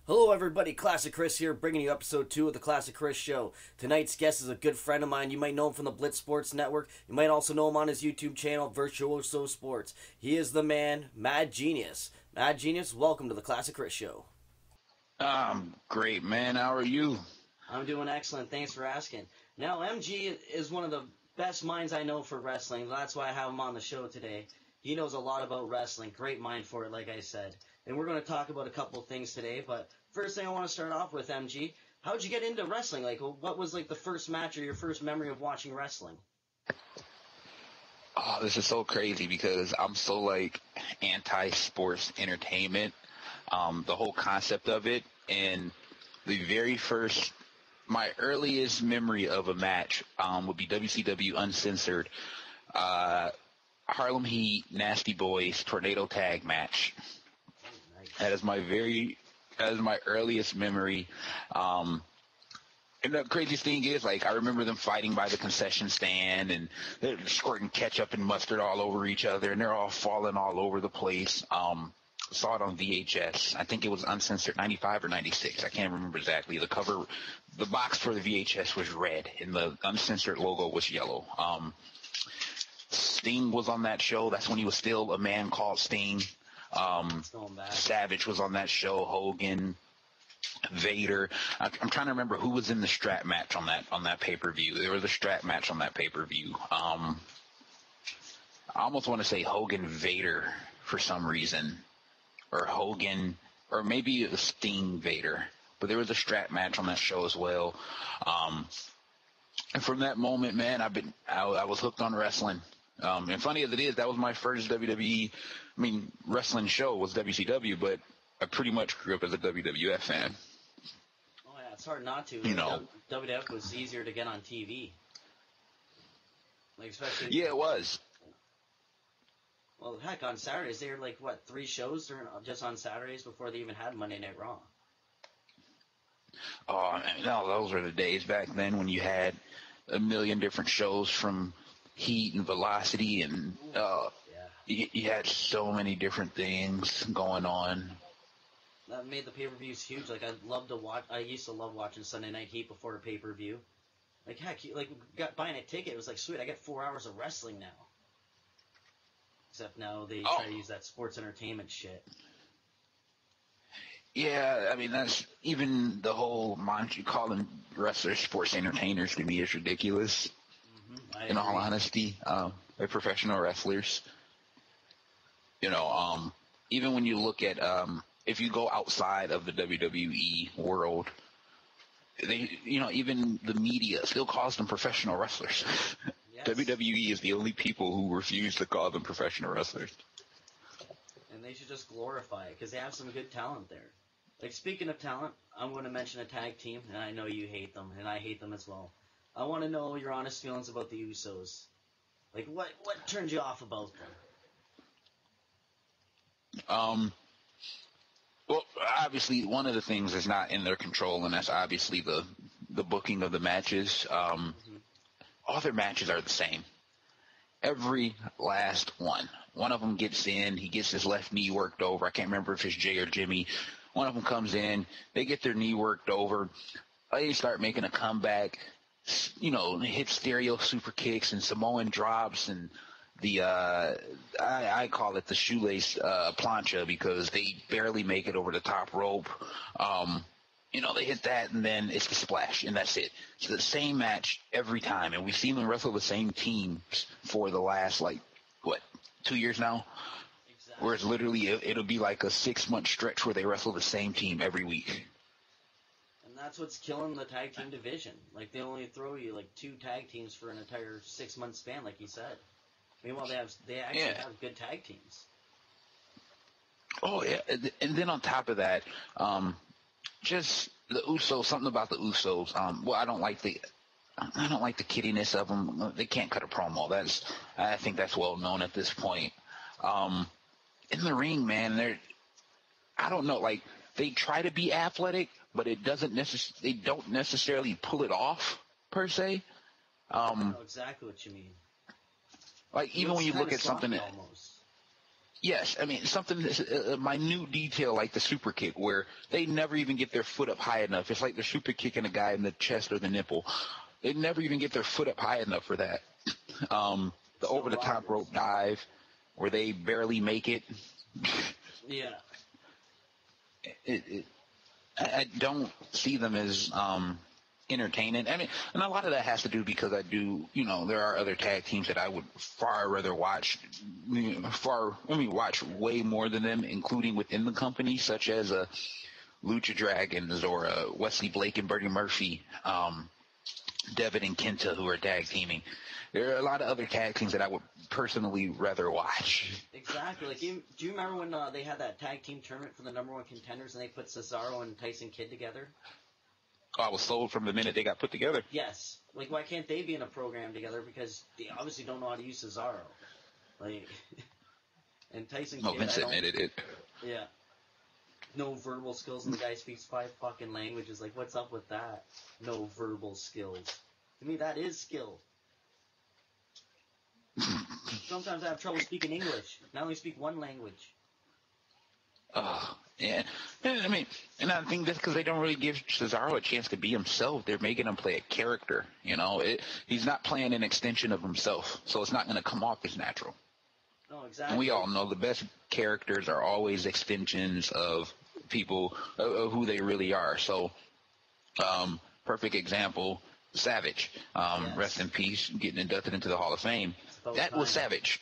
Hello, everybody. Classic Chris here, bringing you episode 2 of the Classic Chris Show. Tonight's guest is a good friend of mine. You might know him from the Blitz Sports Network. You might also know him on his YouTube channel, Virtuoso Sports. He is the man, Mad Genius. Mad Genius, welcome to the Classic Chris Show. Great, man. How are you? I'm doing excellent. Thanks for asking. Now, MG is one of the best minds I know for wrestling. That's why I have him on the show today. He knows a lot about wrestling. Great mind for it, like I said. And we're going to talk about a couple of things today. But first thing I want to start off with, MG, how'd you get into wrestling? Like, what was like the first match or your first memory of watching wrestling? Oh, this is so crazy because I'm so like anti-sports entertainment. The whole concept of it, and my earliest memory of a match would be WCW Uncensored, Harlem Heat, Nasty Boys, Tornado Tag match. That is my earliest memory. And the craziest thing is, like, I remember them fighting by the concession stand, and they're squirting ketchup and mustard all over each other, and they're all falling all over the place. Saw it on VHS. I think it was Uncensored 95 or 96. I can't remember exactly. The box for the VHS was red, and the Uncensored logo was yellow. Sting was on that show. That's when he was still a man called Sting. Savage was on that show. Hogan, Vader. I'm trying to remember who was in the strap match on that pay-per-view. There was a strap match on that pay-per-view. I almost want to say Hogan Vader for some reason, or Hogan, or maybe it was Sting Vader. But there was a strap match on that show as well. And from that moment, man, I was hooked on wrestling. And funny as it is, that was my first wrestling show was WCW, but I pretty much grew up as a WWF fan. Oh yeah, it's hard not to. You know, WWF was easier to get on TV. Like, especially. Yeah, it was. Well, heck, on Saturdays, they were like, 3 shows just on Saturdays before they even had Monday Night Raw? Oh, no, those were the days back then when you had a million different shows from Heat and Velocity, and you had so many different things going on. That made the pay-per-views huge. Like, I used to love watching Sunday Night Heat before a pay-per-view. Like, heck, buying a ticket, it was like, sweet, I get 4 hours of wrestling now. Except now they try to use that sports entertainment shit. Yeah, I mean, that's even the whole calling wrestlers sports entertainers to me is ridiculous. In all honesty, they're professional wrestlers. You know, even when you look at, if you go outside of the WWE world, even the media still calls them professional wrestlers. Yes. WWE is the only people who refuse to call them professional wrestlers. And they should just glorify it, because they have some good talent there. Like, speaking of talent, I'm going to mention a tag team, and I know you hate them, and I hate them as well. I want to know your honest feelings about the Usos. Like, what turned you off about them? Well, obviously, one of the things is not in their control, and that's obviously the booking of the matches. All their matches are the same. Every last one. One of them gets in, he gets his left knee worked over. I can't remember if it's Jay or Jimmy. One of them comes in, they get their knee worked over. They start making a comeback, hit stereo super kicks and Samoan drops, and I call it the shoelace plancha, because they barely make it over the top rope. They hit that, and then it's the splash, and that's it. It's the same match every time, and we've seen them wrestle the same teams for the last, 2 years now? Exactly. Whereas literally it'll be like a 6-month stretch where they wrestle the same team every week. And that's what's killing the tag team division. Like, they only throw you, 2 tag teams for an entire 6-month span, like you said. Meanwhile, they actually have good tag teams. Oh, yeah. And then on top of that, just the Usos, something about the Usos. I don't like the kiddiness of them. They can't cut a promo. I think that's well known at this point. In the ring, man, I don't know, they try to be athletic, but they don't necessarily pull it off per se. I know exactly what you mean. Even when you look at something, Yes, I mean, something, a minute detail like the super kick where they never even get their foot up high enough. It's like they're super kicking a guy in the chest or the nipple. They never even get their foot up high enough for that. The over-the-top rope dive where they barely make it. Yeah. I don't see them as entertaining. I mean, and a lot of that has to do because there are other tag teams that I would far rather watch, watch way more than them, including within the company, such as Lucha Dragons or Wesley Blake and Buddy Murphy, Devin and Kenta, who are tag teaming. There are a lot of other tag teams that I would personally rather watch. Exactly. Like, do you remember when they had that tag team tournament for the number one contenders and they put Cesaro and Tyson Kidd together? I was sold from the minute they got put together. Yes. Like, why can't they be in a program together? Because they obviously don't know how to use Cesaro. Like, and Tyson Kidd. Vince admitted it. Yeah. No verbal skills, and the guy speaks 5 fucking languages. Like, what's up with that? No verbal skills. To me, that is skill. Sometimes I have trouble speaking English. I only speak one language. Yeah. I mean, and I think that's because they don't really give Cesaro a chance to be himself. They're making him play a character, He's not playing an extension of himself, so it's not going to come off as natural. No, exactly. And we all know the best characters are always extensions of people, of who they really are. So, perfect example, Savage. Yes. Rest in peace, getting inducted into the Hall of Fame. That was Savage.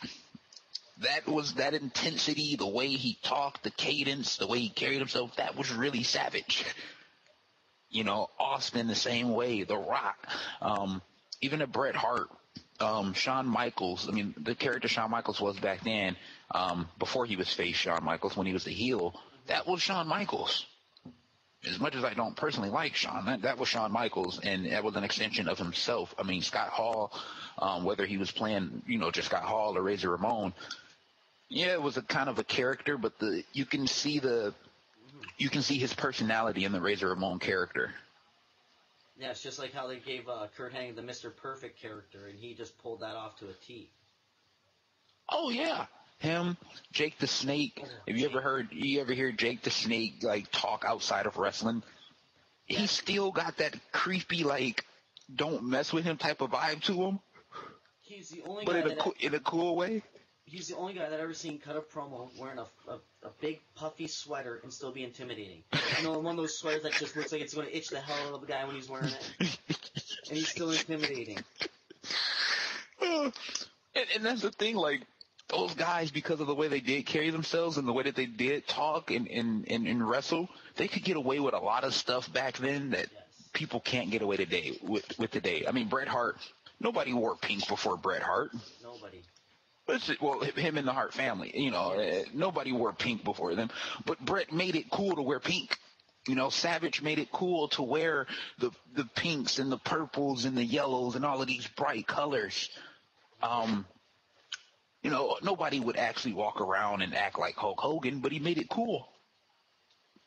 That was that intensity, the way he talked, the cadence, the way he carried himself, that was really Savage. Austin the same way, The Rock, even a Bret Hart, Shawn Michaels. I mean, the character Shawn Michaels was back then, before he was face Shawn Michaels, when he was the heel, that was Shawn Michaels. As much as I don't personally like Shawn, that was Shawn Michaels, and that was an extension of himself. I mean, Scott Hall, whether he was playing, just Scott Hall or Razor Ramon, yeah, it was a kind of a character, but you can see his personality in the Razor Ramon character. Yeah, it's just like how they gave Kurt Hennig the Mr. Perfect character, and he just pulled that off to a T. Oh yeah, him, Jake the Snake. Have you ever hear Jake the Snake talk outside of wrestling? Yeah. He still got that creepy don't mess with him type of vibe to him. He's the only guy, but in a cool way. He's the only guy that I've ever seen cut a promo wearing a big puffy sweater and still be intimidating. One of those sweaters that just looks like it's going to itch the hell out of the guy when he's wearing it. And he's still intimidating. And that's the thing, those guys, because of the way they did carry themselves and the way that they did talk and wrestle, they could get away with a lot of stuff back then that people can't get away today with today. I mean, Bret Hart, nobody wore pink before Bret Hart. Nobody. Well, him and the Hart family, nobody wore pink before them. But Bret made it cool to wear pink. Savage made it cool to wear the pinks and the purples and the yellows and all of these bright colors. Nobody would actually walk around and act like Hulk Hogan, but he made it cool.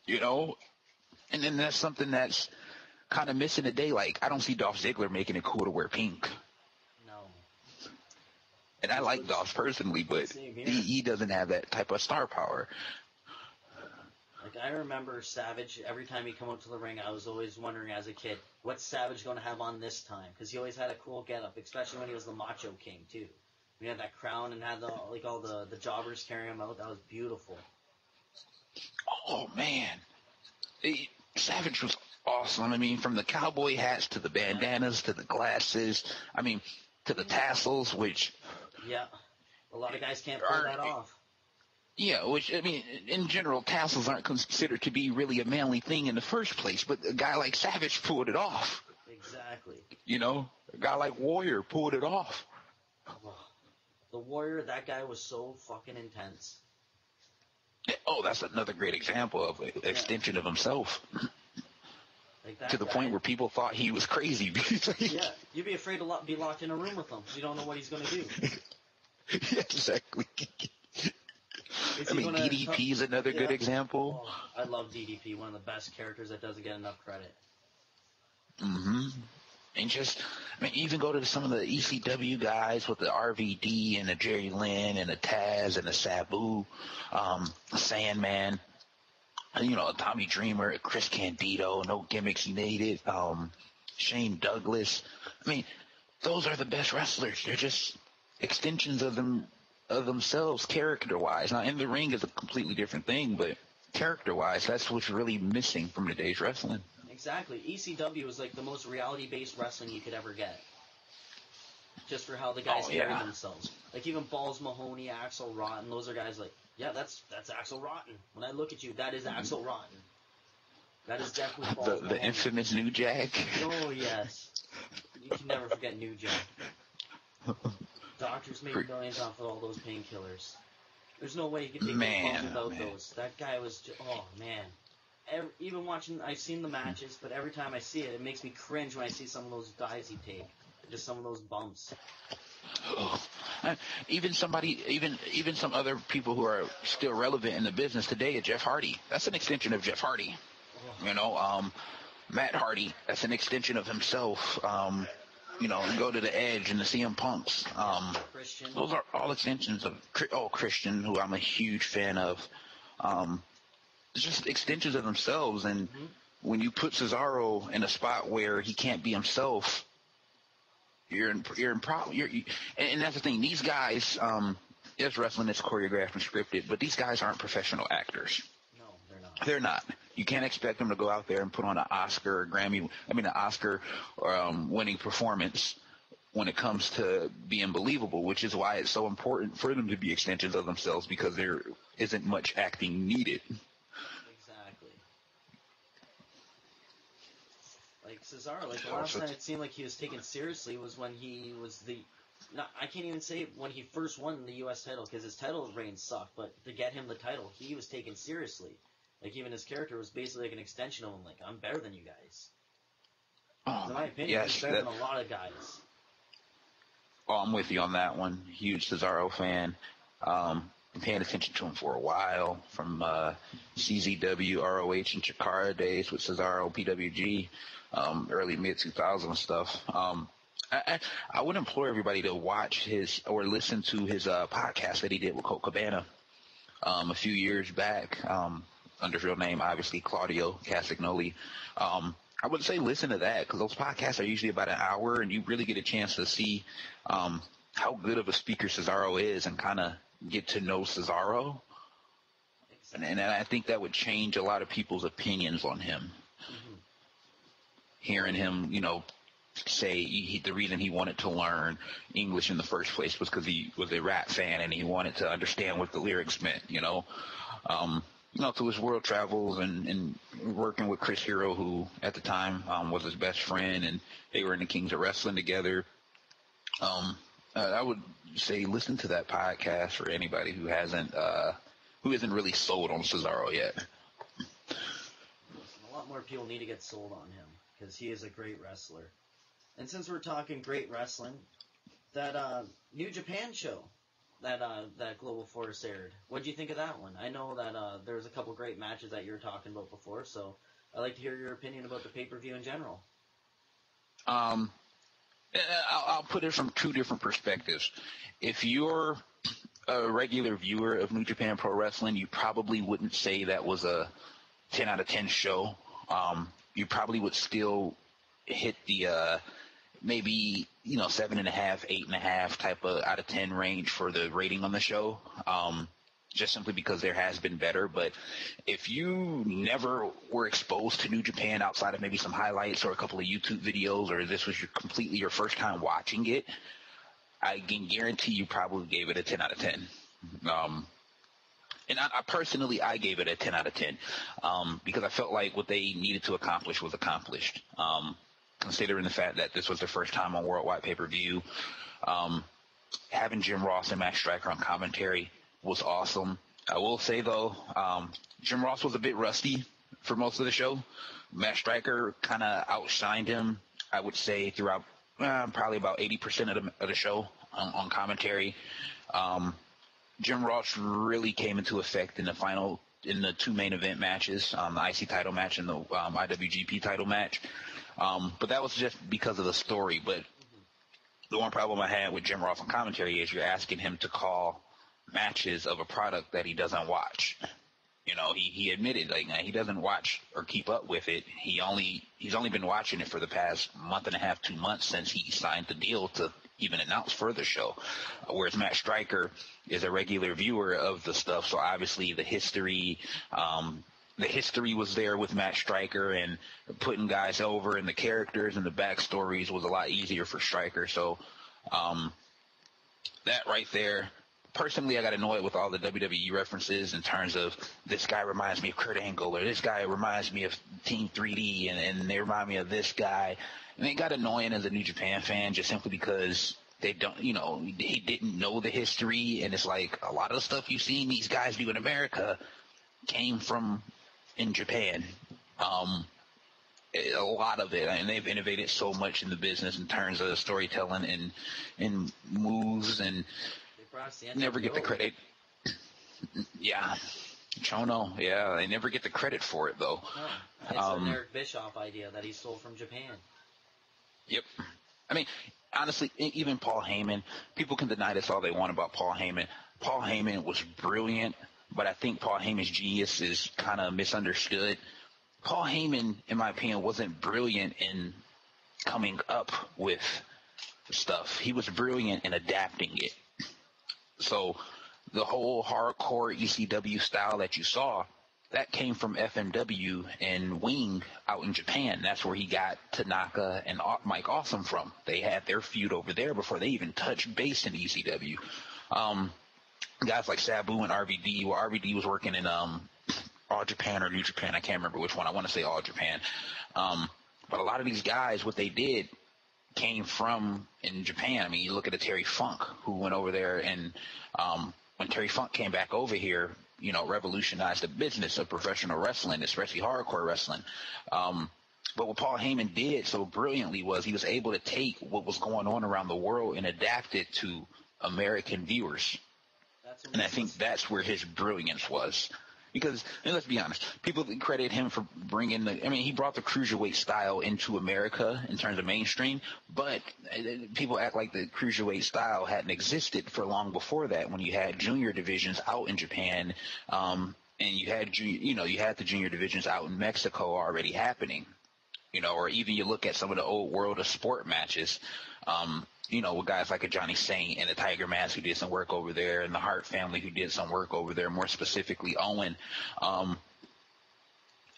And then that's something that's kind of missing today. I don't see Dolph Ziggler making it cool to wear pink. And I like Dolph personally, but he doesn't have that type of star power. I remember Savage, every time he come out to the ring, I was always wondering as a kid, what's Savage going to have on this time? Because he always had a cool getup, especially when he was the Macho King, too. He had that crown and had all the jobbers carrying him out. That was beautiful. Oh, man. Savage was awesome. I mean, from the cowboy hats to the bandanas to the glasses, to the tassels, which... Yeah, a lot of guys can't pull that off. Yeah, which, in general, tassels aren't considered to be really a manly thing in the first place, but a guy like Savage pulled it off. Exactly. A guy like Warrior pulled it off. The Warrior, that guy was so fucking intense. Oh, that's another great example of an extension of himself. To the point where people thought he was crazy. Yeah, you'd be afraid to be locked in a room with him. You don't know what he's going to do. Yeah, exactly. DDP is another good example. Oh, I love DDP, one of the best characters that doesn't get enough credit. Mm-hmm. And just, I mean, even go to some of the ECW guys with the RVD and the Jerry Lynn and the Taz and the Sabu, Sandman, Tommy Dreamer, Chris Candido, no gimmicks needed, Shane Douglas. I mean, those are the best wrestlers. They're just extensions of themselves character-wise. Now, in the ring is a completely different thing, but character-wise, that's what's really missing from today's wrestling. Exactly. ECW was like the most reality-based wrestling you could ever get. Just for how the guys carry themselves. Like even Balls Mahoney, Axel Rotten, those are guys like, yeah, that's Axel Rotten. When I look at you, that is Axel Rotten. That is definitely Balls Mahoney. The infamous New Jack. Oh, yes. You can never forget New Jack. Doctors make millions off of all those painkillers. There's no way you could take those without those. That guy was just, oh, man. Even watching, I've seen the matches, but every time I see it, it makes me cringe when I see some of those dives he take, just some of those bumps. Even some other people who are still relevant in the business today, Jeff Hardy. That's an extension of Jeff Hardy. Matt Hardy. That's an extension of himself. Go to the Edge and the CM Punks. Christian. Those are all extensions of Christian, who I'm a huge fan of. Just extensions of themselves, and when you put Cesaro in a spot where he can't be himself, you're in problem. And that's the thing. These guys, yes, wrestling is choreographed and scripted, but these guys aren't professional actors. No, they're not. They're not. You can't expect them to go out there and put on an Oscar winning performance when it comes to being believable, which is why it's so important for them to be extensions of themselves, because there isn't much acting needed. Like Cesaro, the last time it seemed like he was taken seriously was when he was I can't even say when he first won the U.S. title, because his title reign sucked, but to get him the title, he was taken seriously. Like, even his character was basically like an extension of him, like, I'm better than you guys. In my opinion, he's better than a lot of guys. Oh, I'm with you on that one. Huge Cesaro fan. Been paying attention to him for a while, from CZW, ROH, and Chikara days with Cesaro, PWG, early mid-2000s stuff. I would implore everybody to watch or listen to his podcast that he did with Colt Cabana a few years back, under his real name, obviously, Claudio Castagnoli. I would say listen to that, because those podcasts are usually about an hour, and you really get a chance to see how good of a speaker Cesaro is and kind of get to know Cesaro. And I think that would change a lot of people's opinions on him. Hearing him, say the reason he wanted to learn English in the first place was because he was a rap fan and he wanted to understand what the lyrics meant, through his world travels and working with Chris Hero, who at the time was his best friend, and they were in the Kings of Wrestling together. I would say listen to that podcast for anybody who isn't really sold on Cesaro yet. A lot more people need to get sold on him, because he is a great wrestler. And since we're talking great wrestling, that New Japan show that Global Force aired, what did you think of that one? I know that there was a couple great matches that you were talking about before, so I'd like to hear your opinion about the pay-per-view in general. I'll put it from two different perspectives. If you're a regular viewer of New Japan Pro Wrestling, you probably wouldn't say that was a 10 out of 10 show. You probably would still hit the maybe 7.5, 8.5 type of out of 10 range for the rating on the show. Just simply because there has been better. But if you never were exposed to New Japan outside of maybe some highlights or a couple of YouTube videos, or this was completely your first time watching it, I can guarantee you probably gave it a 10 out of 10. And I personally gave it a 10 out of 10 because I felt like what they needed to accomplish was accomplished. Considering the fact that this was their first time on Worldwide Pay-Per-View, having Jim Ross and Matt Striker on commentary was awesome. I will say, though, Jim Ross was a bit rusty for most of the show. Matt Striker kind of outshined him, I would say, throughout probably about 80% of the show on commentary. Jim Ross really came into effect in the final two main event matches, the IC title match and the IWGP title match. But that was just because of the story. But the one problem I had with Jim Ross on commentary is you're asking him to call matches of a product that he doesn't watch. You know, he admitted, like, he doesn't watch or keep up with it. He's only been watching it for the past month and a half, 2 months since he signed the deal to even announce for the show. Whereas Matt Stryker is a regular viewer of the stuff, so obviously the history was there with Matt Stryker, and putting guys over and the characters and the backstories was a lot easier for Stryker. So that right there. Personally, I got annoyed with all the WWE references in terms of this guy reminds me of Kurt Angle, or this guy reminds me of Team 3D, and they remind me of this guy. And it got annoying as a New Japan fan just simply because they don't, he didn't know the history. And it's like a lot of the stuff you've seen these guys do in America came from in Japan. A lot of it, and they've innovated so much in the business in terms of storytelling and moves, and never get the credit. Yeah. Chono, yeah, they never get the credit for it, though. No, it's an Eric Bischoff idea that he stole from Japan. Yep. I mean, honestly, even Paul Heyman, people can deny this all they want about Paul Heyman. Paul Heyman was brilliant, but I think Paul Heyman's genius is kind of misunderstood. Paul Heyman, in my opinion, wasn't brilliant in coming up with stuff. He was brilliant in adapting it. So the whole hardcore ECW style that you saw, that came from FMW and Wing out in Japan. That's where he got Tanaka and Mike Awesome from. They had their feud over there before they even touched base in ECW. Guys like Sabu and RVD, well, RVD was working in All Japan or New Japan. I can't remember which one. I want to say All Japan. But a lot of these guys, what they did came from in Japan. I mean, you look at a Terry Funk who went over there, and when Terry Funk came back over here, revolutionized the business of professional wrestling, especially hardcore wrestling. But what Paul Heyman did so brilliantly was he was able to take what was going on around the world and adapt it to American viewers. And I think that's where his brilliance was. Because, let's be honest, people credit him for bringing he brought the cruiserweight style into America in terms of mainstream, but people act like the cruiserweight style hadn't existed for long before that, when you had junior divisions out in Japan, and you had the junior divisions out in Mexico already happening, or even you look at some of the old World of Sport matches, with guys like a Johnny Saint and the Tiger Mask who did some work over there, and the Hart family who did some work over there, more specifically Owen. A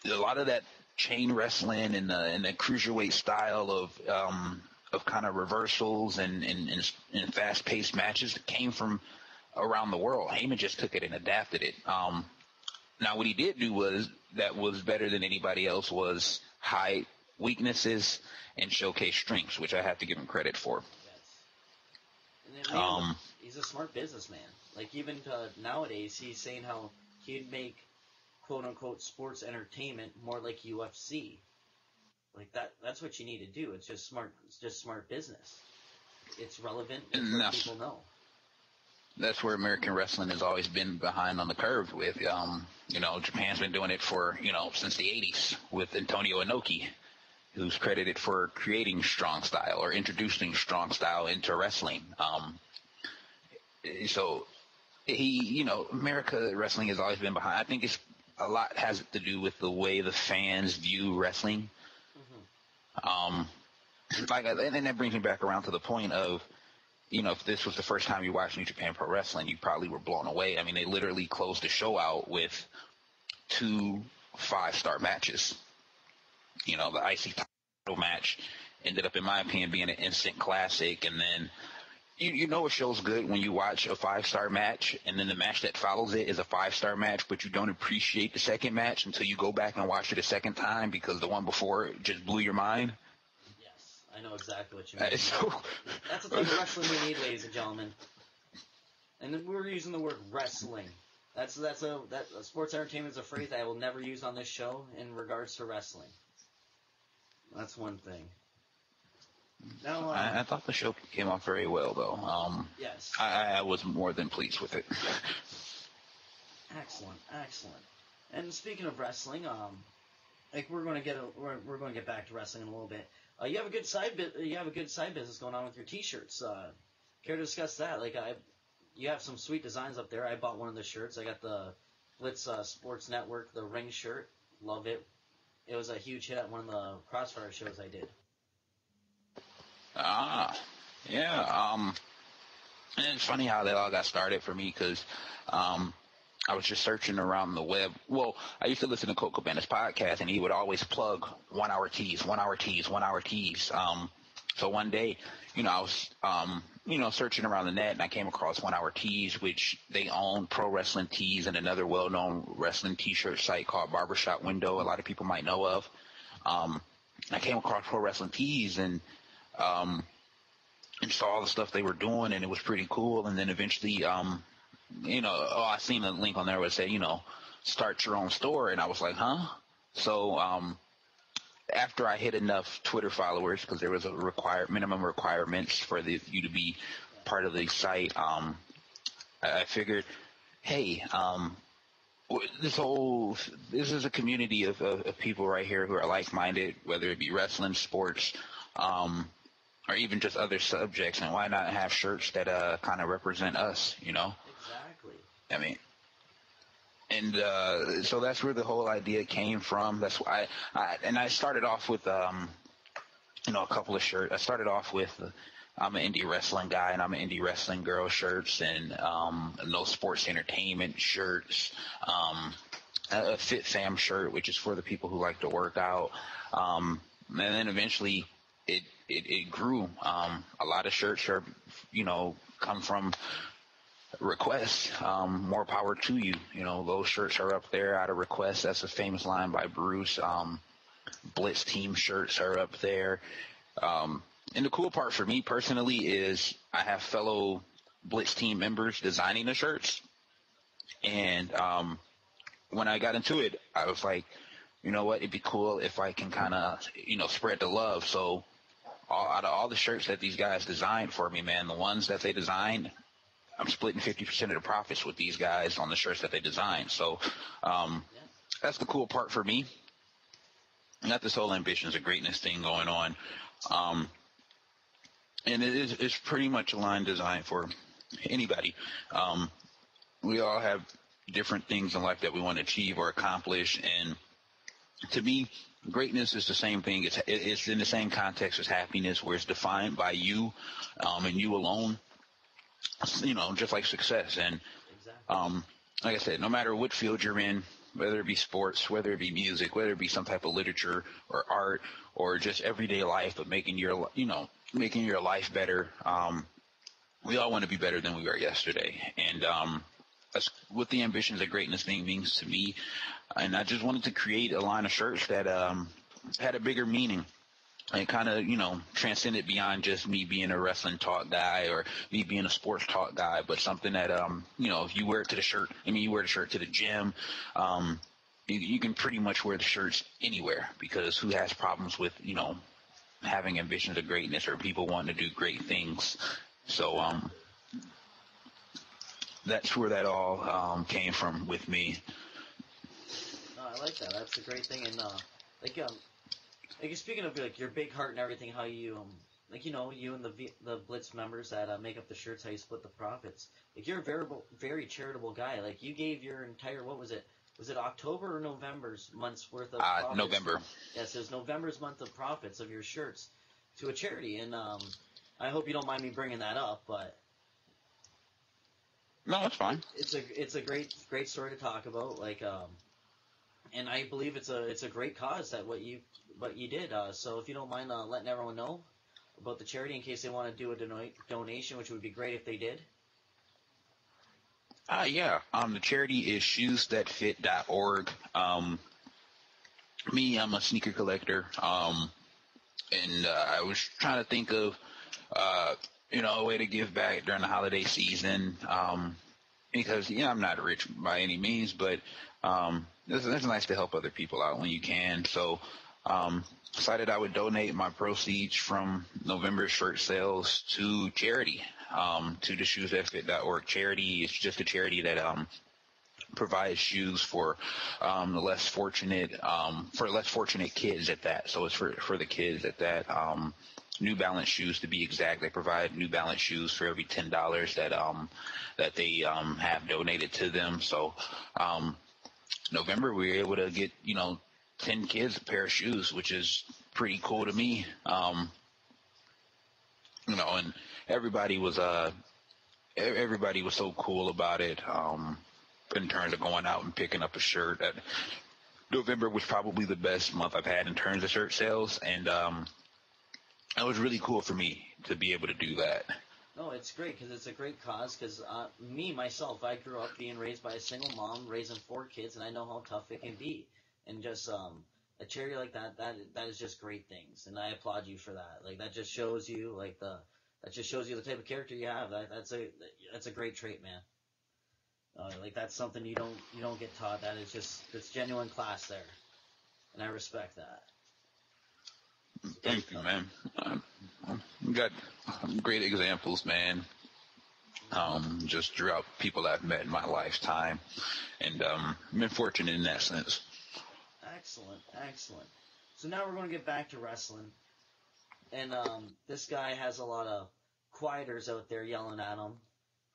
lot of that chain wrestling and the cruiserweight style of kind of reversals and fast-paced matches came from around the world. Heyman just took it and adapted it. Now, what he did do that was better than anybody else was hide weaknesses and showcase strengths, which I have to give him credit for. And he's a smart businessman. Like, even nowadays, he's saying how he'd make quote-unquote sports entertainment more like UFC. Like, that's what you need to do. It's just smart business. It's relevant, and what people know. That's where American wrestling has always been behind on the curve with. Japan's been doing it for, since the 80s with Antonio Inoki, who's credited for creating strong style or introducing strong style into wrestling. So America wrestling has always been behind. I think a lot has to do with the way the fans view wrestling. Mm-hmm. And that brings me back around to the point of, if this was the first time you watched New Japan Pro Wrestling, you probably were blown away. I mean, they literally closed the show out with 2 5-star matches. The IC title match ended up, in my opinion, being an instant classic. And then, a show's good when you watch a 5-star match, and then the match that follows it is a 5-star match, but you don't appreciate the second match until you go back and watch it a second time because the one before it just blew your mind. Yes, I know exactly what you mean. That's the type of wrestling we need, ladies and gentlemen. And then we're using the word wrestling. That sports entertainment is a phrase that I will never use on this show in regards to wrestling. That's one thing. Now, I thought the show came off very well, though. Yes. I was more than pleased with it. Excellent. And speaking of wrestling, like we're going to get back to wrestling in a little bit. You have a good side business going on with your T-shirts. Care to discuss that? Like you have some sweet designs up there. I bought one of the shirts. I got the Blitz Sports Network, the ring shirt. Love it. It was a huge hit at one of the Crossfire shows I did. Yeah. And it's funny how that all got started for me because I was just searching around the web. Well, I used to listen to Coco Cabana's podcast, and he would always plug 1 hour tees, 1 hour tees, 1 hour tees. So one day, I was, searching around the net, and I came across 1 hour tees, which they own Pro Wrestling Tees and another well-known wrestling T-shirt site called Barbershop Window. A lot of people might know of. I came across Pro Wrestling Tees and saw all the stuff they were doing, and it was pretty cool. And then eventually, I seen a link on there where it said, start your own store, and I was like, huh? So after I hit enough Twitter followers, because there was a minimum requirements for you to be part of the site, I figured, hey, this is a community of people right here who are like-minded, whether it be wrestling, sports, or even just other subjects, and why not have shirts that kind of represent us, Exactly. I mean, and so that's where the whole idea came from. That's why I started off with a couple of shirts. I started off with I'm an indie wrestling guy and I'm an indie wrestling girl shirts, and no sports entertainment shirts, a Fit Fam shirt, which is for the people who like to work out, and then eventually it grew. A lot of shirts are come from requests. More power to you. Those shirts are up there out of requests. That's a famous line by Bruce. Blitz Team shirts are up there. And the cool part for me personally is I have fellow Blitz Team members designing the shirts. And when I got into it, I was like, you know what, it'd be cool if I can kind of, spread the love. So out of all the shirts that these guys designed for me, man, the ones that they designed, I'm splitting 50% of the profits with these guys on the shirts that they designed. So that's the cool part for me. I got this whole ambitions of greatness thing going on. And it's pretty much a line designed for anybody. We all have different things in life that we want to achieve or accomplish. And to me, greatness is the same thing. It's in the same context as happiness, where it's defined by you and you alone. Just like success. And like I said, no matter what field you're in, whether it be sports, whether it be music, whether it be some type of literature or art or just everyday life, but making your life better, we all want to be better than we were yesterday. And that's what the ambitions of greatness thing means to me. And I just wanted to create a line of shirts that had a bigger meaning. And kind of, transcended beyond just me being a wrestling talk guy or me being a sports talk guy, but something that, if you wear it to the shirt, you wear the shirt to the gym, you can pretty much wear the shirts anywhere, because who has problems with, having ambitions of greatness or people wanting to do great things. So, that's where that all came from with me. I like that. That's a great thing. And, like speaking of like your big heart and everything, how you you and the Blitz members that make up the shirts, how you split the profits. Like you're a very charitable guy. Like you gave your entire, what was it? Was it October or November's month's worth of profits? November. Yes, it was November's month of profits of your shirts to a charity, and I hope you don't mind me bringing that up, but no, it's fine. It's a great story to talk about. Like and I believe it's a great cause that what you did. So if you don't mind letting everyone know about the charity in case they want to do a donation, which would be great if they did. Yeah. The charity is shoesthatfit.org. I'm a sneaker collector. And I was trying to think of, a way to give back during the holiday season. Because, I'm not rich by any means, but it's nice to help other people out when you can. So, decided I would donate my proceeds from November's shirt sales to charity, to the shoesthatfit.org charity. It's just a charity that provides shoes for the less fortunate kids at that. So it's for the kids at that. New Balance shoes, to be exact. They provide New Balance shoes for every $10 that they have donated to them. So November we were able to get 10 kids a pair of shoes, which is pretty cool to me. And everybody was so cool about it. In terms of going out and picking up a shirt, November was probably the best month I've had in terms of shirt sales, and it was really cool for me to be able to do that. No, it's great because it's a great cause. Because myself, I grew up being raised by a single mom, raising 4 kids, and I know how tough it can be. And just a charity like that is just great things, and I applaud you for that. Like that just shows you the type of character you have. That's a great trait, man. Like that's something you don't get taught. It's genuine class there, and I respect that. Thank you, man. You got great examples, man. Just throughout people I've met in my lifetime, and I've been fortunate in that sense. Excellent. So now we're going to get back to wrestling, and this guy has a lot of quieters out there yelling at him.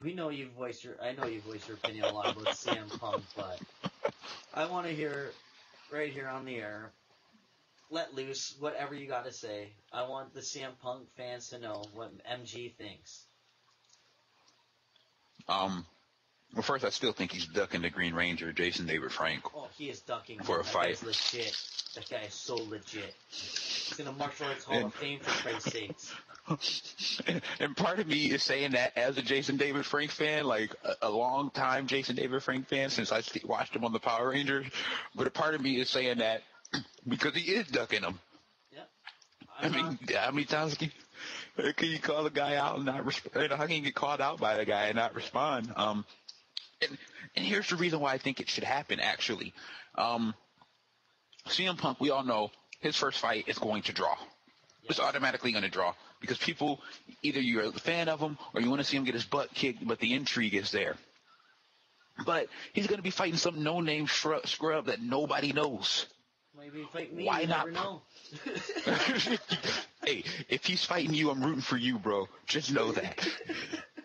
I know you've voiced your opinion a lot about CM Punk, but I want to hear right here on the air. Let loose whatever you got to say. I want the CM Punk fans to know what MG thinks. Well, first, I still think he's ducking the Green Ranger, Jason David Frank. Oh, he is ducking for a fight. That guy's legit. That guy is so legit. He's in the Martial Arts Hall of Fame, for Christ's sakes. And part of me is saying that as a Jason David Frank fan, like a long time Jason David Frank fan since I watched him on the Power Rangers. But a part of me is saying that because he is ducking him. Yep. How many times can you call a guy out and not respond? How can you get called out by the guy and not respond? And here's the reason why I think it should happen, actually. CM Punk, we all know, his first fight is going to draw. Yes. It's automatically going to draw because people, either you're a fan of him or you want to see him get his butt kicked, but the intrigue is there. But he's going to be fighting some no-name scrub that nobody knows. Maybe fight me. Why you not? Never know. Hey, if he's fighting you, I'm rooting for you, bro. Just know that.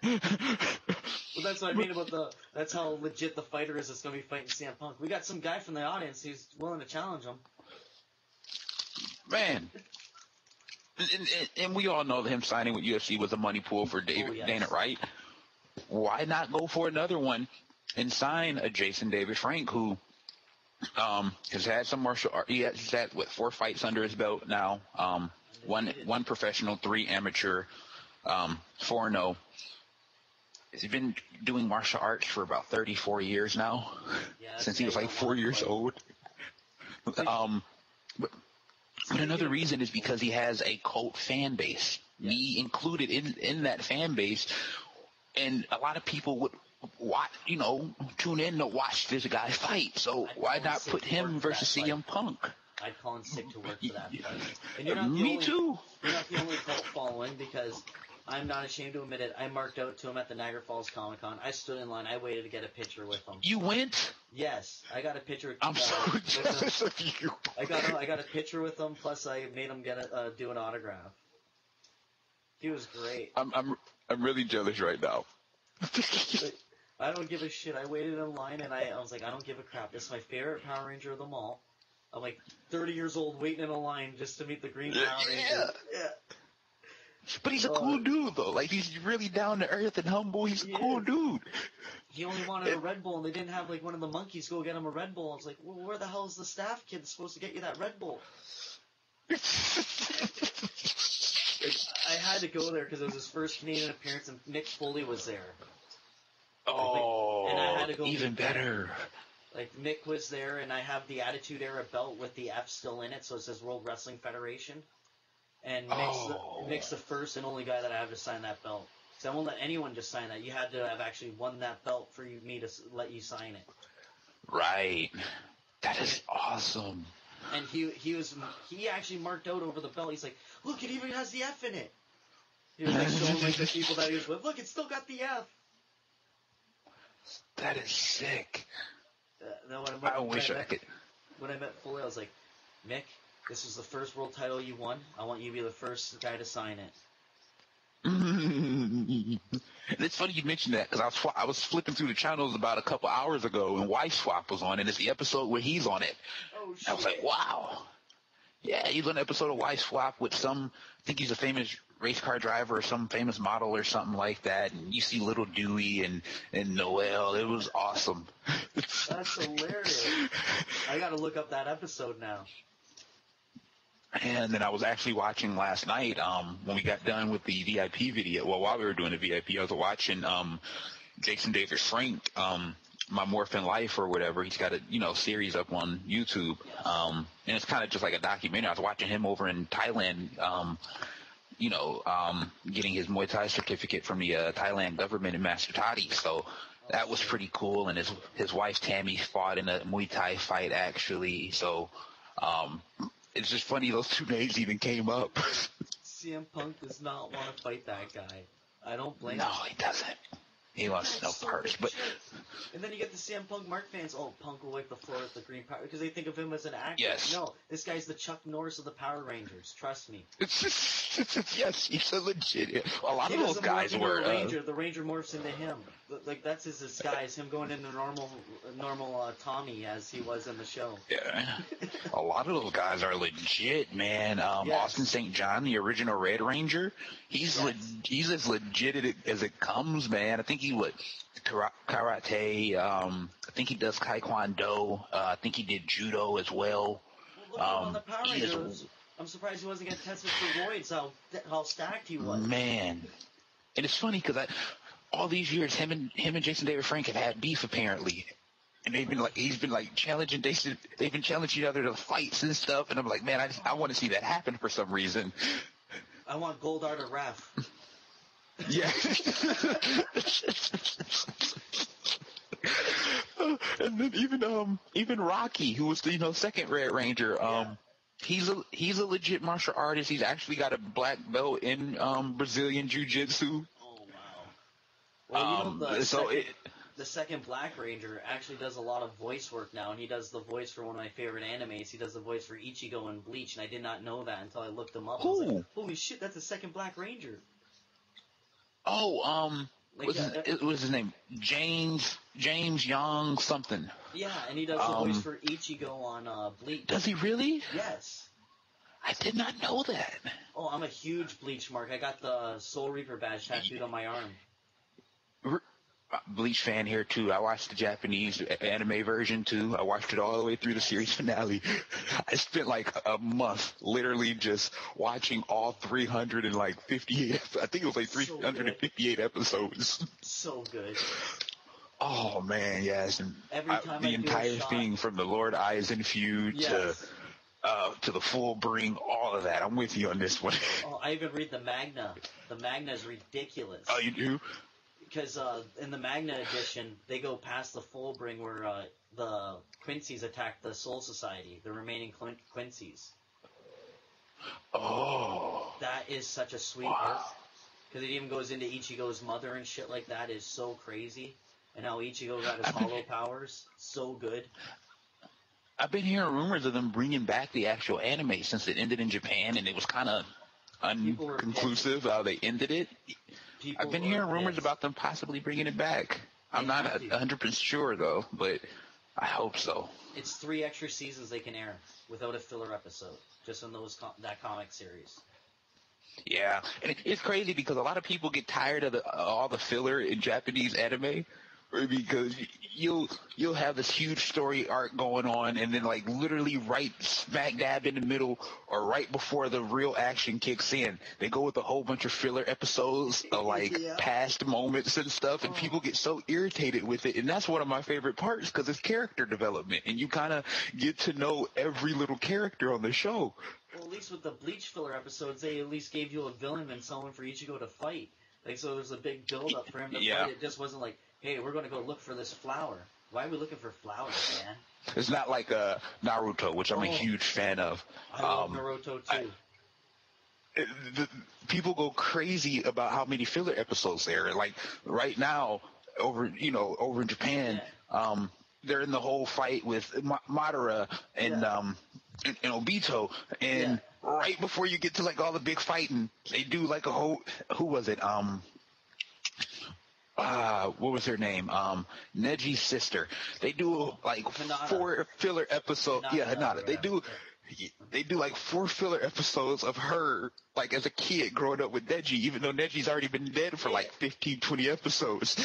Well, that's what I mean about that's how legit the fighter is that's going to be fighting CM Punk. We got some guy from the audience who's willing to challenge him. Man. And we all know that him signing with UFC was a money pool for Dana, right? Why not go for another one and sign a Jason David Frank who has had some martial art. He's had 4 fights under his belt now. One professional, 3 amateur, 4-0. He's been doing martial arts for about 34 years now, since he was like 4 years old. But another reason is because he has a cult fan base. Yes. Me included in that fan base, and a lot of people would tune in to watch this guy fight. So why not put him versus CM Punk? I'd call him sick to work for that fight. And you're not Me too. You're not the only cult following, because I'm not ashamed to admit it. I marked out to him at the Niagara Falls Comic Con. I stood in line. I waited to get a picture with him. You went? Yes, I got a picture. With I'm so jealous of you. I got a picture with him. Plus, I made him do an autograph. He was great. I'm really jealous right now. I don't give a shit. I waited in line, and I was like, I don't give a crap. This is my favorite Power Ranger of them all. I'm like 30 years old waiting in a line just to meet the Green Power Ranger. Yeah. But he's a cool dude, though. Like, he's really down to earth and humble. He's a cool dude. He only wanted a Red Bull, and they didn't have, like, one of the monkeys go get him a Red Bull. I was like, well, where the hell is the staff kid supposed to get you that Red Bull? I had to go there because it was his first Canadian appearance, and Mick Foley was there. Oh, and I had to go even better. Like, Mick was there, and I have the Attitude Era belt with the F still in it, so it says World Wrestling Federation. And Mick's the first and only guy that I have to sign that belt. Because I won't let anyone just sign that. You had to have actually won that belt for me to let you sign it. Right. That is awesome. And he actually marked out over the belt. He's like, look, it even has the F in it. He was like showing like the people that he was with, look, it's still got the F. That is sick. No, I wish I could. When I met Foley, I was like, Mick, this is the first world title you won. I want you to be the first guy to sign it. It's funny you mentioned that because I was flipping through the channels about a couple hours ago and Wife Swap was on, and it's the episode where he's on it. Oh, shit. I was like, wow. Yeah, he's on an episode of Wife Swap with I think he's a famous race car driver or some famous model or something like that. And you see Little Dewey and Noel. It was awesome. That's hilarious. I got to look up that episode now. And then I was actually watching last night when we got done with the VIP video. Well, while we were doing the VIP, I was watching Jason David Frank, My Morphin Life or whatever. He's got a series up on YouTube, and it's kind of just like a documentary. I was watching him over in Thailand, getting his Muay Thai certificate from the Thailand government in Master Tati. So that was pretty cool. And his wife Tammy fought in a Muay Thai fight actually. So it's just funny those two names even came up. CM Punk does not want to fight that guy. I don't blame him. No, he doesn't. He wants no parts. But and then you get the CM Punk Mark fans. Oh, Punk will wipe the floor with the green power because they think of him as an actor. Yes. No, this guy's the Chuck Norris of the Power Rangers. Trust me. Yes, he's a legit. A lot of those guys were. The Ranger morphs into him. Like that's his disguise. Him going into normal Tommy as he was in the show. Yeah. A lot of those guys are legit, man. Yes. Austin St. John, the original Red Ranger, he's as legit as it comes, man. I think he would karate. I think he does taekwondo. I think he did judo as well. Look on the Power Rangers. I'm surprised he wasn't getting tested for roids. How stacked he was. Man, and it's funny because all these years, him and Jason David Frank have had beef apparently, and he's been challenging Jason. They've been challenging each other to fights and stuff, and I'm like, man, I want to see that happen for some reason. I want Goldar to ref. Yeah. And then even Rocky, who was the second Red Ranger, he's a legit martial artist. He's actually got a black belt in Brazilian Jiu-Jitsu. Oh wow. Well, the second Black Ranger actually does a lot of voice work now, and he does the voice for one of my favorite animes. He does the voice for Ichigo in Bleach, and I did not know that until I looked him up. I was like, holy shit, that's the second Black Ranger. Oh, what was his name? James Young something. Yeah, and he does the voice for Ichigo on Bleach. Does he really? Yes. I did not know that. Oh, I'm a huge Bleach mark. I got the Soul Reaper badge tattooed on my arm. Bleach fan here too. I watched the Japanese anime version too. I watched it all the way through the series finale. I spent like a month literally just watching all 358. I think it was like 358 episomes. So good. Oh man, yes. And every time the entire thing from the Lord Aizenfu to the full bring, all of that. I'm with you on this one. Oh, I even read the Magna. The Magna is ridiculous. Oh, you do? Because in the Magna edition, they go past the Fullbring where the Quincy's attack the Soul Society, the remaining Quincy's. Oh. That is such a sweet arc. Because it even goes into Ichigo's mother and shit like that. Is so crazy. And how Ichigo got his hollow powers. So good. I've been hearing rumors of them bringing back the actual anime since it ended in Japan, and it was kind of unconclusive how they ended it. I've been hearing rumors about them possibly bringing it back. I'm not 100% sure, though, but I hope so. It's 3 extra seasons they can air without a filler episode, just in that comic series. Yeah, and it's crazy because a lot of people get tired of all the filler in Japanese anime, because you'll have this huge story arc going on, and then like literally right smack dab in the middle or right before the real action kicks in, they go with a whole bunch of filler episodes of like past moments and stuff, and people get so irritated with it. And that's one of my favorite parts because it's character development, and you kind of get to know every little character on the show. Well, at least with the Bleach filler episodes, they at least gave you a villain and someone for Ichigo to fight. Like, so there's a big build up for him to fight. It just wasn't like, hey, we're going to go look for this flower. Why are we looking for flowers, man? It's not like Naruto, which I'm a huge fan of. I love Naruto, too. People go crazy about how many filler episodes there are. Like, right now, over in Japan, they're in the whole fight with Madara and and Obito, and right before you get to like all the big fighting, they do like a whole who was it what was her name? Neji's sister. They do like Hinata. 4 filler episodes. Hinata. They do like 4 filler episodes of her like as a kid growing up with Neji, even though Neji's already been dead for like 15, 20 episodes.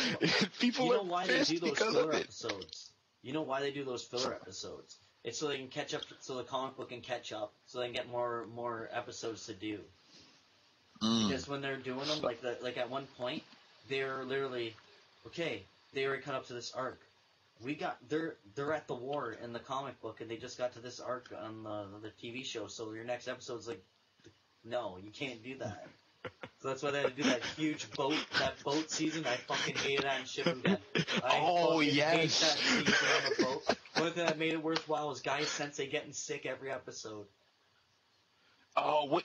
People you know why they do those filler of it. episodes? You know why they do those filler episodes? It's so they can catch up, so the comic book can catch up, so they can get more episodes to do. Because when they're doing them, like at one point, they're literally, okay, they already cut up to this arc. They're at the war in the comic book, and they just got to this arc on the TV show. So your next episode's like, no, you can't do that. So that's why they had to do that huge boat season. I fucking hated that in Shippuden. Hate that season on the boat. One thing that made it worthwhile was Guy Sensei getting sick every episode. Oh,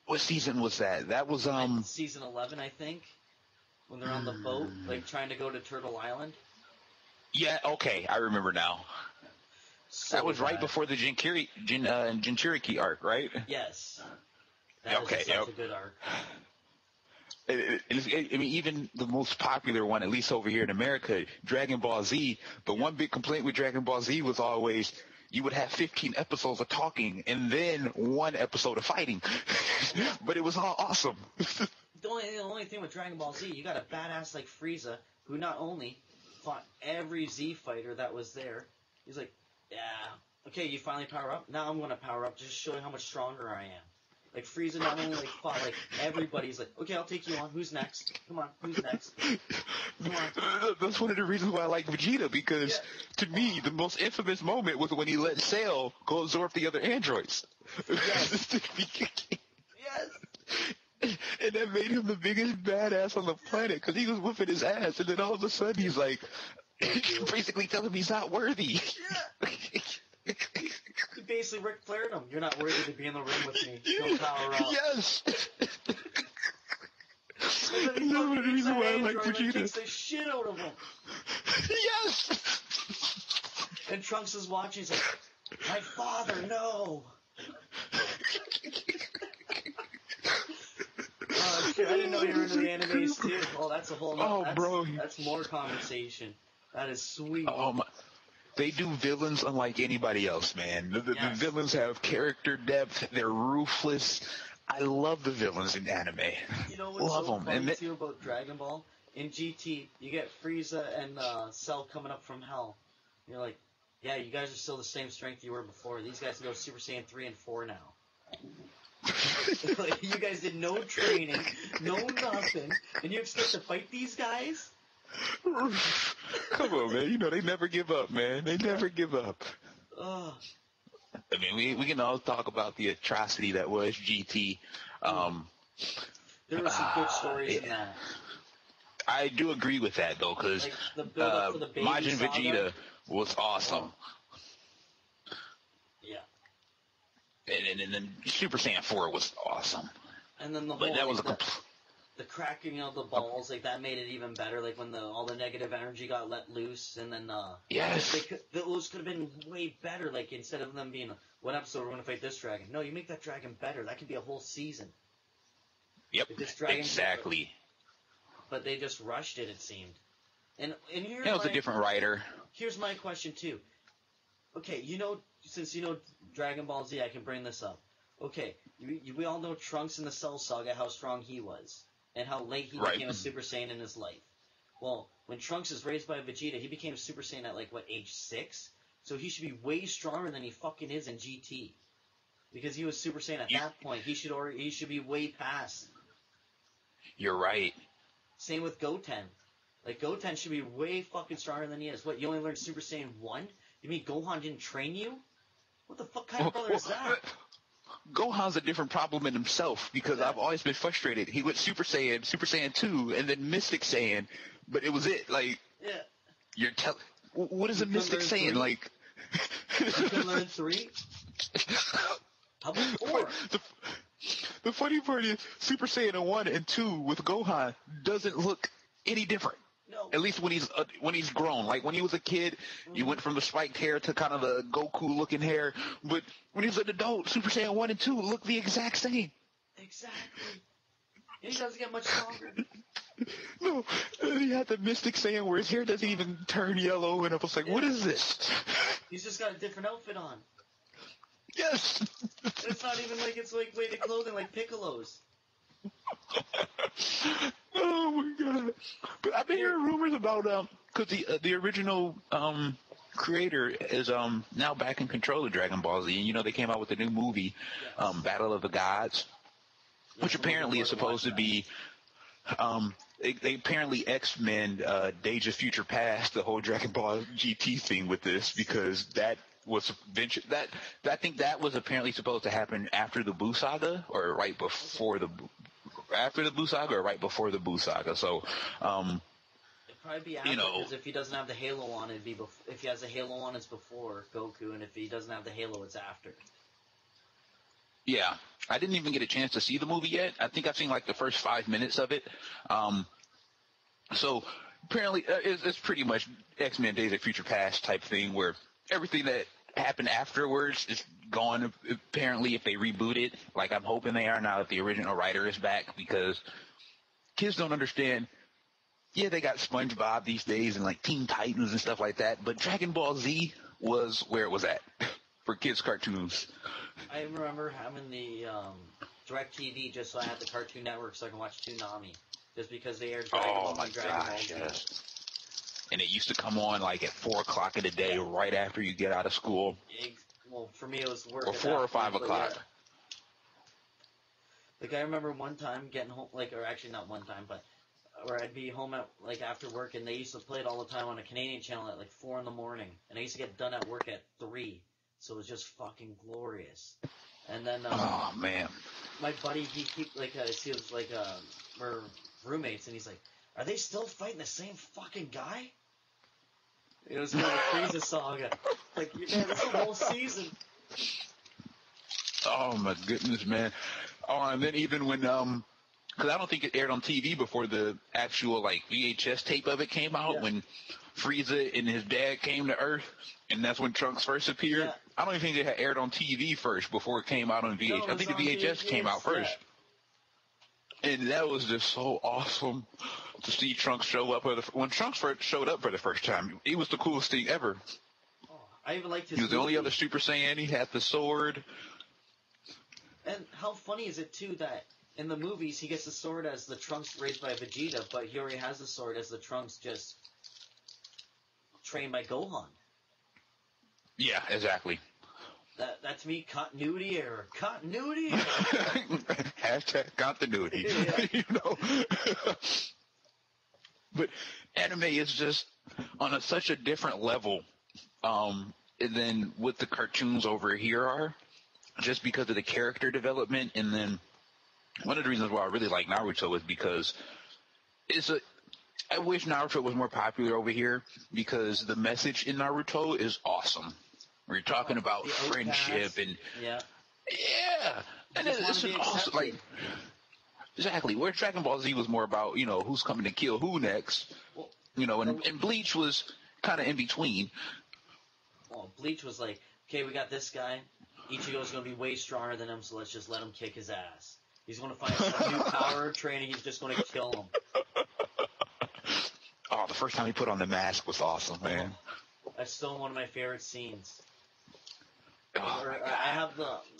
what season was that? That was season 11, I think. When they're on the boat, like trying to go to Turtle Island. Yeah, okay, I remember now. So that was right before the Jinchuriki arc, right? Yes. That is such a good arc. I mean, even the most popular one, at least over here in America, Dragon Ball Z, the one big complaint with Dragon Ball Z was always you would have 15 episodes of talking and then 1 episode of fighting. But it was all awesome. The only thing with Dragon Ball Z, you got a badass like Frieza, who not only fought every Z fighter that was there, he's like, yeah, okay, you finally power up? Now I'm going to power up, just show you how much stronger I am. Like, Frieza not only like fought, like, everybody's like, okay, I'll take you on, who's next? Come on, who's next? Come on. That's one of the reasons why I like Vegeta, because to me, the most infamous moment was when he let Cell go absorb the other androids. Yes. And that made him the biggest badass on the planet, because he was whooping his ass, and then all of a sudden he's like, basically telling him he's not worthy. Yeah. He basically Ric Flaired him. You're not worthy to be in the ring with me. Go power up. Yes. That's one of the reasons why I like Vegeta. Kicks the shit out of him. Yes. And Trunks is watching. He's like, my father, no. Shit, I didn't know you were into the animes too. Oh, that's a whole. That's more conversation. That is sweet. Oh my. They do villains unlike anybody else, man. The villains have character depth. They're ruthless. I love the villains in anime. You know what's so funny too about Dragon Ball? In GT, you get Frieza and Cell coming up from hell. You're like, yeah, you guys are still the same strength you were before. These guys can go Super Saiyan 3 and 4 now. Like, you guys did no training, no nothing, and you expect to fight these guys? Come on, man. You know, they never give up, man. They never give up. Ugh. I mean, we can all talk about the atrocity that was GT. There were some good stories in that. I do agree with that, though, because like the build-up for the Baby Majin Saga. Vegeta was awesome. Yeah. And then Super Saiyan 4 was awesome. And then the whole, that was the cracking of the balls, like that made it even better. Like when all the negative energy got let loose, and then yes, those could have been way better. Like instead of them being one episode, we're going to fight this dragon. No, you make that dragon better. That could be a whole season. Yep, exactly. But they just rushed it. It seemed. And here's it was a different writer. Here's my question too. Okay, since you know Dragon Ball Z, I can bring this up. Okay, we all know Trunks in the Cell Saga, how strong he was, and how late he became a Super Saiyan in his life. Well, when Trunks is raised by Vegeta, he became a Super Saiyan at age 6? So he should be way stronger than he fucking is in GT. Because he was Super Saiyan at that point. He should be way past. You're right. Same with Goten. Like, Goten should be way fucking stronger than he is. What, you only learned Super Saiyan 1? You mean Gohan didn't train you? What the fuck kind of brother is that? Gohan's a different problem in himself, because I've always been frustrated. He went Super Saiyan 2, and then Mystic Saiyan, but it was it. Like, what is a Mystic Saiyan? 3? Like, you can learn 3? How about 4? The funny part is, Super Saiyan 1 and 2 with Gohan doesn't look any different. No. At least when he's grown. Like when he was a kid, he went from the spiked hair to kind of the Goku looking hair. But when he was an adult, Super Saiyan 1 and 2 look the exact same. Exactly. And he doesn't get much longer. No, he had the Mystic Saiyan where his hair doesn't even turn yellow, and I was like, what is this? He's just got a different outfit on. Yes. It's not even like it's like weighted clothing like Piccolo's. Oh my god! But I've been hearing rumors about because the original creator is now back in control of Dragon Ball Z, and they came out with a new movie, Battle of the Gods, which apparently is supposed to be they apparently X-Men Days of Future Past the whole Dragon Ball GT thing with this, because that was I think that was apparently supposed to happen after the Buu Saga or right before after the Buu Saga or right before the Buu Saga. So it'd probably be after, because if he doesn't have the halo on, it'd be if he has the halo on, it's before Goku, and if he doesn't have the halo, it's after. Yeah, I didn't even get a chance to see the movie yet. I think I've seen like the first 5 minutes of it. So apparently it's pretty much X-Men Days of Future Past type thing, where everything that happened afterwards is gone. Apparently, if they reboot it, like I'm hoping they are now that the original writer is back, because kids don't understand. Yeah, they got SpongeBob these days and like Teen Titans and stuff like that, but Dragon Ball Z was where it was at for kids' cartoons. I remember having the DirecTV just so I had the Cartoon Network so I can watch Toonami, just because they aired Dragon Ball and Dragon Ball Z. Yes. And it used to come on like at 4 o'clock in the day, right after you get out of school. Well, for me it was work. Or 4 or 5 o'clock. Yeah. Like I remember one time getting home, or actually not one time, but where I'd be home at after work, and they used to play it all the time on a Canadian channel at 4 in the morning, and I used to get done at work at 3, so it was just fucking glorious. And then oh man, my buddy, he was we're roommates, and he's like, "Are they still fighting the same fucking guy?" It was called the Frieza Saga. Like, man, this whole season. Oh my goodness, man. Oh, and then even when because I don't think it aired on TV before the actual VHS tape of it came out, when Frieza and his dad came to Earth, and that's when Trunks first appeared. Yeah. I don't even think it had aired on TV first before it came out on VHS. No, I think the VHS came out first. Yeah. And that was just so awesome to see Trunks show up. When Trunks first showed up for the first time, it was the coolest thing ever. Oh, I even liked his He was the only other Super Saiyan. He had the sword. And how funny is it, too, that in the movies he gets the sword as the Trunks raised by Vegeta, but he already has the sword as the Trunks just trained by Gohan. Yeah, exactly. That to me, continuity error. Continuity error. Hashtag continuity. Yeah. But anime is just on such a different level than what the cartoons over here are, just because of the character development. And then one of the reasons why I really like Naruto is because I wish Naruto was more popular over here, because the message in Naruto is awesome. We're talking about friendship and and it's an awesome, exactly. Where Dragon Ball Z was more about who's coming to kill who next, and Bleach was kind of in between. Well, Bleach was like, okay, we got this guy. Ichigo's going to be way stronger than him, so let's just let him kick his ass. He's going to find some new power training. He's just going to kill him. Oh, the first time he put on the mask was awesome, man. That's still one of my favorite scenes. Oh, I have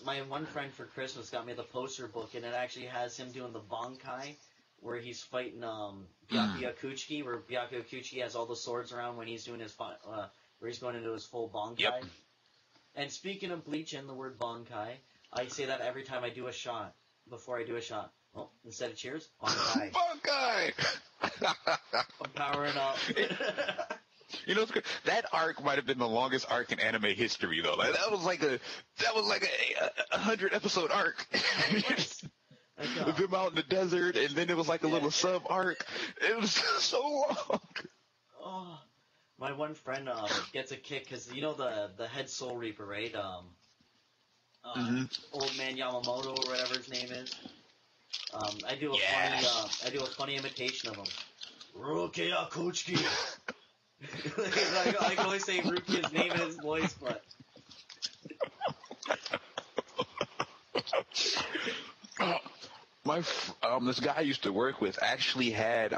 my one friend for Christmas got me the poster book, and it actually has him doing the Bankai, where he's fighting Byakuya Kuchiki, where Byakuya Kuchiki has all the swords around when he's doing his where he's going into his full Bankai. Yep. And speaking of Bleach and the word Bankai, I say that every time I do a shot. Before I do a shot, well, instead of cheers, Bankai. Bankai. I'm powering up. That arc might have been the longest arc in anime history, though. That was like a 100-episode arc. Them out in the desert, and then it was like a little sub arc. It was so long. Oh, my one friend gets a kick because the head Soul Reaper, right? Old man Yamamoto or whatever his name is. I do a funny imitation of him. Rukia Kuchki. I can always say Rukia's name in his voice, but. This guy I used to work with actually had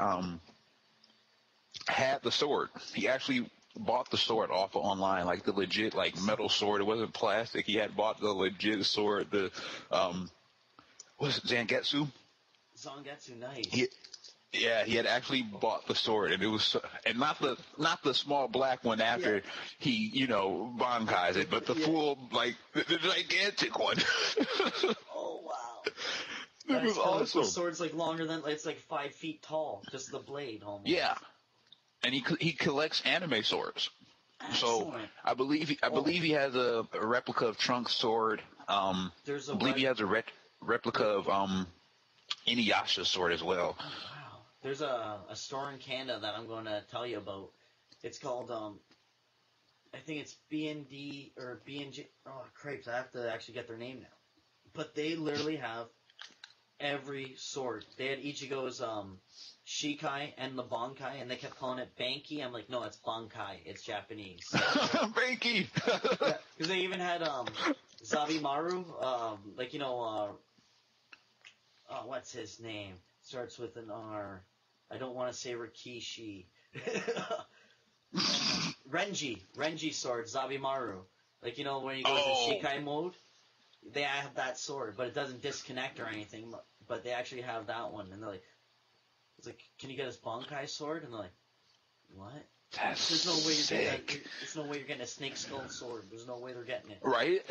the sword. He actually bought the sword off of online, like the legit, like metal sword. It wasn't plastic. He had bought the legit sword. The was it Zangetsu? Zangetsu, nice. He had actually bought the sword, and it was, and not the small black one after he, bankais it, but the full, like, the gigantic one. Oh, wow. It was awesome. The sword's like longer than, it's like 5 feet tall, just the blade almost. Yeah. And he collects anime swords. Excellent. So I believe he has a replica of Trunks' sword. I believe he has a replica of Inuyasha's sword as well. Oh, wow. There's a store in Canada that I'm going to tell you about. It's called I think it's B&D or B&J. Oh, crepes! I have to actually get their name now. But they literally have every sword. They had Ichigo's Shikai and the Bankai, and they kept calling it Banki. I'm like, no, it's Bankai. It's Japanese. Banki! Because they even had Zabimaru, what's his name? Starts with an R. I don't want to say Rikishi. Renji sword, Zabimaru. Like, when he goes in Shikai mode, they have that sword, but it doesn't disconnect or anything. But they actually have that one, and they're like, it's like, can you get his Bankai sword? And they're like, what? There's no way you're getting that. There's no way you're getting a snake skull sword. There's no way they're getting it. Right?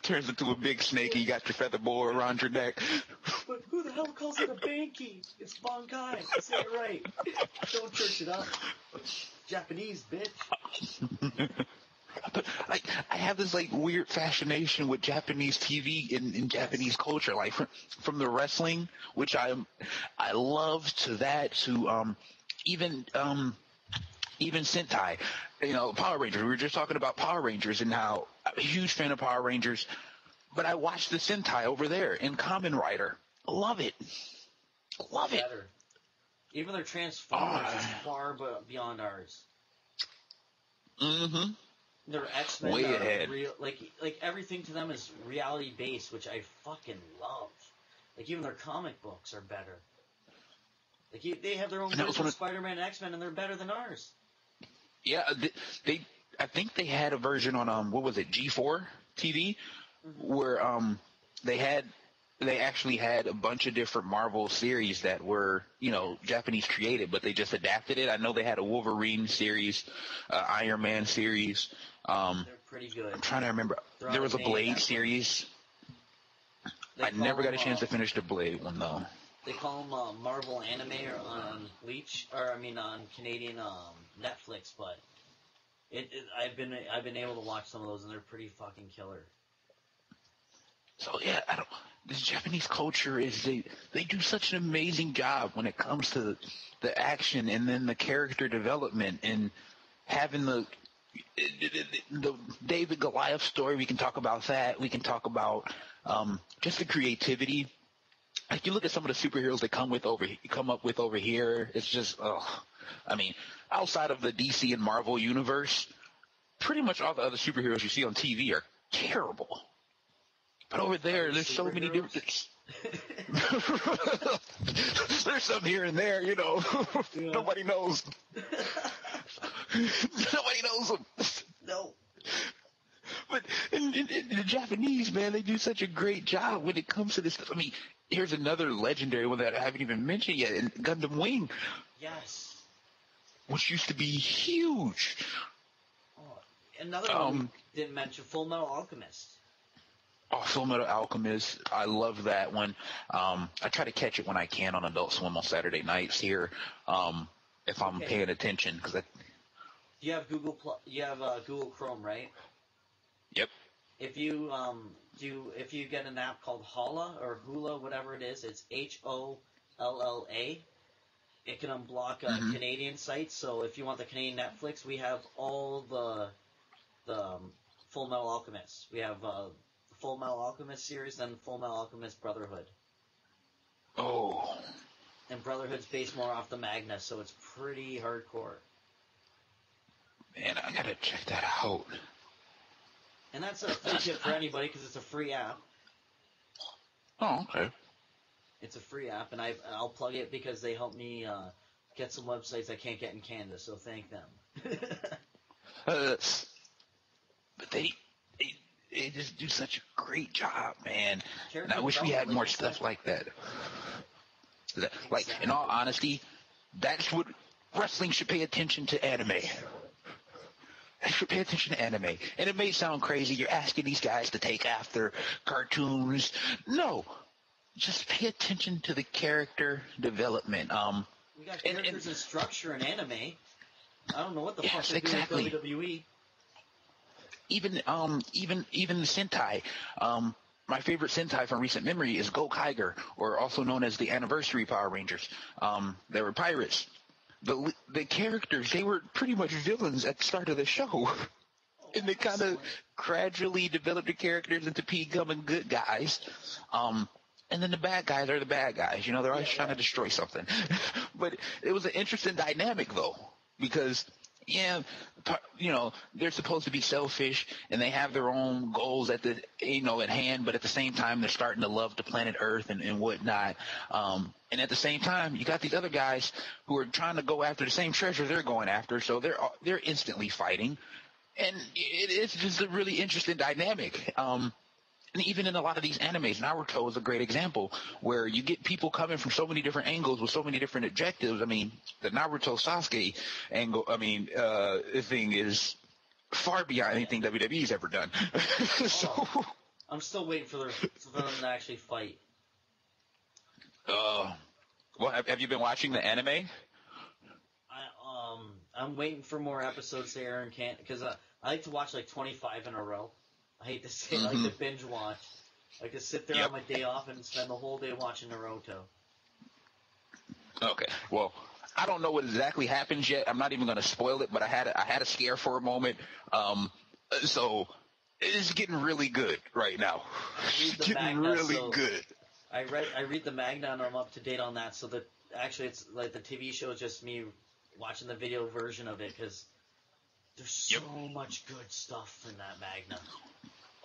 Turns into a big snake and you got your feather boa around your neck. But who the hell calls it a Banki? It's Bankai. Say it right. Don't church it up. Japanese, bitch. But I have this weird fascination with Japanese TV and Japanese culture, like from the wrestling, which I love, to that, to even Sentai, Power Rangers. We were just talking about Power Rangers and how I'm a huge fan of Power Rangers, but I watched the Sentai over there in Kamen Rider. Love it. Love it. Better. Even their Transformers is far beyond ours. Mm-hmm. Their X-Men way are ahead. Real, like everything to them is reality based, which I fucking love. Like even their comic books are better. Like they have their own version of Spider-Man and X-Men, and they're better than ours. Yeah, I think they had a version on what was it, G4 TV, where they actually had a bunch of different Marvel series that were, Japanese created, but they just adapted it. I know they had a Wolverine series, Iron Man series. They're pretty good. I'm trying to remember. There was a Blade series. I never got a chance to finish the Blade one, though. They call them Marvel Anime on Bleach, on Canadian Netflix, but I've been able to watch some of those, and they're pretty fucking killer. So yeah, the Japanese culture is they do such an amazing job when it comes to the action and then the character development and having the David Goliath story. We can talk about that. We can talk about just the creativity. Like you look at some of the superheroes they come up with over here. It's just, outside of the DC and Marvel universe, pretty much all the other superheroes you see on TV are terrible. But over there, there's so many different. There's some here and there, Yeah. Nobody knows. Nobody knows them. No. But in the Japanese, man, they do such a great job when it comes to this stuff. Here's another legendary one that I haven't even mentioned yet, Gundam Wing. Yes. Which used to be huge. Oh, another one we didn't mention, Full Metal Alchemist. Oh, Full Metal Alchemist. I love that one. I try to catch it when I can on Adult Swim on Saturday nights here, if I'm paying attention. You have Google Chrome, right? Yep. If you get an app called Holla or Hula, whatever it is, it's HOLLA. It can unblock Canadian sites. So if you want the Canadian Netflix, we have all the Full Metal Alchemist. We have the Full Metal Alchemist series and Full Metal Alchemist Brotherhood. Oh. And Brotherhood's based more off the Magna, so it's pretty hardcore. Man, I gotta check that out. And that's a free tip for anybody because it's a free app. Oh, okay. It's a free app, and I'll plug it because they help me get some websites I can't get in Canada, so thank them. But they just do such a great job, man. And I wish we had more stuff like that. Like, in all honesty, that's what wrestling should pay attention to anime. They should pay attention to anime. And it may sound crazy. You're asking these guys to take after cartoons. No. Just pay attention to the character development. We got characters and structure in anime. I don't know what the fuck they're exactly. doing in WWE. Even Sentai. My favorite Sentai from recent memory is Go Kiger, or also known as the Anniversary Power Rangers. They were pirates. The characters, they were pretty much villains at the start of the show. And they kind of gradually developed the characters into P-Gum and good guys. And then the bad guys are the bad guys. They're always trying to destroy something. But it was an interesting dynamic, though, because they're supposed to be selfish and they have their own goals at hand, but at the same time they're starting to love the planet Earth and whatnot. And at the same time, you got these other guys who are trying to go after the same treasure they're going after, so they're instantly fighting, and it's just a really interesting dynamic. And even in a lot of these animes, Naruto is a great example where you get people coming from so many different angles with so many different objectives. I mean, the Naruto Sasuke angle, thing is far beyond anything WWE's ever done. I'm still waiting for them to actually fight. Well, have you been watching the anime? I'm waiting for more episodes to air and can't, because I like to watch like 25 in a row. I hate to say it, I like to binge watch. I like to sit there on my day off and spend the whole day watching Naruto. Okay, well, I don't know what exactly happens yet. I'm not even going to spoil it, but I had a scare for a moment. So it's getting really good right now. It's getting really good. I read the manga and I'm up to date on that. So that actually, it's like the TV show is just me watching the video version of it because there's so much good stuff in that manga.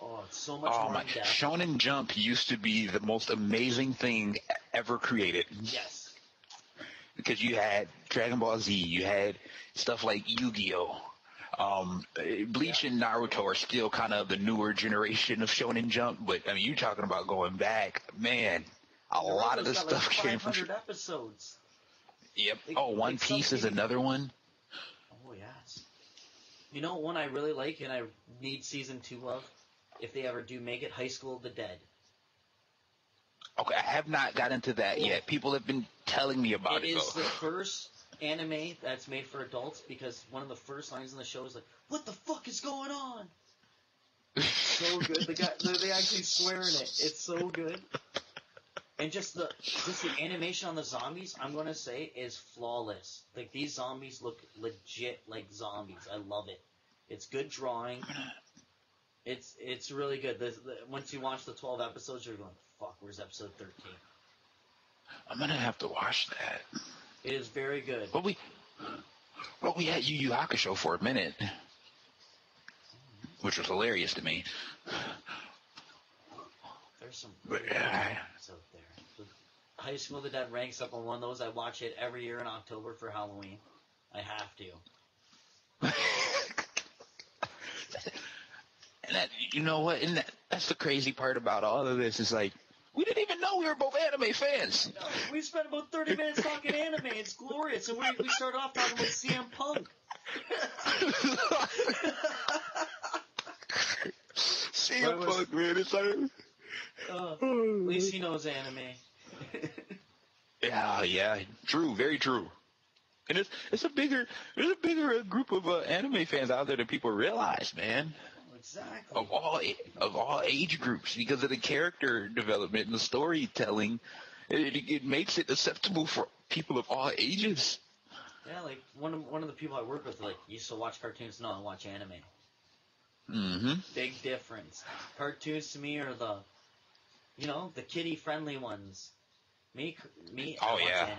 Oh, it's so much more in depth. Shonen Jump used to be the most amazing thing ever created. Yes. Because you had Dragon Ball Z, you had stuff like Yu-Gi-Oh! Bleach and Naruto are still kind of the newer generation of Shonen Jump, but I mean, you're talking about going back, man. A lot of the stuff came from 500 episodes. Yep. One Piece is another one. Oh yes. You know one I really like and I need season 2 of, if they ever do make it, High School of the Dead. Okay, I have not got into that yet. People have been telling me about it. It is the first anime that's made for adults because one of the first lines in the show is like, "What the fuck is going on?" So good. They actually swear in it. It's so good. And just the animation on the zombies, I'm gonna say, is flawless. Like, these zombies look legit like zombies. I love it. It's good drawing. It's really good. Once you watch the 12 episodes, you're going, fuck, where's episode 13? I'm gonna have to watch that. It is very good. Well, we had Yu Yu Hakusho for a minute, which was hilarious to me. There's some really good animes out there. High School of the Dead ranks up on one of those. I watch it every year in October for Halloween. I have to. And that, you know what? And that's the crazy part about all of this is, like, we didn't even know we were both anime fans. No, we spent about 30 minutes talking anime. It's glorious. And we started off talking about CM Punk. CM Punk, man. It's like... at least he knows anime. Yeah. True. Very true. And there's a bigger group of anime fans out there than people realize, man. Exactly. Of all age groups, because of the character development and the storytelling, it makes it acceptable for people of all ages. Yeah, like one of the people I work with, like, used to watch cartoons. No, I watch anime. Mm-hmm. Big difference. Cartoons to me are the kiddie friendly ones. Me, I Oh watch yeah. anime.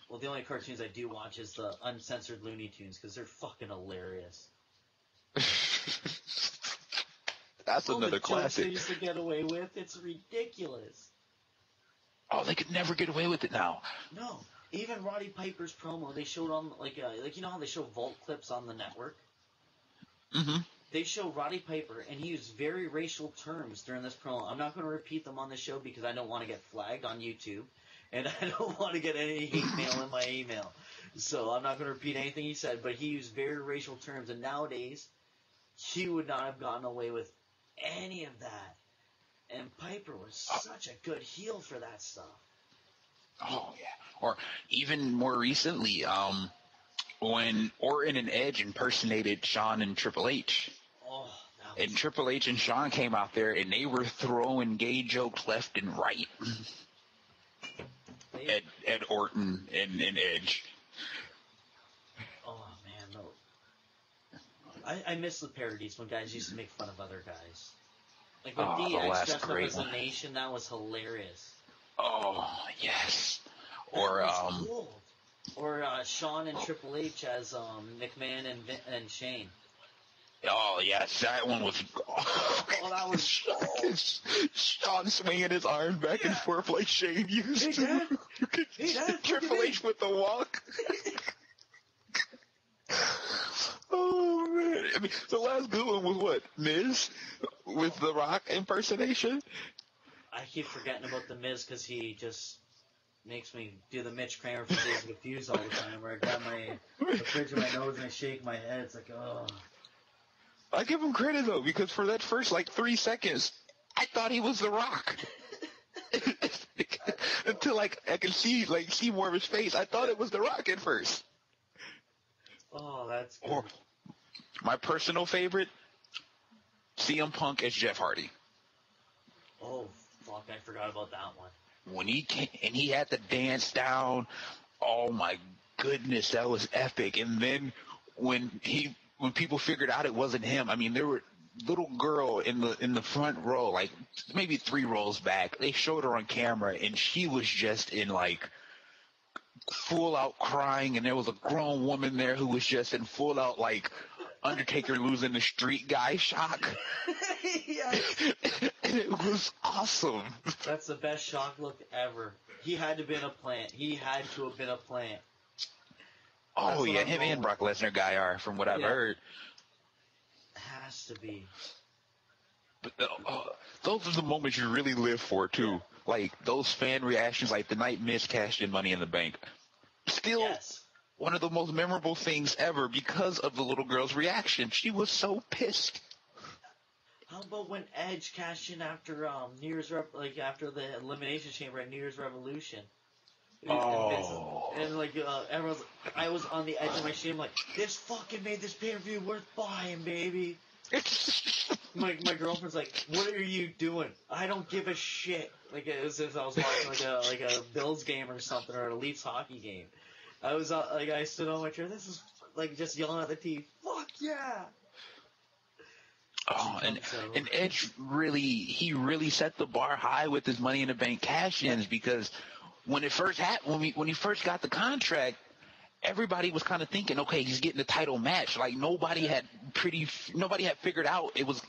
Well, the only cartoons I do watch is the uncensored Looney Tunes because they're fucking hilarious. That's All the another jokes they classic. used to get away with, it's ridiculous. Oh, they could never get away with it now. No, even Roddy Piper's promo they showed on like you know how they show vault clips on the network. Mm-hmm. They show Roddy Piper, and he used very racial terms during this promo. I'm not going to repeat them on the show because I don't want to get flagged on YouTube, and I don't want to get any hate mail in my email. So I'm not going to repeat anything he said, but he used very racial terms, and nowadays, he would not have gotten away with any of that. And Piper was such a good heel for that stuff. Oh yeah. Or even more recently, when Orton and Edge impersonated Shawn and Triple H. Oh, And Triple H and Shawn came out there, and they were throwing gay jokes left and right at Orton and Edge. Oh, man, no. I miss the parodies when guys used to make fun of other guys. Like when DX dressed up as a Nation, that was hilarious. Oh, yes. Or, cool. Or Shawn and Triple H as McMahon and Shane. Oh, yes, that one was... Oh, that was... Shawn swinging his arm back and forth like Shane used to. Hey, Dad, Triple H with the walk. Oh, man. I mean, the last good one was what? Miz? With the Rock impersonation? I keep forgetting about the Miz because he just makes me do the Mitch Kramer from Days of Confused all the time, where I grab the fridge of my nose and I shake my head. It's like, oh... I give him credit though, because for that first 3 seconds, I thought he was The Rock. Until I could see more of his face, I thought it was The Rock at first. Oh, that's good. Or my personal favorite, CM Punk as Jeff Hardy. Oh, fuck, I forgot about that one. When he came and he had the dance down, oh my goodness, that was epic. And then when people figured out it wasn't him, I mean, there were little girl in the front row, like maybe 3 rows back. They showed her on camera, and she was just in full out crying, and there was a grown woman there who was just in full out Undertaker losing the street guy shock. And it was awesome. That's the best shock look ever. He had to have been a plant. Oh, yeah, him and Brock Lesnar guy are, from what I've heard. Has to be. But those are the moments you really live for, too. Like, those fan reactions, like the night Miz cashed in Money in the Bank. Still one of the most memorable things ever because of the little girl's reaction. She was so pissed. How about when Edge cashed in after after the Elimination Chamber at New Year's Revolution? Oh. And everyone's, I was on the edge of my seat. I'm like, this fucking made this pay-per-view worth buying, baby. my girlfriend's like, what are you doing? I don't give a shit. Like, as if I was watching a Bills game or something, or an Leafs hockey game. I was I stood on my chair. This is just yelling at the TV. Fuck yeah! Oh, and Edge really set the bar high with his Money in the Bank cash-ins, because when it first happened, when he first got the contract, everybody was kind of thinking, okay, he's getting the title match. Like nobody had figured out it was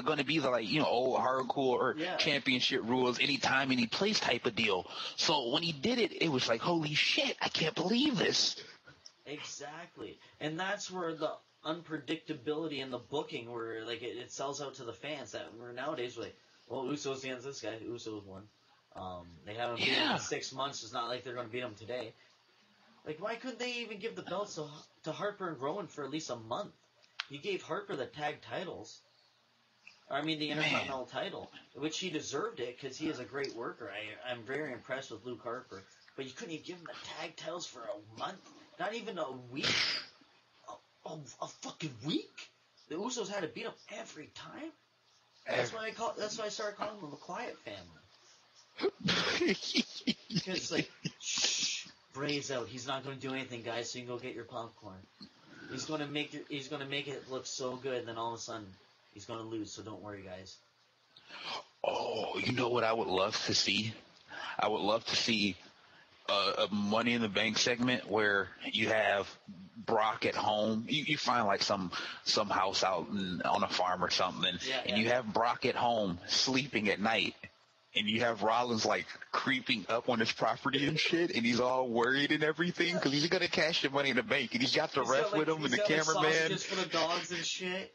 going to be the old hardcore championship rules, anytime, any place type of deal. So when he did it, it was like, holy shit, I can't believe this. Exactly, and that's where the unpredictability in the booking, where it sells out to the fans. That we're nowadays well, Usos against this guy. Usos won. They haven't beat him in 6 months. It's not like they're going to beat him today. Like, why couldn't they even give the belts to Harper and Rowan for at least a month? You gave Harper the tag titles. The Intercontinental title, which he deserved it because he is a great worker. I'm very impressed with Luke Harper. But you couldn't even give him the tag titles for a month? Not even a week? A fucking week? The Usos had to beat him every time? That's why I started calling them the Quiet Family. Because shh, Bray's out. He's not going to do anything, guys. So you can go get your popcorn. He's going to make it look so good. And then all of a sudden, he's going to lose. So don't worry, guys. Oh, you know what I would love to see? I would love to see a Money in the Bank segment where you have Brock at home. You find like some house out on a farm or something, and you have Brock at home sleeping at night, and you have Rollins like creeping up on his property and shit, and he's all worried and everything because he's gonna cash the Money in the Bank, and he's got the ref with him and the cameraman. Just for the dogs and shit.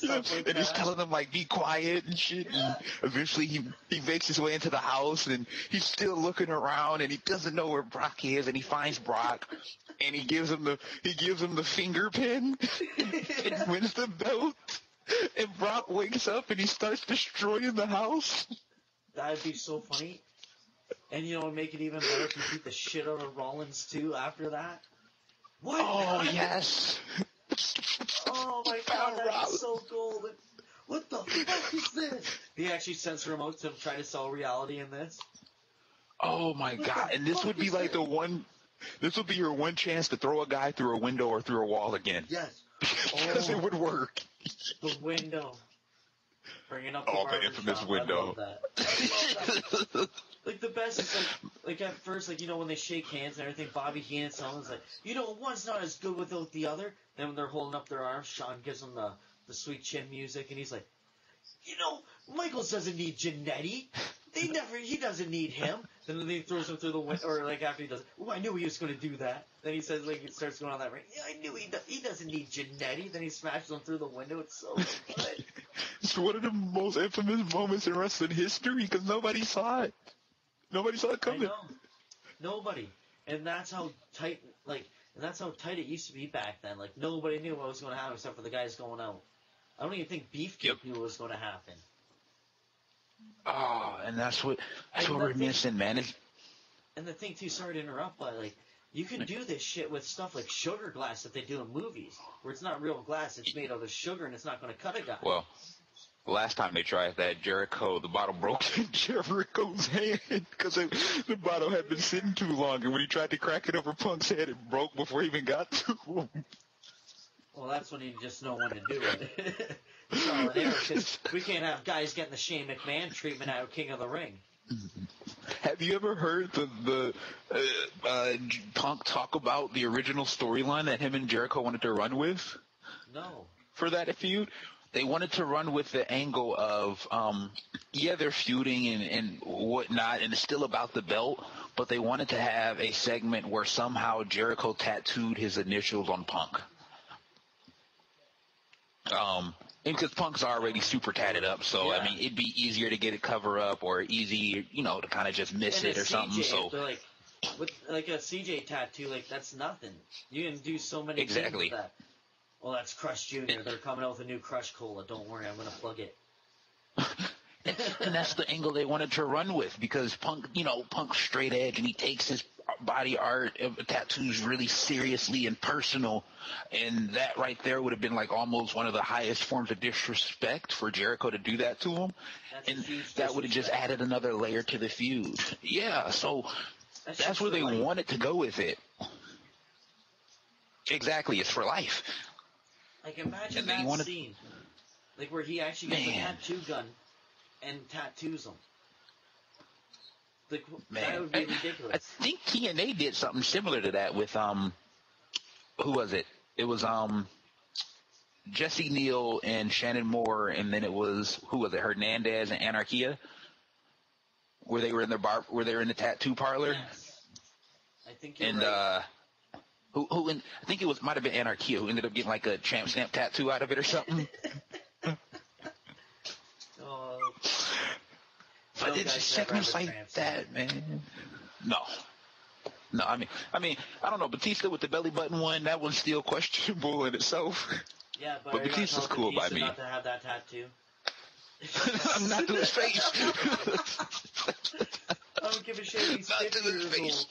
And he's telling them like be quiet and shit, and eventually he makes his way into the house, and he's still looking around, and he doesn't know where Brock is, and he finds Brock, and he gives him the finger pin and wins the belt, and Brock wakes up and he starts destroying the house. That'd be so funny. And you know, make it even better if you beat the shit out of Rollins too after that. What? Oh yes. Oh my god, that's so golden. What the fuck is this? He actually censor him out to try to sell reality in this. Oh my god, and this would be like this would be your one chance to throw a guy through a window or through a wall again. Yes. Because it would work. The window. Bringing up the infamous shop. window. I love that. Like, the best is, like at first, like, you know, when they shake hands and everything, Bobby Heenan and someone's like, you know, one's not as good without the other. Then when they're holding up their arms, Sean gives them the sweet chin music, and he's like, you know, Michaels doesn't need Jannetty. He doesn't need him. Then he throws him through the window, or like after he does, oh, I knew he was going to do that. Then he says, like, it starts going on that ring. Yeah, I knew he doesn't need Jannetty. Then he smashes him through the window. It's so good. It's one of the most infamous moments in wrestling history because nobody saw it. Nobody saw it coming. I know. Nobody. And that's how tight, it used to be back then. Like, nobody knew what was going to happen except for the guys going out. I don't even think Beefcake knew what was going to happen. Oh, and that's what we're missing, man. And the thing, too, sorry to interrupt, but, like, you can do this shit with stuff like sugar glass that they do in movies, where it's not real glass, it's made out of sugar, and it's not going to cut a guy. Well, last time they tried that, the bottle broke in Jericho's hand because the bottle had been sitting too long, and when he tried to crack it over Punk's head, it broke before he even got to him. Well, that's when you just know when to do it. It's all in error, because we can't have guys getting the Shane McMahon treatment out of King of the Ring. Have you ever heard the Punk talk about the original storyline that him and Jericho wanted to run with? No. For that feud? They wanted to run with the angle of, they're feuding and whatnot, and it's still about the belt, but they wanted to have a segment where somehow Jericho tattooed his initials on Punk. Because Punk's already super tatted up, so, I mean, it'd be easier to get it cover up or easy, to kind of just miss it or something. So, with like a CJ tattoo, like, that's nothing. You can do so many things with that. Well, that's Crush Jr. They're coming out with a new Crush Cola. Don't worry, I'm going to plug it. And that's the angle they wanted to run with because Punk's straight edge, and he takes his body art of tattoos really seriously and personal, and that right there would have been like almost one of the highest forms of disrespect for Jericho to do that to him, and that would have just added another layer to the feud. Yeah, so that's where they wanted to go with it. Exactly, it's for life. Like, imagine that scene, like, where he actually gets a tattoo gun and tattoos him. Like, that would be ridiculous. I think TNA did something similar to that with, who was it? It was, Jesse Neal and Shannon Moore, and then it was, who was it, Hernandez and Anarchia? Where they were in the tattoo parlor? Yes. I think you're right. I think it might have been Anarchia who ended up getting like a Champ Stamp tattoo out of it or something. But it's segments like that, man. No, I mean, I don't know. Batista with the belly button one, that one's still questionable in itself. Yeah, but Batista's cool by me. Not to have that tattoo. I'm not to his face. I don't give a shit. He's not to his face.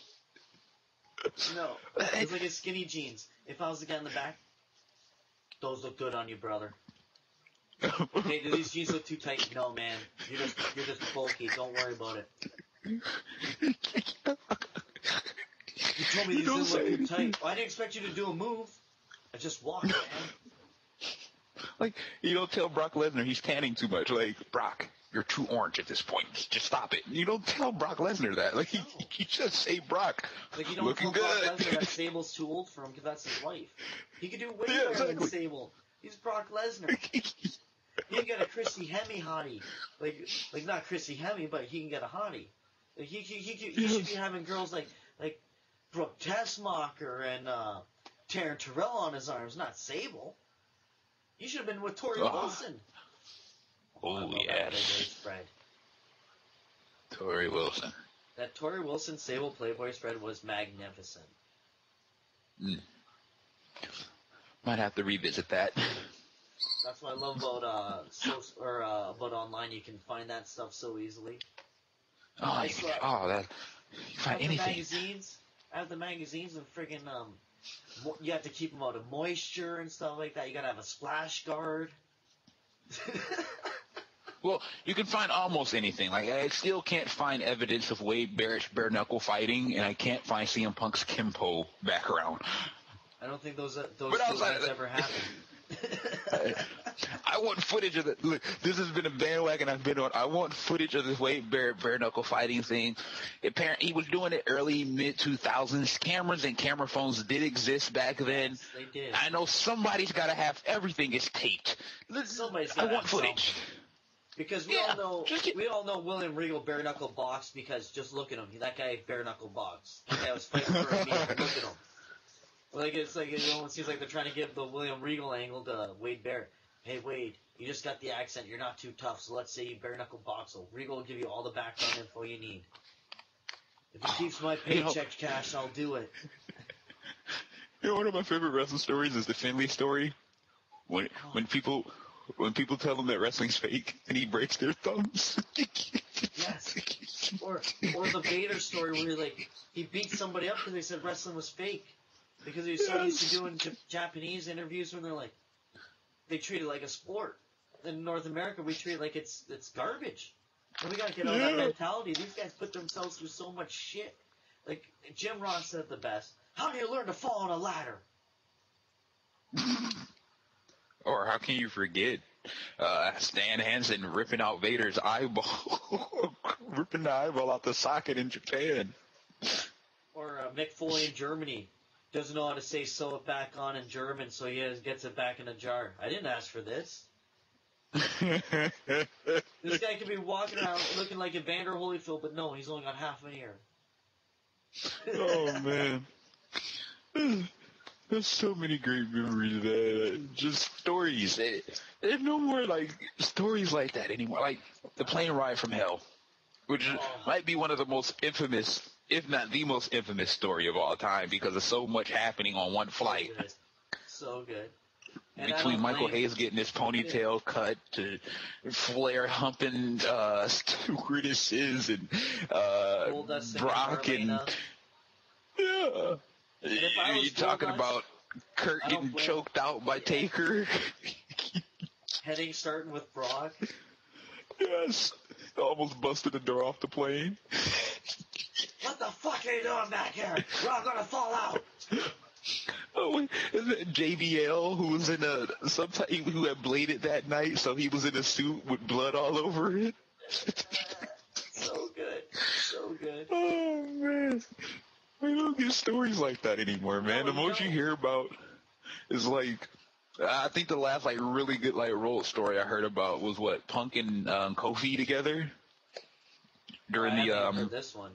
No, it's like his skinny jeans. If I was the guy in the back, those look good on you, brother. Hey, do these jeans look too tight? No, man. You're just bulky. Don't worry about it. You told me these didn't look too tight. Well, I didn't expect you to do a move. I just walked, man. Like, you don't tell Brock Lesnar he's tanning too much. Like, Brock, you're too orange at this point. Just stop it. You don't tell Brock Lesnar that. Like, you just say, Brock, Like, you don't looking tell good. Brock Lesnar that Sable's too old for him because that's his wife. He could do way better than Sable. He's Brock Lesnar. He can get a Chrissy Hemme hottie. Like not Chrissy Hemme, but he can get a hottie. Like, he should be having girls like Brooke Tessmacher and Taryn Terrell on his arms, not Sable. He should have been with Tori Wilson. Oh, yes. Spread. Tori Wilson. That Tori Wilson Sable Playboy spread was magnificent. Might have to revisit that. That's what I love about about online. You can find that stuff so easily. You can find anything. I have the magazines and friggin' you have to keep them out of moisture and stuff like that. You gotta have a splash guard. Well, you can find almost anything. Like, I still can't find evidence of Wade Barrett's bare knuckle fighting, and I can't find CM Punk's Kimpo background. I don't think those things ever happened. I want footage of it. Look, this has been a bandwagon I've been on. I want footage of this Wade Barrett bare knuckle fighting thing. Apparently, he was doing it early, mid-2000s. Cameras and camera phones did exist back then. Yes, they did. I know somebody's got to have everything is taped. I want footage. Because we all know William Regal bare knuckle boxed because just look at him. That guy bare knuckle boxed. That guy was fighting for a meal. Look at him. Like it's like it almost seems like they're trying to give the William Regal angle to Wade Barrett. Hey Wade, you just got the accent. You're not too tough. So let's say you bare knuckle box. So Regal will give you all the background info you need. If he keeps my paycheck cash, I'll do it. You know, one of my favorite wrestling stories is the Finlay story. When people tell him that wrestling's fake and he breaks their thumbs. Yes. Or the Vader story where he beat somebody up because they said wrestling was fake. Because he was so used to doing Japanese interviews when they treat it like a sport. In North America, we treat it like it's garbage. And we gotta get out of that mentality. These guys put themselves through so much shit. Like Jim Ross said the best. How do you learn to fall on a ladder? Or how can you forget Stan Hansen ripping out Vader's eyeball, ripping the eyeball out the socket in Japan? Or Mick Foley in Germany doesn't know how to say sew it back on in German, so he gets it back in a jar. I didn't ask for this. This guy could be walking around looking like Evander Holyfield, but no, he's only got half an ear. Oh, man. There's so many great memories of that. Just stories. There's no more, stories like that anymore. Like, the plane ride from hell, which might be one of the most infamous, if not the most infamous story of all time because of so much happening on one flight. So good. And between Michael Hayes getting his ponytail cut to Flair humping stewardesses and Brock and you talking about Kurt getting choked out by Taker. Starting with Brock. Yes. Almost busted the door off the plane. What the fuck are you doing back here? We're all gonna fall out. Oh, isn't it JBL who was in who had bladed that night, so he was in a suit with blood all over it? So good. So good. Oh, man. We don't get stories like that anymore, man. The most you hear about is I think the last really good roll story I heard about was Punk and Kofi together during heard this one.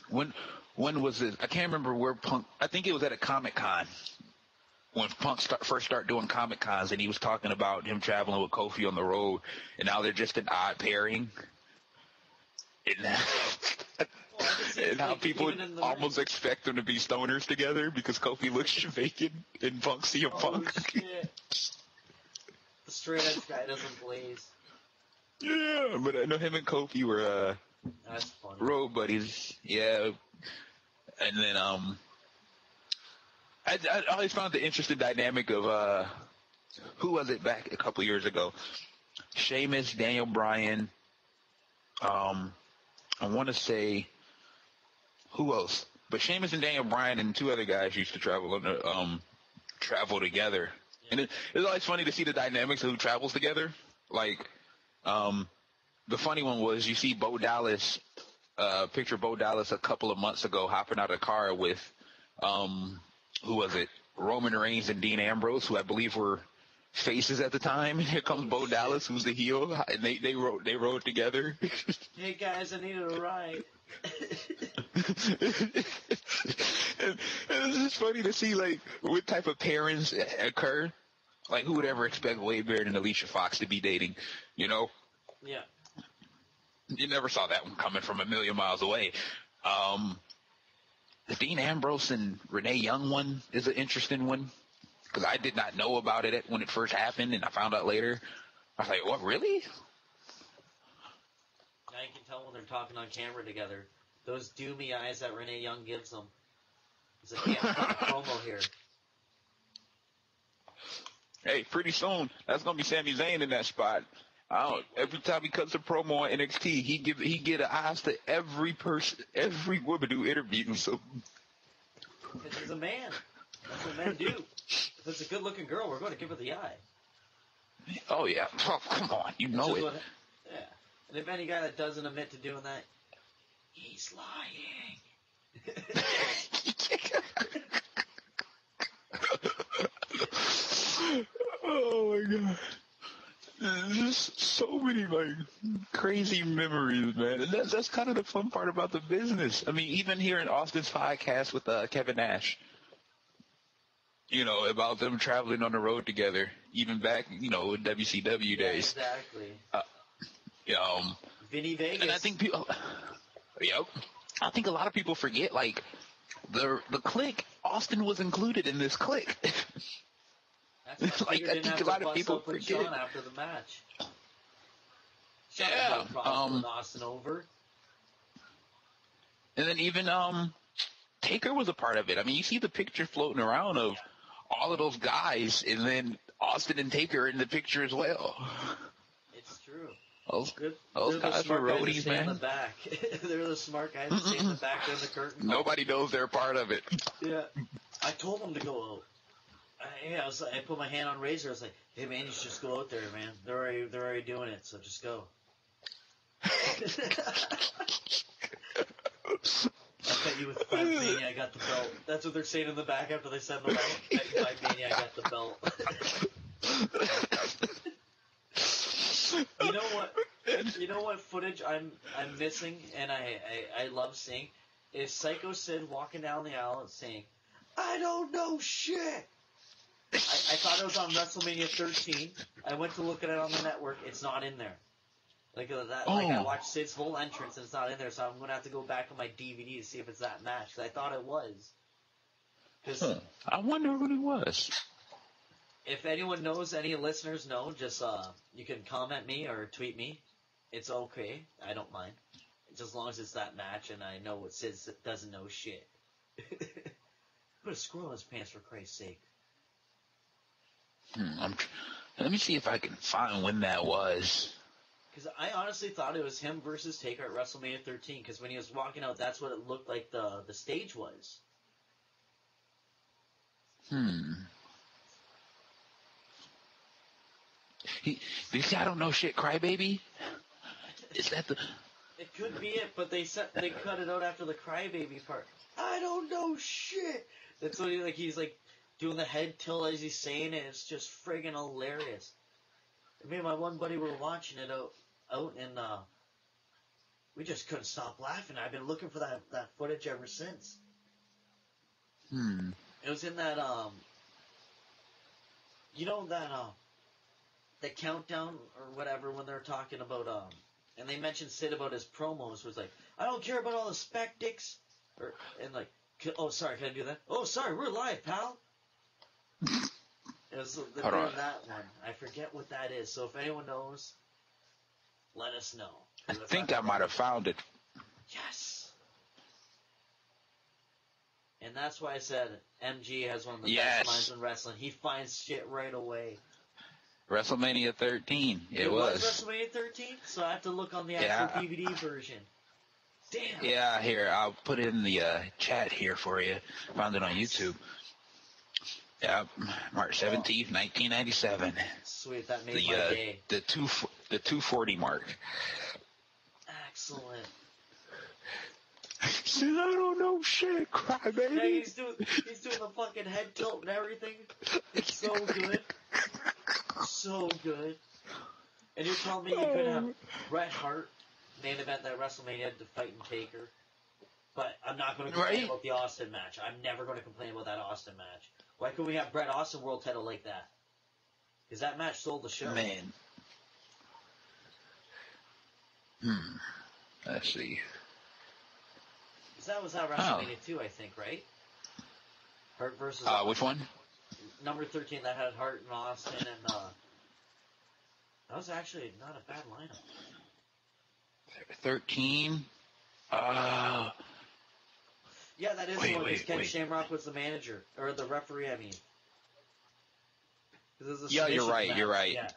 When was this? I can't remember where Punk. I think it was at a Comic-Con when Punk first started doing Comic-Cons, and he was talking about him traveling with Kofi on the road, and now they're just an odd pairing. And how people would almost expect them to be stoners together because Kofi looks Jamaican and Punk CM Punk. Shit. The straight edge guy doesn't blaze. Yeah, but I know him and Kofi were that's funny. Road buddies. Yeah. And then I always found the interesting dynamic of who was it back a couple years ago? Sheamus, Daniel Bryan, I want to say who else? But Sheamus and Daniel Bryan and two other guys used to travel together. And it's always funny to see the dynamics of who travels together. Like, the funny one was you see Bo Dallas, picture Bo Dallas a couple of months ago hopping out of the car with, who was it? Roman Reigns and Dean Ambrose, who I believe were faces at the time. And here comes Bo Dallas, who's the heel, and they rode together. Hey guys, I needed a ride. and it's just funny to see like what type of pairings occur. Like, who would ever expect Wade Barrett and Alicia Fox to be dating? You know? Yeah. You never saw that one coming from a million miles away. The Dean Ambrose and Renee Young one is an interesting one because I did not know about it when it first happened, and I found out later. I was like, what, really? Now you can tell when they're talking on camera together. Those doomy eyes that Renee Young gives them. It's like, yeah, I'm got a promo here. Hey, pretty soon, that's going to be Sami Zayn in that spot. Every time he cuts a promo on NXT, he get eyes to every person, every woman who interviews him. Because he's a man. That's what men do. If it's a good-looking girl, we're going to give her the eye. Oh, yeah. Oh, come on. You know it. Yeah. And if any guy that doesn't admit to doing that, he's lying. Oh, my God. There's so many, like, crazy memories, man. And that's kind of the fun part about the business. I mean, even here in Austin's podcast with Kevin Nash, you know, about them traveling on the road together, even back, you know, in WCW days. Exactly. Vinny Vegas. And I think people, I think a lot of people forget, like, the clique, Austin was included in this clique. That's like, I think a lot of people forget. Sean after the match. Sean had no problem with Austin over. And then even Taker was a part of it. I mean, you see the picture floating around of all of those guys, and then Austin and Taker in the picture as well. It's true. Those guys were roadies, man. In the back. They're the smart guys that stay in the back of the curtain. Nobody knows they're part of it. Yeah. I told them to go out. I put my hand on Razor. I was like, "Hey man, you should just go out there, man. They're already doing it, so just go." I bet you with 5 Mania, I got the belt. That's what they're saying in the back after they send the belt. I bet you 5 Mania, I got the belt. You know what footage I'm missing, and I love seeing, is Psycho Sid walking down the aisle and saying, "I don't know shit." I thought it was on WrestleMania 13. I went to look at it on the network. It's not in there. Like I watched Sid's whole entrance and it's not in there, so I'm gonna have to go back on my DVD to see if it's that match. Cause I thought it was. I wonder what it was. If anyone knows, any listeners know, just you can comment me or tweet me. It's okay. I don't mind. Just as long as it's that match and I know what Sid doesn't know shit. Put a squirrel in his pants for Christ's sake. Let me see if I can find when that was. Because I honestly thought it was him versus Taker at WrestleMania 13. Because when he was walking out, that's what it looked like the stage was. This I don't know shit, crybaby. Is that the? It could be it, but they cut it out after the crybaby part. I don't know shit. That's what he's like doing the head tilt as he's saying it. It's just friggin' hilarious. Me and my one buddy were watching it out and we just couldn't stop laughing. I've been looking for that footage ever since. It was in that you know that the countdown or whatever when they're talking about and they mentioned Sid about his promos was like, I don't care about all the spec dicks and like, oh sorry, can I do that? Oh sorry, we're live, pal. It was that one. I forget what that is. So if anyone knows, let us know. I think I might have found it. Yes. And that's why I said MG has one of the best minds in wrestling. He finds shit right away. WrestleMania 13. It was WrestleMania 13, so I have to look on the actual DVD version. Damn. Yeah, here, I'll put it in the chat here for you. Found it on YouTube. Yep, March 17th, 1997. Sweet, that made my day. The 240 mark. Excellent. Says, I don't know shit, crybaby. Yeah, he's doing the fucking head tilt and everything. It's so good. So good. And you're telling me you could have Bret Hart main event that WrestleMania to fight and Taker. But I'm not going to complain about the Austin match. I'm never going to complain about that Austin match. Why couldn't we have Bret Austin world title like that? Because that match sold the show. Man. Let's see. Because that was at WrestleMania 2, I think, right? Hart versus... which one? Number 13 that had Hart and Austin, and that was actually not a bad lineup. 13? Yeah, that is the one, because Ken Shamrock was the manager, or the referee, I mean. Yeah, you're right, match. you're right. Yeah.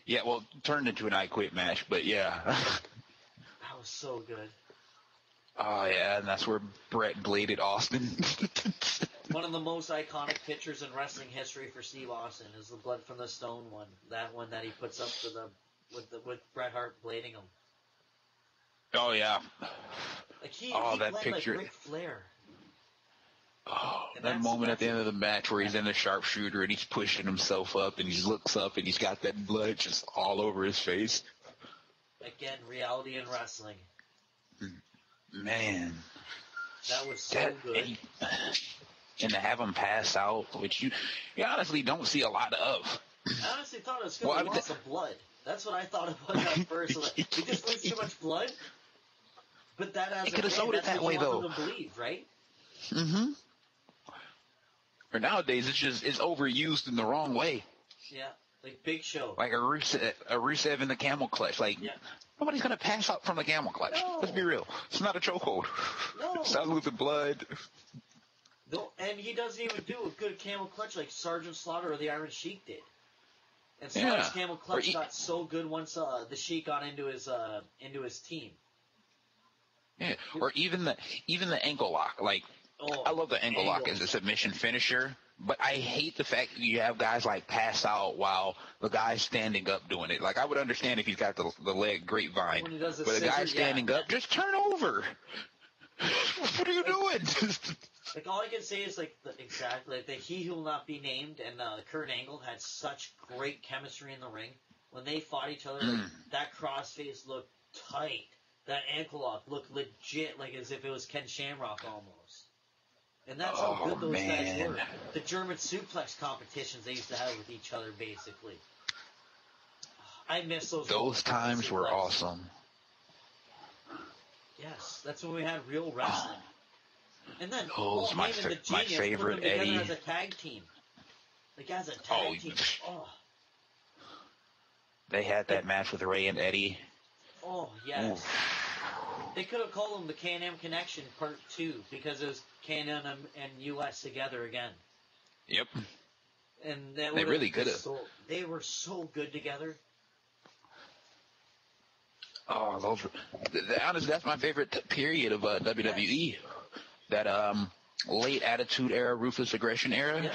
Yeah, well, it turned into an I Quit match, but yeah. That was so good. Oh, yeah, and that's where Bret bladed Austin. One of the most iconic pictures in wrestling history for Steve Austin is the Blood from the Stone one. That one that he puts up for with Bret Hart blading him. Oh, yeah. Like he that played picture. like Ric Flair. Oh, that moment at the end of the match where he's in the sharpshooter and he's pushing himself up and he looks up and he's got that blood just all over his face. Again, reality in wrestling. Man. That was so good. And to have him pass out, which you honestly don't see a lot of. I honestly thought it was because he lost the blood. That's what I thought it was at first. Like, he just loses too much blood. But that as a fan, that's what you want them to believe, right? Mm-hmm. Or nowadays, it's overused in the wrong way. Yeah, like Big Show. Like a Rusev in the camel clutch. Like, nobody's going to pass out from the camel clutch. No. Let's be real. It's not a chokehold. No. It's not losing blood. No, and he doesn't even do a good camel clutch like Sergeant Slaughter or the Iron Sheik did. And Slaughter's camel clutch got so good once the Sheik got into his team. Yeah, or even the ankle lock. Like, I love the ankle lock as a submission finisher, but I hate the fact that you have guys like pass out while the guy's standing up doing it. Like, I would understand if he's got the leg grapevine, but the guy standing up, just turn over. What are you doing? Like, all I can say is, like, exactly, like, He Who Will Not Be Named and Kurt Angle had such great chemistry in the ring. When they fought each other, like, that crossface looked tight. That ankle lock looked legit, like as if it was Ken Shamrock almost. And that's how good those guys were. The German suplex competitions they used to have with each other, basically. I miss those. Those times were awesome. Yes, that's when we had real wrestling. And then, my favorite Eddie. As a tag team. Like, as a tag team. They had that match with Ray and Eddie. Oh, yes. They could have called them the Can-Am Connection Part 2 because it was Can-Am and U.S. together again. Yep. And they really could have. They were so good together. Oh, those were... Honestly, that's my favorite period of WWE. Yes. That late Attitude Era, Ruthless Aggression era. Yeah.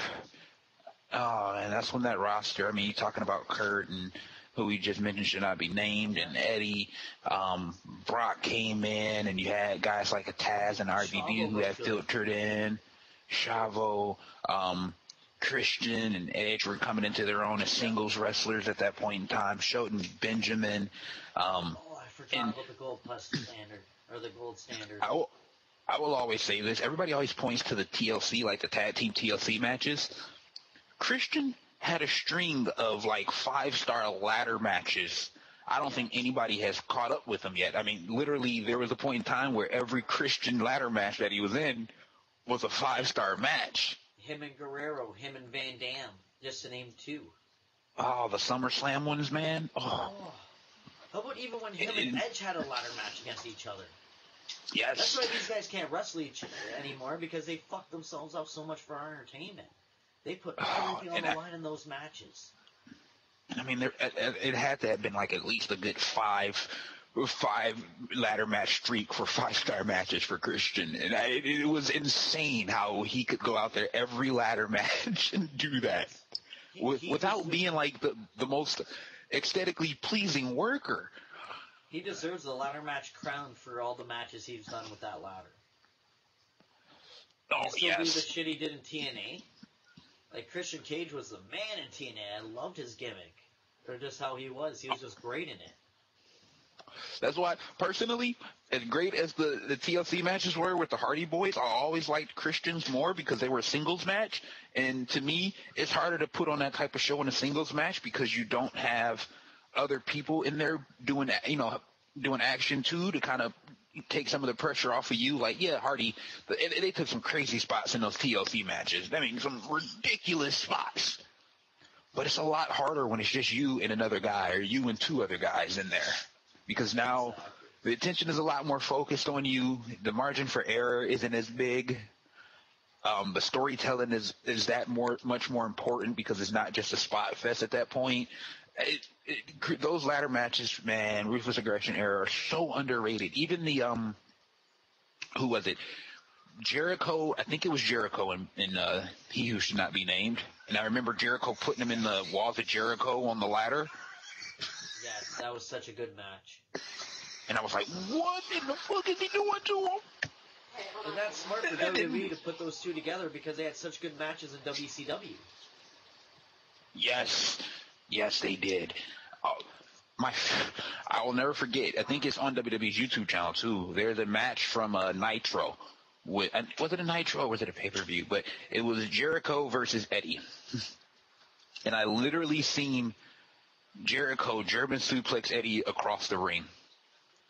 Oh, and that's when that roster, I mean, you're talking about Kurt and who we just mentioned should not be named, and Eddie, Brock came in, and you had guys like a Taz and RVD who had filtered in, Chavo, Christian and Edge were coming into their own as singles wrestlers at that point in time, Shelton Benjamin. I forgot about the gold plus standard, or the gold standard. I will always say this. Everybody always points to the TLC, like the tag team TLC matches. Christian had a string of like 5-star ladder matches. I don't think anybody has caught up with him yet. I mean, literally, there was a point in time where every Christian ladder match that he was in was a 5-star match. Him and Guerrero, him and Van Dam, just to name two. Oh, the SummerSlam ones, man. Oh. How about even when him and Edge had a ladder match against each other? Yes. That's why these guys can't wrestle each other anymore, because they fuck themselves up so much for our entertainment. They put everything on the line in those matches. I mean, it had to have been like at least a good 5 5 ladder match streak for 5-star matches for Christian. And it was insane how he could go out there every ladder match and do that without being like the most aesthetically pleasing worker. He deserves the ladder match crown for all the matches he's done with that ladder. Oh, still yes. do the shit he did in TNA. Like, Christian Cage was the man in TNA. I loved his gimmick. Or just how he was. He was just great in it. That's why, personally, as great as the TLC matches were with the Hardy Boys, I always liked Christian's more because they were a singles match. And to me, it's harder to put on that type of show in a singles match because you don't have other people in there doing action too to kind of take some of the pressure off of you. Like, yeah, Hardy, they took some crazy spots in those TLC matches. I mean, some ridiculous spots. But it's a lot harder when it's just you and another guy or you and 2 other guys in there. Because now the attention is a lot more focused on you. The margin for error isn't as big. The storytelling is that much more important because it's not just a spot fest at that point. Those ladder matches, man, Ruthless Aggression era are so underrated. Even the who was it? Jericho, I think it was Jericho in He Who Should Not Be Named. And I remember Jericho putting him in the Walls of Jericho on the ladder. Yes, that was such a good match. And I was like, what in the fuck is he doing to him? And that's smart for WWE to put those 2 together because they had such good matches in WCW. Yes, they did. I will never forget. I think it's on WWE's YouTube channel too. There's a match from Nitro. Was it a Nitro or was it a pay-per-view? But it was Jericho versus Eddie. And I literally seen Jericho German suplex Eddie across the ring.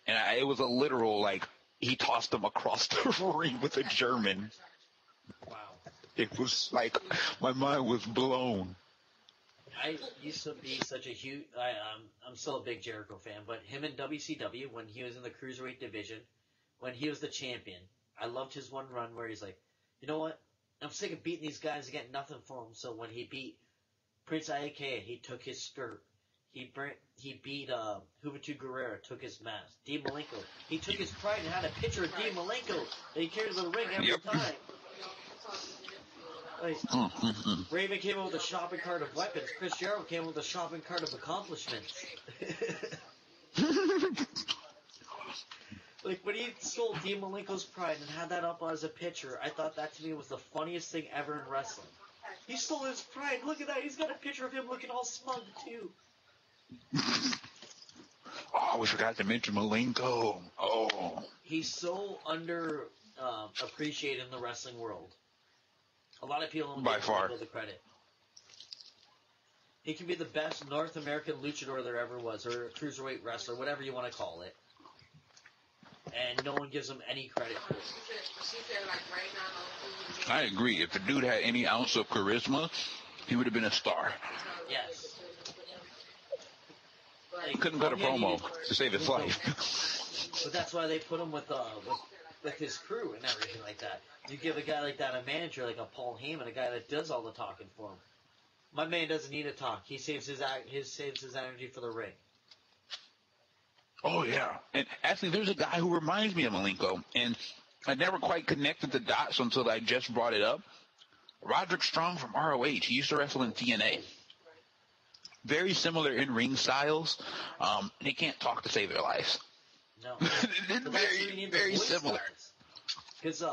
And it was a literal, like, he tossed him across the ring with a German. Wow. It was like, my mind was blown. I used to be such a huge... I'm still a big Jericho fan, but him in WCW, when he was in the Cruiserweight division, when he was the champion, I loved his one run where he's like, you know what? I'm sick of beating these guys and getting nothing for them. So when he beat Prince Iakea, he took his skirt. He beat Juventud Guerrera, took his mask. Dean Malenko, he took his pride and had a picture of Dean Malenko that he carried to the ring every time. Like, Raven came up with a shopping cart of weapons. Chris Jericho came up with a shopping cart of accomplishments. Like, when he stole Dean Malenko's pride and had that up as a picture, I thought that to me was the funniest thing ever in wrestling. He stole his pride. Look at that. He's got a picture of him looking all smug, too. Oh, we forgot to mention Malenko. Oh. He's so appreciated in the wrestling world. A lot of people don't give him the credit. He can be the best North American luchador there ever was, or cruiserweight wrestler, whatever you want to call it. And no one gives him any credit for it. I agree. If the dude had any ounce of charisma, he would have been a star. Yes. He couldn't cut a promo to save his life. But that's why they put him with his crew and everything like that. You give a guy like that a manager like a Paul Heyman, a guy that does all the talking for him. My man doesn't need to talk. He saves his energy for the ring. Oh, yeah. And actually, there's a guy who reminds me of Malenko, and I never quite connected the dots until I just brought it up. Roderick Strong from ROH. He used to wrestle in TNA. Very similar in ring styles. They can't talk to save their lives. No. very similar. Because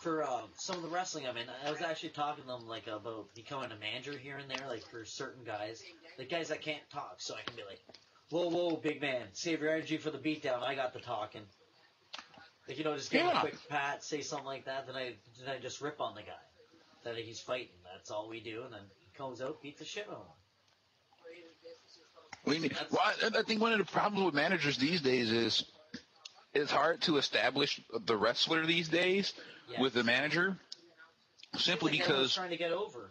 for some of the wrestling I'm in, I was actually talking to them like about becoming a manager here and there, like for certain guys, like guys that can't talk, so I can be like, whoa, big man, save your energy for the beatdown. I got the talking. Like, just give him a quick pat, say something like that, then I just rip on the guy that he's fighting. That's all we do, and then he comes out, beats the shit out of him. I think one of the problems with managers these days is it's hard to establish the wrestler these days with the manager, simply because trying to get over.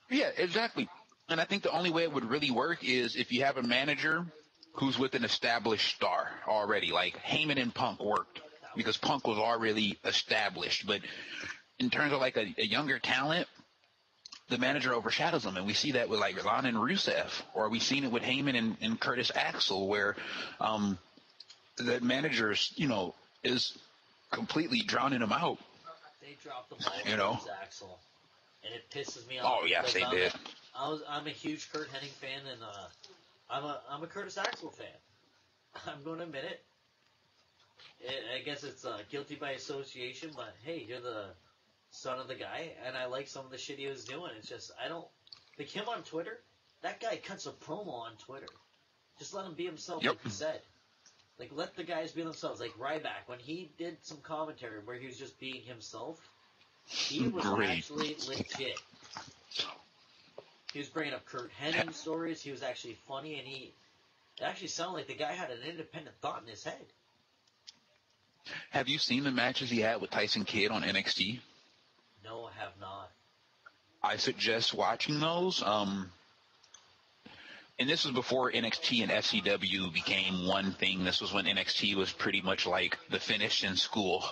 Yeah, exactly. And I think the only way it would really work is if you have a manager who's with an established star already. Like Heyman and Punk worked because Punk was already established. But in terms of like a younger talent, the manager overshadows him, and we see that with like Lana and Rusev, or we've seen it with Heyman and Curtis Axel, where the manager, is completely drowning him out. They dropped the ball You on know? Curtis Axel, and it pisses me off. Oh yes, they because did. I'm a huge Kurt Hennig fan, and I'm a Curtis Axel fan. I'm going to admit it. I guess it's guilty by association, but hey, you're the son of the guy, and I like some of the shit he was doing. It's just, I don't, like him on Twitter, that guy cuts a promo on Twitter. Just let him be himself, Yep. like you said. Like, let the guys be themselves. Like Ryback, when he did some commentary where he was just being himself, he was Great. actually legit. He was bringing up Kurt Hennig stories, he was actually funny, and it actually sounded like the guy had an independent thought in his head. Have you seen the matches he had with Tyson Kidd on NXT? No, I have not. I suggest watching those. And this was before NXT and FCW became one thing. This was when NXT was pretty much like the finish in school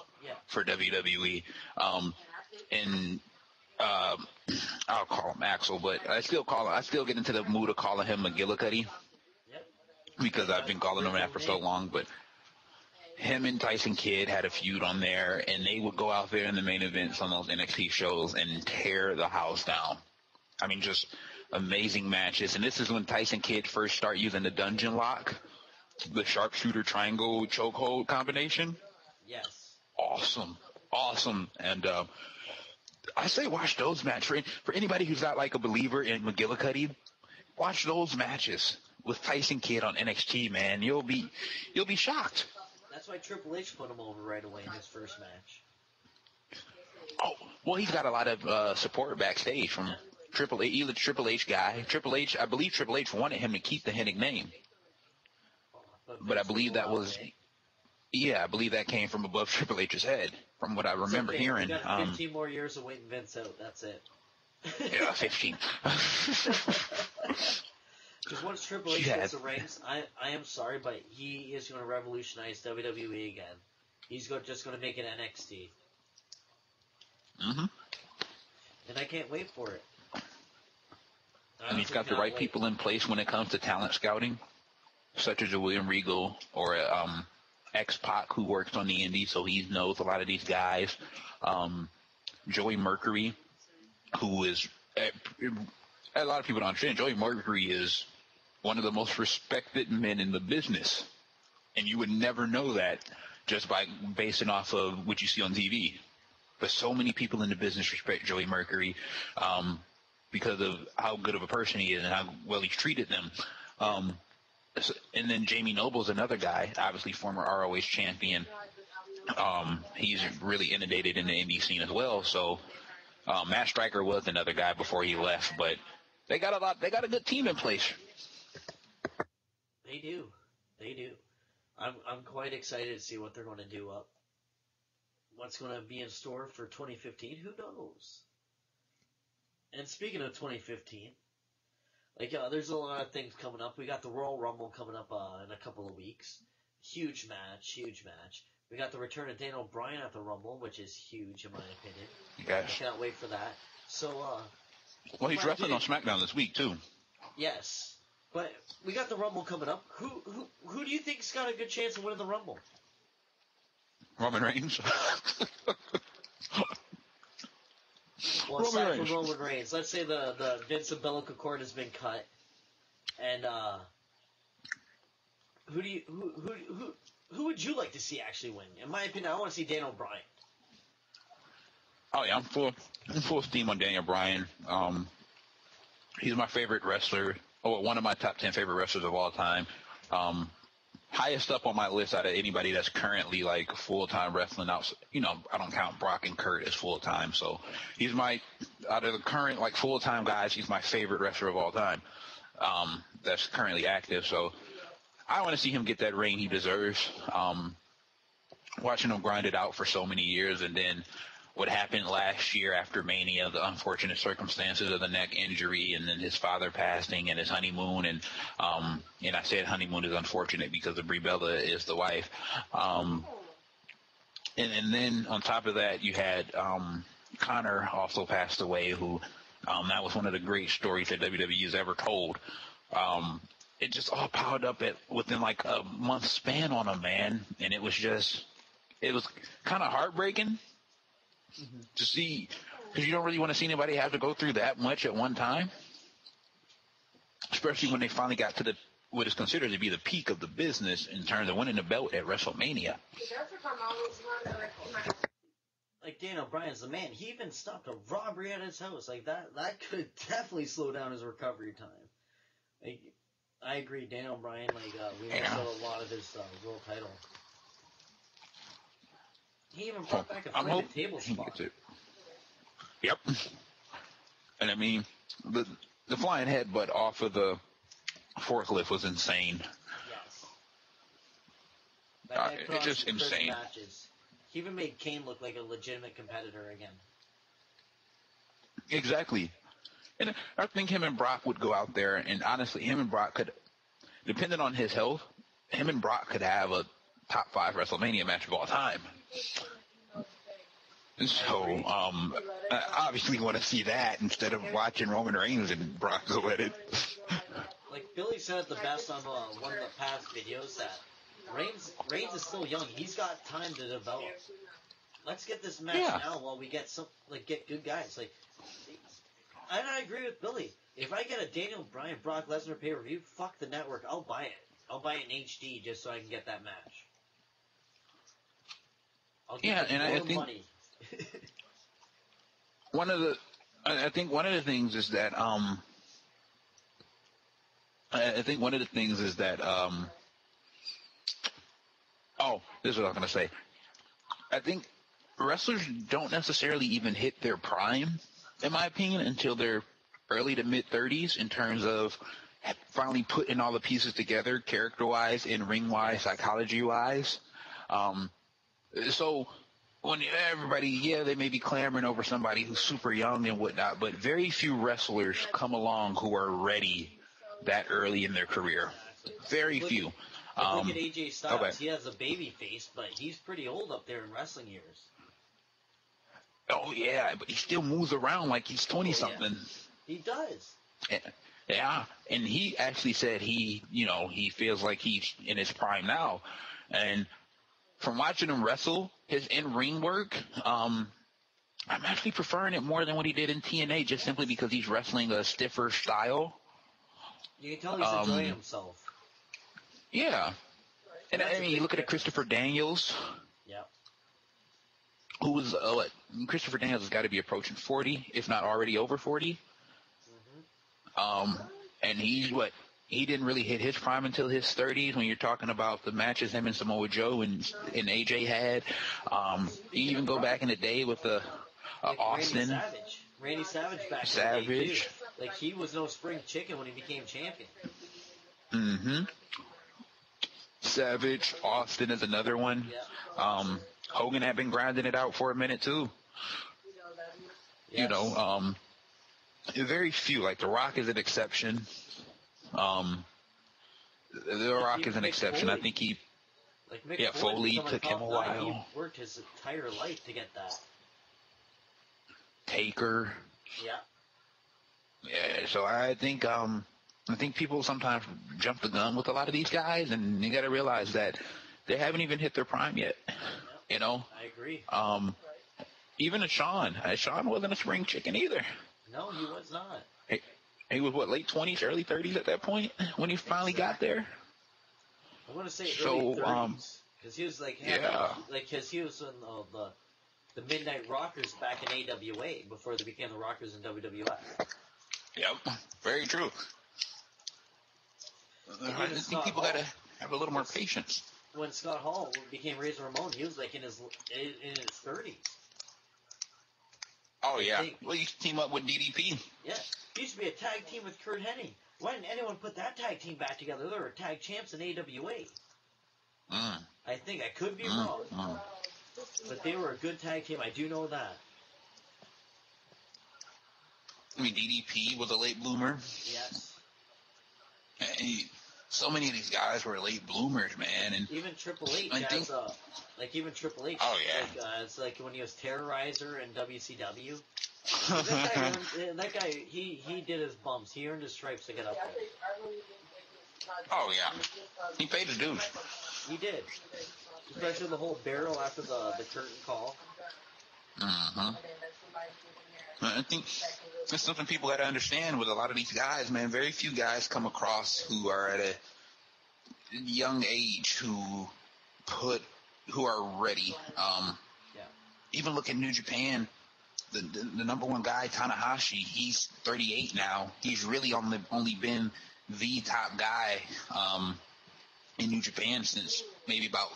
for WWE. I'll call him Axel, but I still get into the mood of calling him McGillicuddy because I've been calling him that for so long. But him and Tyson Kidd had a feud on there, and they would go out there in the main events on those NXT shows and tear the house down. I mean, just amazing matches. And this is when Tyson Kidd first started using the dungeon lock, the sharpshooter triangle chokehold combination. Yes. Awesome. And I say watch those matches. For anybody who's not like a believer in McGillicuddy, watch those matches with Tyson Kidd on NXT, man. You'll be shocked. That's why Triple H put him over right away in his first match. Oh, well, he's got a lot of support backstage from Triple H. He's a Triple H guy. I believe Triple H wanted him to keep the Hennig name. But I believe that was, I believe that came from above Triple H's head, from what I remember hearing. We got 15 more years of waiting Vince out. That's it. Yeah, 15. Because once Triple H gets the reins, I am sorry, but he is going to revolutionize WWE again. He's just going to make it NXT. Mm-hmm. And I can't wait for it. And he's got the right people in place when it comes to talent scouting, such as a William Regal or a X-Pac who works on the Indies, so he knows a lot of these guys. Joey Mercury, who is a lot of people don't understand. Joey Mercury is one of the most respected men in the business, and you would never know that just by basing off of what you see on TV. But so many people in the business respect Joey Mercury because of how good of a person he is and how well he's treated them. And then Jamie Noble's another guy, obviously former ROH champion. He's really inundated in the indie scene as well. So Matt Striker was another guy before he left, but they got a good team in place. They do. I'm quite excited to see what they're going to do up. What's going to be in store for 2015? Who knows? And speaking of 2015, there's a lot of things coming up. We got the Royal Rumble coming up in a couple of weeks. Huge match. We got the return of Daniel Bryan at the Rumble, which is huge in my opinion. Yes. I cannot wait for that. So, well, he's wrestling on SmackDown this week too. Yes, but we got the Rumble coming up. Who do you think's got a good chance of winning the Rumble? Roman Reigns. Well, aside from Roman Reigns, let's say the Vince umbilical cord has been cut, and who would you like to see actually win? In my opinion, I want to see Daniel Bryan. Oh yeah, I'm full steam on Daniel Bryan. He's my favorite wrestler. One of my top 10 favorite wrestlers of all time. Highest up on my list out of anybody that's currently like full-time wrestling out. I don't count Brock and Kurt as full-time. So he's out of the current like full-time guys, he's my favorite wrestler of all time. That's currently active. So I want to see him get that ring he deserves. Watching him grind it out for so many years, and then what happened last year after Mania, the unfortunate circumstances of the neck injury, and then his father passing and his honeymoon. And I said honeymoon is unfortunate because of Brie Bella is the wife. And then on top of that, you had Connor also passed away, who That was one of the great stories that WWE's ever told. It just all piled up within like a month span on him, man. And it was kind of heartbreaking to see, because you don't really want to see anybody have to go through that much at one time, especially when they finally got to what is considered to be the peak of the business in terms of winning the belt at WrestleMania. Like Daniel Bryan's the man. He even stopped a robbery at his house. Like that could definitely slow down his recovery time. Like, I agree, Daniel Bryan. Like we missed out a lot of his world title. He even brought back a flaming table spot. Yep. And I mean, the flying headbutt off of the forklift was insane. Yes. It's just insane. Matches. He even made Kane look like a legitimate competitor again. Exactly. And I think him and Brock would go out there, and honestly, him and Brock could, depending on his health, him and Brock could have a top 5 WrestleMania match of all time. So, I obviously want to see that instead of watching Roman Reigns and Brock go at it. Like Billy said the best on one of the past videos that Reigns is still young. He's got time to develop. Let's get this match now while we get get good guys. Like, and I agree with Billy. If I get a Daniel Bryan Brock Lesnar pay-per-view, fuck the network. I'll buy it. I'll buy it in HD just so I can get that match. I'll get I think money. one of the things is that this is what I was going to say. I think wrestlers don't necessarily even hit their prime, in my opinion, until they're early to mid-30s in terms of finally putting all the pieces together, character-wise, and ring-wise, psychology-wise. So when everybody, they may be clamoring over somebody who's super young and whatnot, but very few wrestlers come along who are ready that early in their career. Very few. Look at AJ Styles. Okay. He has a baby face, but he's pretty old up there in wrestling years. Oh, yeah, but he still moves around like he's 20-something. Yeah. He does. Yeah, and he actually said he feels like he's in his prime now. And from watching him wrestle, his in-ring work, I'm actually preferring it more than what he did in TNA, just simply because he's wrestling a stiffer style. You can tell he's enjoying himself. Yeah. And I mean, you look at Christopher Daniels. Yeah. Who was, Christopher Daniels has got to be approaching 40, if not already over 40. Mm-hmm. And he didn't really hit his prime until his 30s when you're talking about the matches him and Samoa Joe and AJ had. You even go back in the day with Austin. Randy Savage back in the day, too. Like, he was no spring chicken when he became champion. Mm-hmm. Savage, Austin is another one. Yeah. Hogan had been grinding it out for a minute, too. Yes. Very few. Like, The Rock is an exception. The Rock is an exception. Foley. I think he... Like Mick Foley took him a while. He worked his entire life to get that. Taker. Yeah. Yeah, so I think people sometimes jump the gun with a lot of these guys, and you got to realize that they haven't even hit their prime yet. I agree. Even Shawn wasn't a spring chicken either. No, he was not. He was late 20s, early 30s at that point when he finally got there. I want to say early 30s because he was because he was in the Midnight Rockers back in AWA before they became the Rockers in WWF. Yep, very true. I think people got to have a little more patience. When Scott Hall became Razor Ramon, he was like in his 30s. Oh, yeah. Well, he used to team up with DDP. Yeah. He used to be a tag team with Kurt Hennig. Why didn't anyone put that tag team back together? They were tag champs in AWA. I think. I could be wrong. But they were a good tag team. I do know that. I mean, DDP was a late bloomer. Yes. So many of these guys were late bloomers, man. And even Triple H even Triple H. Oh, yeah. It's like when he was Terrorizer in WCW. That guy, he did his bumps. He earned his stripes to get up there. Oh, yeah. He paid his dues. He did. Especially the whole barrel after the curtain call. Mm-hmm. I think that's something people got to understand with a lot of these guys, man. Very few guys come across who are at a young age who are ready. Even look at New Japan. The number one guy, Tanahashi, he's 38 now. He's really only been the top guy in New Japan since maybe about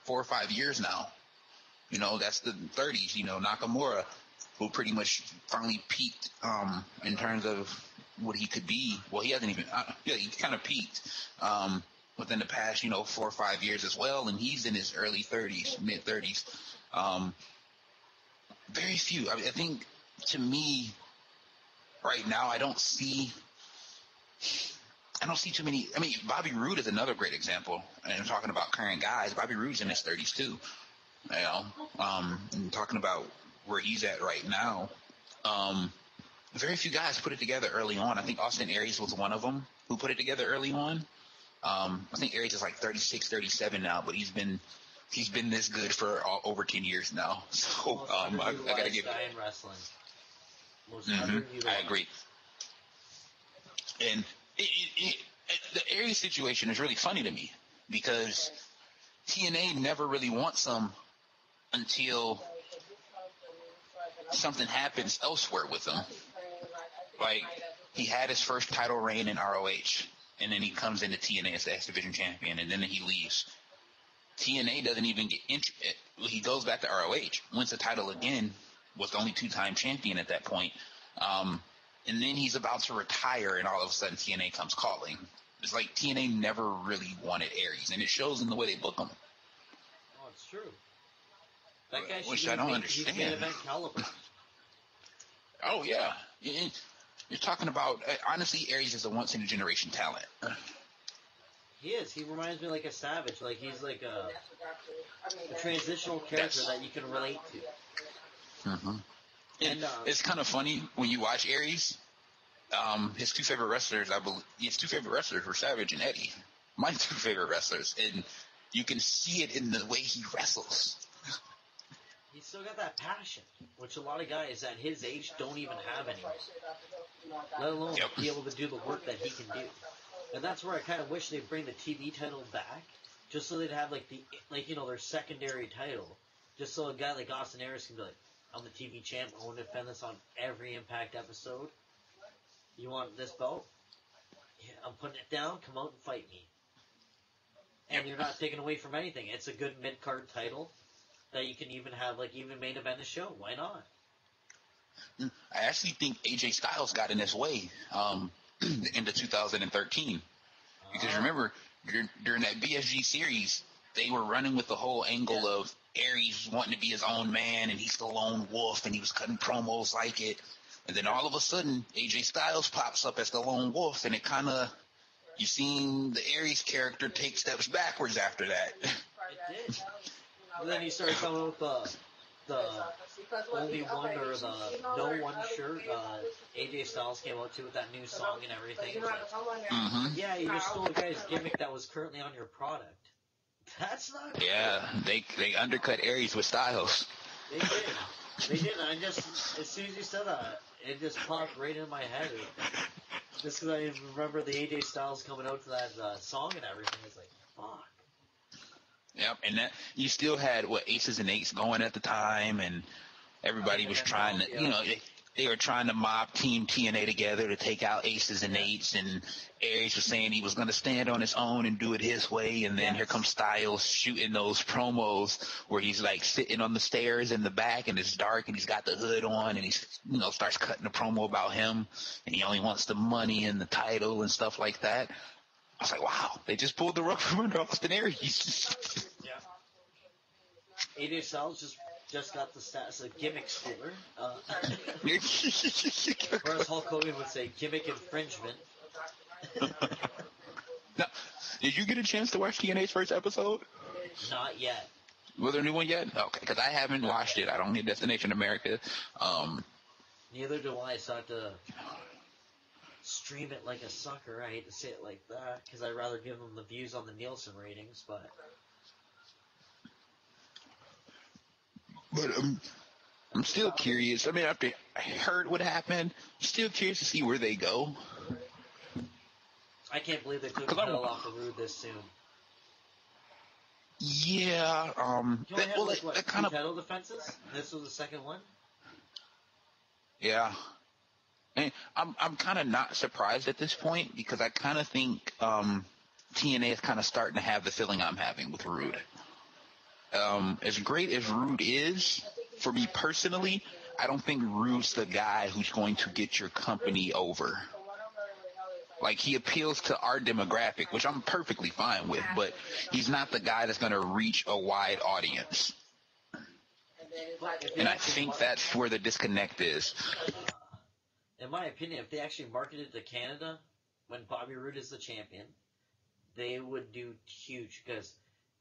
4 or 5 years now. You know, that's the 30s. You know, Nakamura, who pretty much finally peaked in terms of what he could be. Well, he hasn't even he kind of peaked within the past, 4 or 5 years as well, and he's in his early 30s, mid 30s. Very few. I mean, I think, to me, right now, I don't see too many. I mean, Bobby Roode is another great example. And I'm talking about current guys. Bobby Roode's in his 30s too. And talking about where he's at right now. Very few guys put it together early on. I think Austin Aries was one of them who put it together early on. I think Aries is like 36, 37 now, but he's been this good for over 10 years now. So I gotta give. Guy in wrestling. I agree. And the Aries situation is really funny to me because TNA never really wants him until something happens elsewhere with him. Like, he had his first title reign in ROH, and then he comes into TNA as the X Division champion, and then he leaves. TNA doesn't even get interested. He goes back to ROH, wins the title again, was the only 2-time champion at that point. And then he's about to retire, and all of a sudden TNA comes calling. It's like TNA never really wanted Aries, and it shows in the way they book him. Oh, it's true. That guy Which I don't understand. He's main event caliber. Oh, yeah. You're talking about, honestly, Aries is a once-in-a-generation talent. He is. He reminds me like a Savage. Like, he's like a transitional character that you can relate to. Mm-hmm. And it's kind of funny when you watch Aries. His two favorite wrestlers, were Savage and Eddie. My two favorite wrestlers, and you can see it in the way he wrestles. He's still got that passion, which a lot of guys at his age don't even have anymore. Let alone be able to do the work that he can do. And that's where I kind of wish they'd bring the TV title back, just so they'd have their secondary title, just so a guy like Austin Aries can be like, I'm the TV champ. I want to defend this on every Impact episode. You want this belt? Yeah, I'm putting it down. Come out and fight me. And you're not taking away from anything. It's a good mid-card title that you can even have, even main event a show. Why not? I actually think AJ Styles got in his way into 2013. Because remember, during that BSG series, they were running with the whole angle of Aries wanting to be his own man, and he's the lone wolf, and he was cutting promos like it. And then all of a sudden, AJ Styles pops up as the lone wolf, and it kind of, you seen the Aries character take steps backwards after that. It did. And then he started coming with the only one or the no one shirt. AJ Styles came out too with that new song and everything. Yeah, you just stole the guy's gimmick that was currently on your product. That's not good. Yeah, they undercut Aries with Styles. They did. They did. I just, as soon as you said that, it just popped right in my head. Just because I remember the AJ Styles coming out to that song and everything. It's like, fuck. Yep, and that you still had Aces and Eights going at the time, and everybody was trying to, they were trying to mob Team TNA together to take out Aces and Eights, and Aries was saying he was going to stand on his own and do it his way, and then here comes Styles shooting those promos where he's like sitting on the stairs in the back, and it's dark, and he's got the hood on, and he's starts cutting a promo about him, and he only wants the money and the title and stuff like that. I was like, wow, they just pulled the rug from under Austin Aries. Yeah. AJ Styles just got the status of gimmick stealer. Or as Hulk Hogan would say, gimmick infringement. Now, did you get a chance to watch TNA's first episode? Not yet. Was there a new one yet? Okay, because I haven't watched it. I don't need Destination America. Neither do I, so I have to stream it like a sucker. I hate to say it like that, because I'd rather give them the views on the Nielsen ratings, but... But I'm still curious. I mean, after I heard what happened, I'm still curious to see where they go. I can't believe they took the title off the Rude this soon. Yeah, You only had, like, what, that two kind of... title defenses? This was the second one? Yeah. And I'm kind of not surprised at this point, because I kind of think TNA is kind of starting to have the feeling I'm having with Rude. As great as Rude is, for me personally, I don't think Rude's the guy who's going to get your company over. Like, he appeals to our demographic, which I'm perfectly fine with, but he's not the guy that's going to reach a wide audience. And I think that's where the disconnect is. In my opinion, if they actually marketed to Canada when Bobby Roode is the champion, they would do huge, because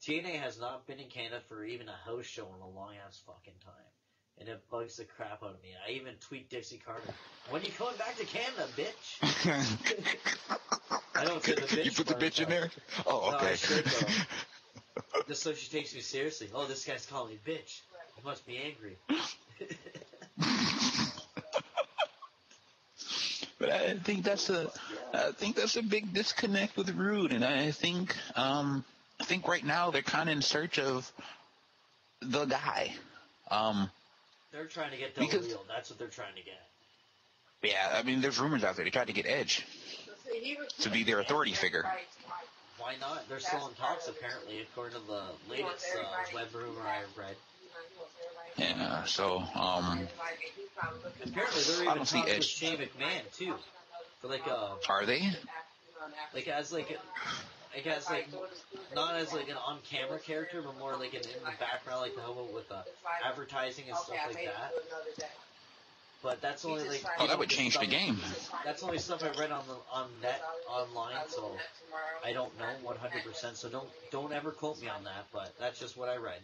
TNA has not been in Canada for even a house show in a long-ass fucking time. And it bugs the crap out of me. I even tweet Dixie Carter, "When you coming back to Canada, bitch?" I don't say the bitch. You put the bitch in there? Oh, okay. No, I should, though. Just so she takes me seriously. Oh, this guy's calling me bitch. He must be angry. But I think that's a big disconnect with Rude, and I think right now they're kind of in search of the guy. They're trying to get Del Rio. That's what they're trying to get. Yeah, I mean, there's rumors out there. They tried to get Edge to be their authority figure. Why not? They're still in talks, apparently, according to the latest web rumor I read. Yeah, so, apparently they're even talking with Shane McMahon, too. For, like, Are they? Like, as, like, I guess, like, not as, like, an on-camera character, but more, like, in the background, like, the help with advertising and stuff like that. But that's only, like... Oh, that would change the game. That's only stuff I read on net, online, so I don't know 100%, so don't ever quote me on that, but that's just what I read.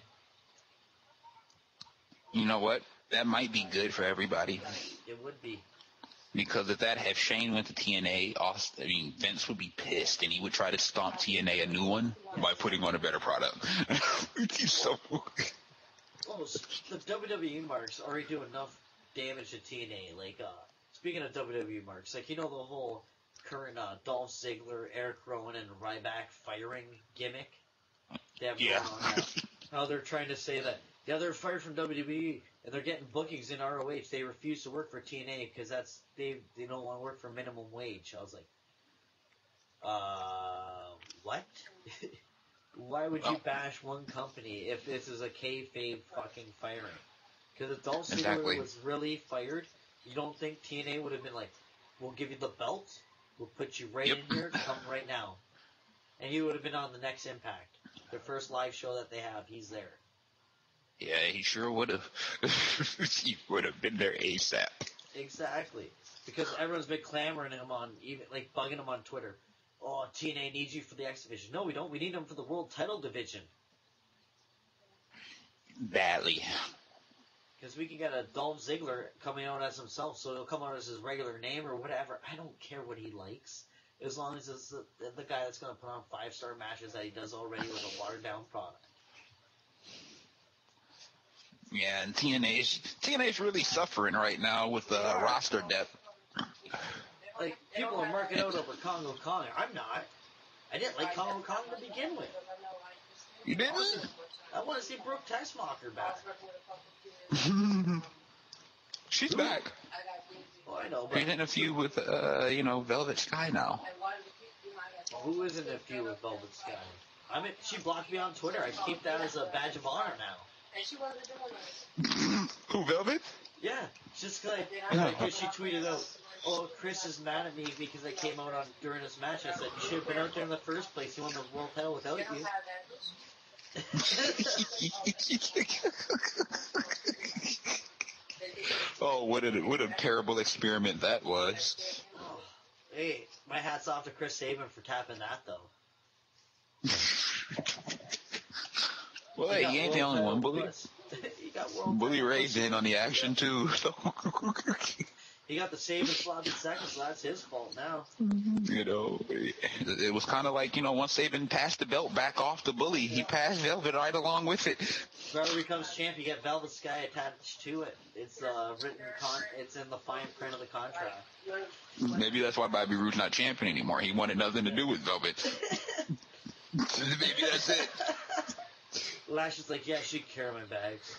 You know what? That might be good for everybody. It would be. Because if Shane went to TNA, Vince would be pissed, and he would try to stomp TNA a new one by putting on a better product. He's so... Well, the WWE marks already do enough damage to TNA. Like, speaking of WWE marks, like, you know the whole current Dolph Ziggler, Eric Rowan, and Ryback firing gimmick they have going on now? How they're trying to say that, yeah, they're fired from WWE, and they're getting bookings in ROH. They refuse to work for TNA because they don't want to work for minimum wage. I was like, what? Why would you bash one company if this is a kayfabe fucking firing? Because if Dolph Ziggler was really fired, you don't think TNA would have been like, we'll give you the belt, we'll put you right in here, come right now. And he would have been on the next Impact. The first live show that they have, he's there. Yeah, he sure would have. He would have been there ASAP. Exactly. Because everyone's been clamoring him on, even like bugging him on Twitter. Oh, TNA needs you for the X Division. No, we don't. We need him for the World Title Division. Badly. Because we can get a Dolph Ziggler coming out as himself, so he'll come out as his regular name or whatever. I don't care what he likes. As long as it's the guy that's going to put on 5-star matches that he does already with a watered-down product. Yeah, and TNA's really suffering right now with the roster depth. Like, people are marking out over Congo Kong. I'm not. I didn't like Congo Kong to begin with. You didn't? I want to see Brooke Tessmacher back. She's back. Well, I know, but... She's in a feud with, Velvet Sky now. Who is in a feud with Velvet Sky? She blocked me on Twitter. I keep that as a badge of honor now. Who, Velvet? Yeah, just because she tweeted out, oh, Chris is mad at me because I came out during this match. I said, you should have been out there in the first place. He won the world title without you. Oh, what a terrible experiment that was. Oh, hey, my hat's off to Chris Sabin for tapping that, though. Well, hey, he ain't the only one. Bully Ray's in on the action, too. So. He got the save and slot in second, so that's his fault now. You know, it was kind of like, once Saban passed the belt back off the bully, he passed Velvet right along with it. Whoever becomes champ, you get Velvet Sky attached to it. It's it's in the fine print of the contract. Maybe that's why Bobby Roode's not champion anymore. He wanted nothing to do with Velvet. Maybe that's it. Lash is like, yeah, she can carry my bags.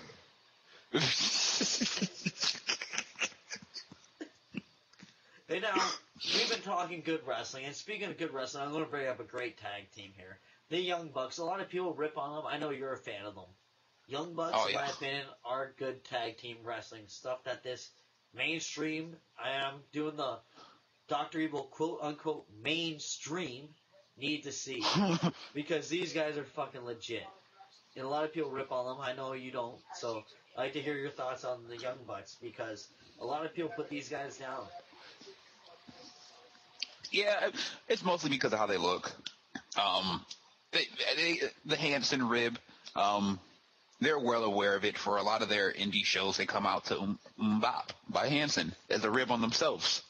Hey, now, we've been talking good wrestling, and speaking of good wrestling, I'm going to bring up a great tag team here. The Young Bucks. A lot of people rip on them. I know you're a fan of them. Young Bucks, in my opinion, are good tag team wrestling. Stuff that this mainstream, I am doing the Dr. Evil quote-unquote mainstream, need to see. Because these guys are fucking legit. And a lot of people rip on them. I know you don't. So I'd like to hear your thoughts on the Young Bucks, because a lot of people put these guys down. Yeah, it's mostly because of how they look. The Hanson rib, they're well aware of it. For a lot of their indie shows, they come out to Bop by Hanson as a rib on themselves.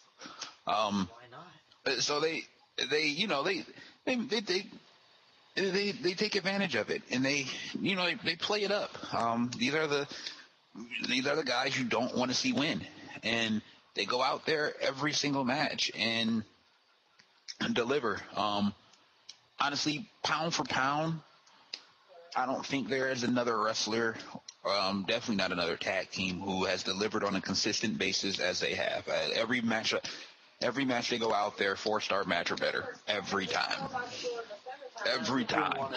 Why not? So they take advantage of it, and they play it up. These are the guys you don't want to see win, and they go out there every single match and deliver. Honestly, pound for pound, I don't think there is another wrestler, definitely not another tag team, who has delivered on a consistent basis as they have. Every match they go out there, 4-star match or better, every time. Every time.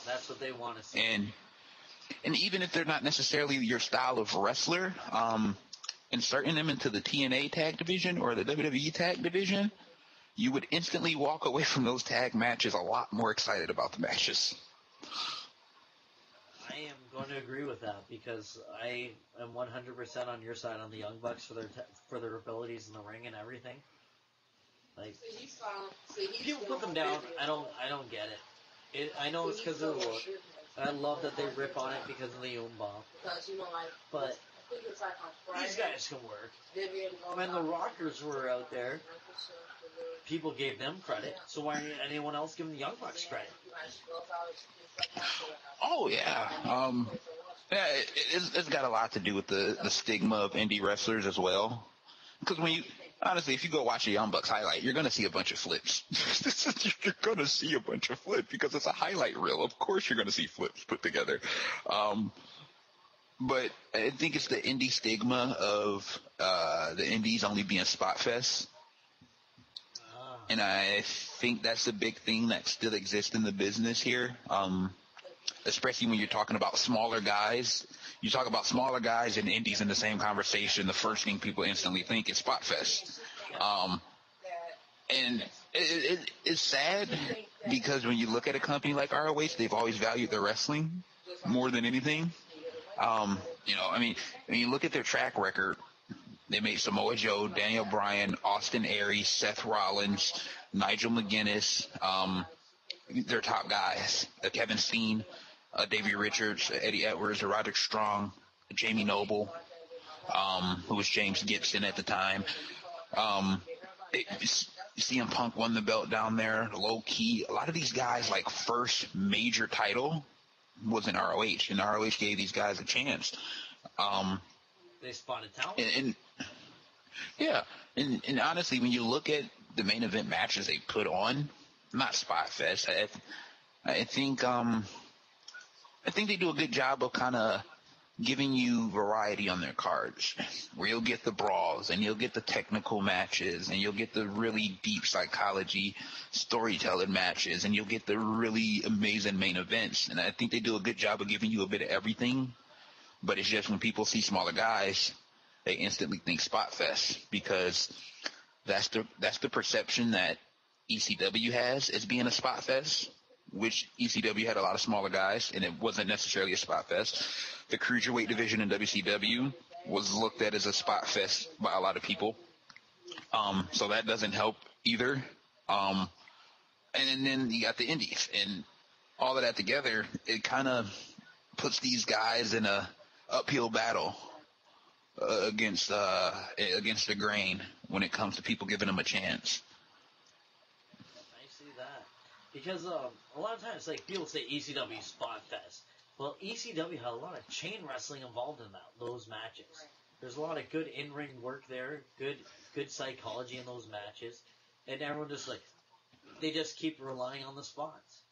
That's what they want to see. And even if they're not necessarily your style of wrestler, inserting them into the TNA tag division or the WWE tag division, you would instantly walk away from those tag matches a lot more excited about the matches. I am going to agree with that, because I am 100% on your side on the Young Bucks for their abilities in the ring and everything. Like, people put them down. I don't get it. I know it's because of the look. I love that they rip on it because of the Bomb. But these guys can work. When the Rockers were out there, people gave them credit, so why didn't anyone else give the Young Bucks credit? Oh, yeah. Yeah, it's got a lot to do with the stigma of indie wrestlers as well. Because honestly, if you go watch a Young Bucks highlight, you're going to see a bunch of flips. You're going to see a bunch of flips because it's a highlight reel. Of course you're going to see flips put together. But I think it's the indie stigma of the indies only being spot fest. And I think that's the big thing that still exists in the business here, especially when you're talking about smaller guys. You talk about smaller guys and indies in the same conversation, the first thing people instantly think is Spot Fest. And it's sad because when you look at a company like ROH, they've always valued their wrestling more than anything. When you look at their track record, they made Samoa Joe, Daniel Bryan, Austin Aries, Seth Rollins, Nigel McGuinness, their top guys. Kevin Steen, Davey Richards, Eddie Edwards, Roderick Strong, Jamie Noble, who was James Gibson at the time. CM Punk won the belt down there, low key. A lot of these guys, like, first major title was in ROH, and ROH gave these guys a chance. They spotted talent. And honestly, when you look at the main event matches they put on, not Spot Fest, I think they do a good job of kind of giving you variety on their cards, where you'll get the brawls and you'll get the technical matches and you'll get the really deep psychology storytelling matches and you'll get the really amazing main events. And I think they do a good job of giving you a bit of everything. But it's just when people see smaller guys, they instantly think Spot Fest, because that's the perception that ECW has as being a Spot Fest, which ECW had a lot of smaller guys, and it wasn't necessarily a Spot Fest. The Cruiserweight division in WCW was looked at as a Spot Fest by a lot of people. So that doesn't help either. And then you got the Indies, and all of that together, it kind of puts these guys in a uphill battle against the grain when it comes to people giving them a chance. I see that. Because a lot of times, like, people say ECW Spot Fest. Well, ECW had a lot of chain wrestling involved in those matches. There's a lot of good in-ring work there, good psychology in those matches, and everyone just, like, they just keep relying on the spots.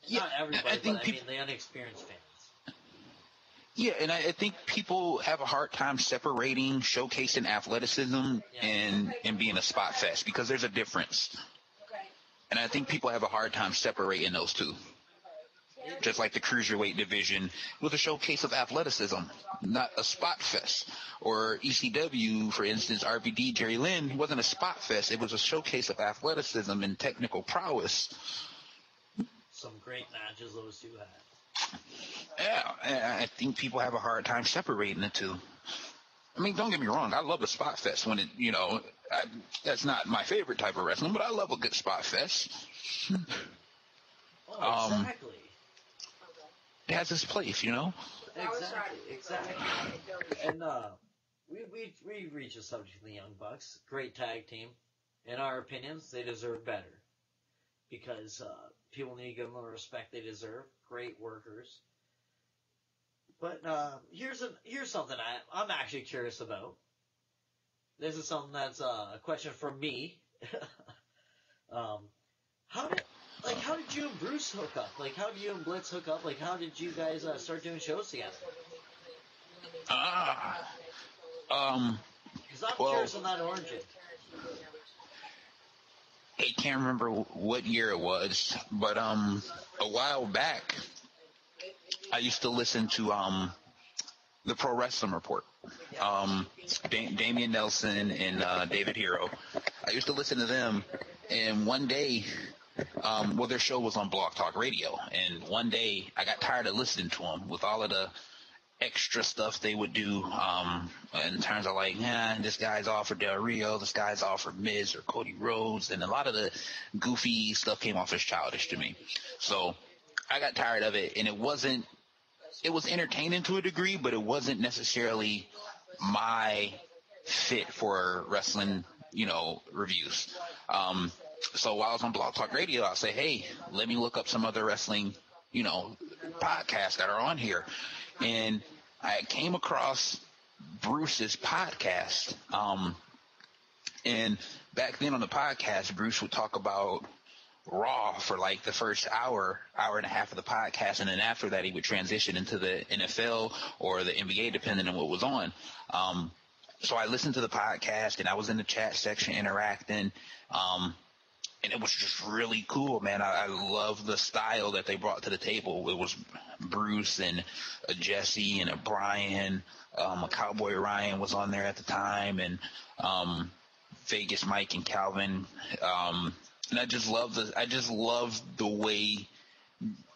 Yeah, Not everybody, I think but I mean the unexperienced fans. Yeah, and I think people have a hard time separating showcasing athleticism and being a spot fest because there's a difference. And I think people have a hard time separating those two. Just like the cruiserweight division was a showcase of athleticism, not a spot fest. Or ECW, for instance, RVD, Jerry Lynn, wasn't a spot fest. It was a showcase of athleticism and technical prowess. Some great matches those two had. Yeah, I think people have a hard time separating the two. I mean, don't get me wrong. I love a spot fest when it, that's not my favorite type of wrestling, but I love a good spot fest. Oh, exactly. It has its place, Exactly. And we reached a subject with the Young Bucks. Great tag team. In our opinions, they deserve better because people need to give them the respect they deserve. Great workers. But here's something I'm actually curious about. This is something that's a question from me. How did you and Bruce hook up? Like, how did you and Blitz hook up? Like, how did you guys start doing shows together? Because I'm curious on that origin. I can't remember what year it was, but a while back, I used to listen to the Pro Wrestling Report. Damian Nelson and David Hero. I used to listen to them, and one day, their show was on Blog Talk Radio, and one day I got tired of listening to them with all of the extra stuff they would do in terms of like, this guy's offered Del Rio, this guy's offered Miz or Cody Rhodes, and a lot of the goofy stuff came off as childish to me. So I got tired of it, and it was entertaining to a degree, but it wasn't necessarily my fit for wrestling, reviews. So while I was on Blog Talk Radio, I'll say, hey, let me look up some other wrestling, podcasts that are on here. And I came across Bruce's podcast. And back then on the podcast, Bruce would talk about Raw for like the first hour and a half of the podcast. And then after that, he would transition into the NFL or the NBA, depending on what was on. So I listened to the podcast, and I was in the chat section interacting. And it was just really cool, man. I love the style that they brought to the table. It was Bruce and a Jesse and a Brian. A Cowboy Ryan was on there at the time, and Vegas Mike and Calvin. And I just loved the way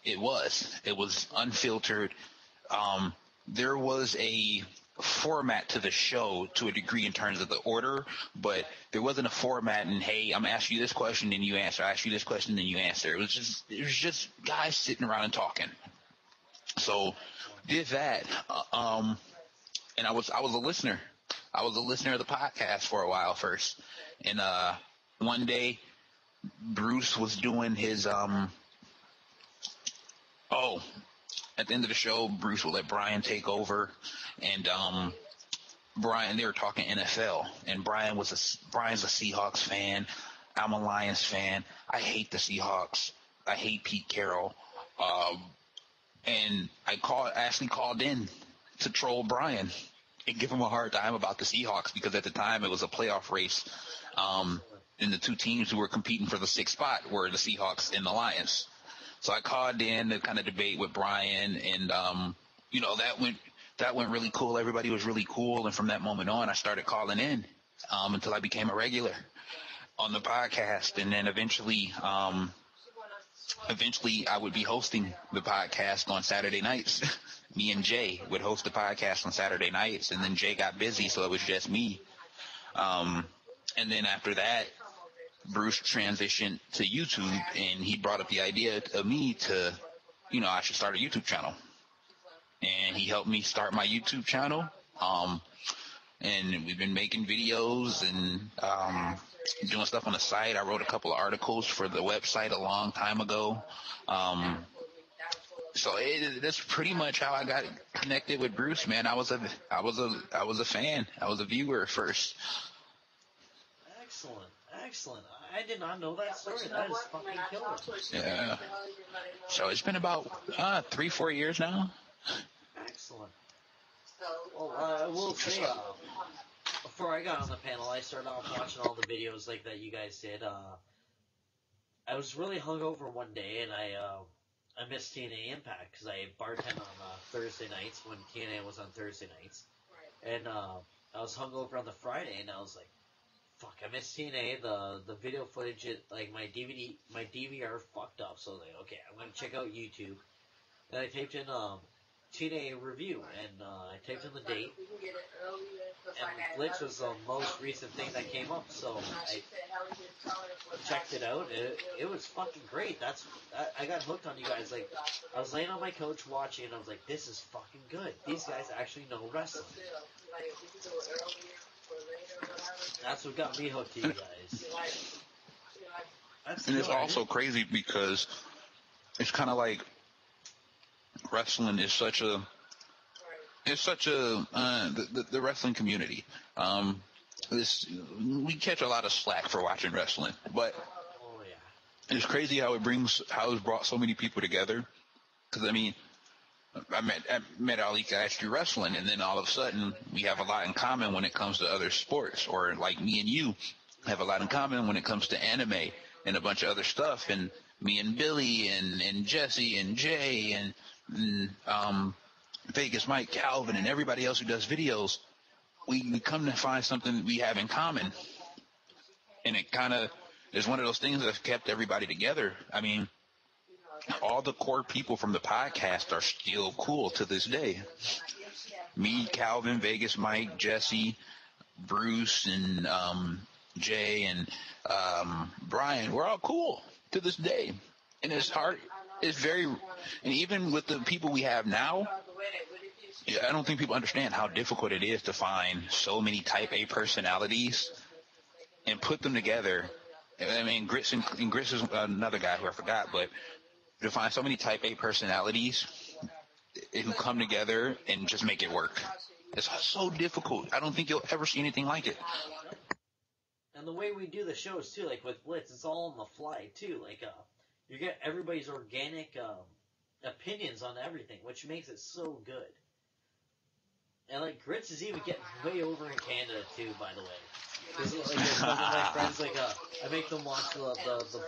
it was. It was unfiltered. There was a format to the show to a degree in terms of the order, but there wasn't a format and, hey, I'm gonna ask you this question and you answer. I ask you this question and you answer. It was just guys sitting around and talking. So did that. And I was a listener. I was a listener of the podcast for a while first. And one day Bruce was doing his at the end of the show, Bruce would let Brian take over, and Brian, they were talking NFL, and Brian's a Seahawks fan. I'm a Lions fan. I hate the Seahawks. I hate Pete Carroll. And I actually called in to troll Brian and give him a hard time about the Seahawks because at the time it was a playoff race. And the two teams who were competing for the sixth spot were the Seahawks and the Lions. So I called in to kind of debate with Brian, and that went really cool. Everybody was really cool, and from that moment on, I started calling in until I became a regular on the podcast, and then eventually I would be hosting the podcast on Saturday nights. Me and Jay would host the podcast on Saturday nights, and then Jay got busy, so it was just me. And then after that, Bruce transitioned to YouTube, and he brought up the idea of me to, I should start a YouTube channel. And he helped me start my YouTube channel. And we've been making videos and doing stuff on the site. I wrote a couple of articles for the website a long time ago. So that's pretty much how I got connected with Bruce, man. I was a fan. I was a viewer at first. Excellent. I did not know that story. That is fucking killer. Yeah. So it's been about 3-4 years now. Excellent. Well, I will say, before I got on the panel, I started off watching all the videos like that you guys did. I was really hungover one day, and I missed TNA Impact because I bartend on Thursday nights when TNA was on Thursday nights, and I was hungover on the Friday, and I was like, "Fuck, I missed TNA." The video footage, like my DVR fucked up, so I was like, "Okay, I'm gonna check out YouTube." And I typed in TNA review, and I typed in the date, and Blitz was the most recent thing that came up, so I checked it out. It was fucking great. I got hooked on you guys. Like, I was laying on my couch watching, and I was like, this is fucking good. These guys actually know wrestling. That's what got me hooked to you guys. And it's also crazy because it's kind of like wrestling is such a the wrestling community. We catch a lot of slack for watching wrestling, but it's crazy how it's brought so many people together. Because I mean, I met all these guys through wrestling, and then all of a sudden we have a lot in common when it comes to other sports, or like me and you have a lot in common when it comes to anime and a bunch of other stuff. And me and Billy and Jesse and Jay and Vegas Mike, Calvin, and everybody else who does videos, we come to find something we have in common. And it kind of is one of those things that have kept everybody together. I mean, all the core people from the podcast are still cool to this day. Me, Calvin, Vegas Mike, Jesse, Bruce, and Jay, and Brian, we're all cool to this day. And it's hard. It's very, and even with the people we have now, I don't think people understand how difficult it is to find so many type A personalities and put them together. I mean, Grits is another guy who I forgot, but to find so many type A personalities who come together and just make it work. It's so difficult. I don't think you'll ever see anything like it. And the way we do the shows too, like with Blitz, it's all on the fly too. Like, you get everybody's organic opinions on everything, which makes it so good. And like Grits is even getting way over in Canada too, by the way. Because like, my friends, like, I make them watch the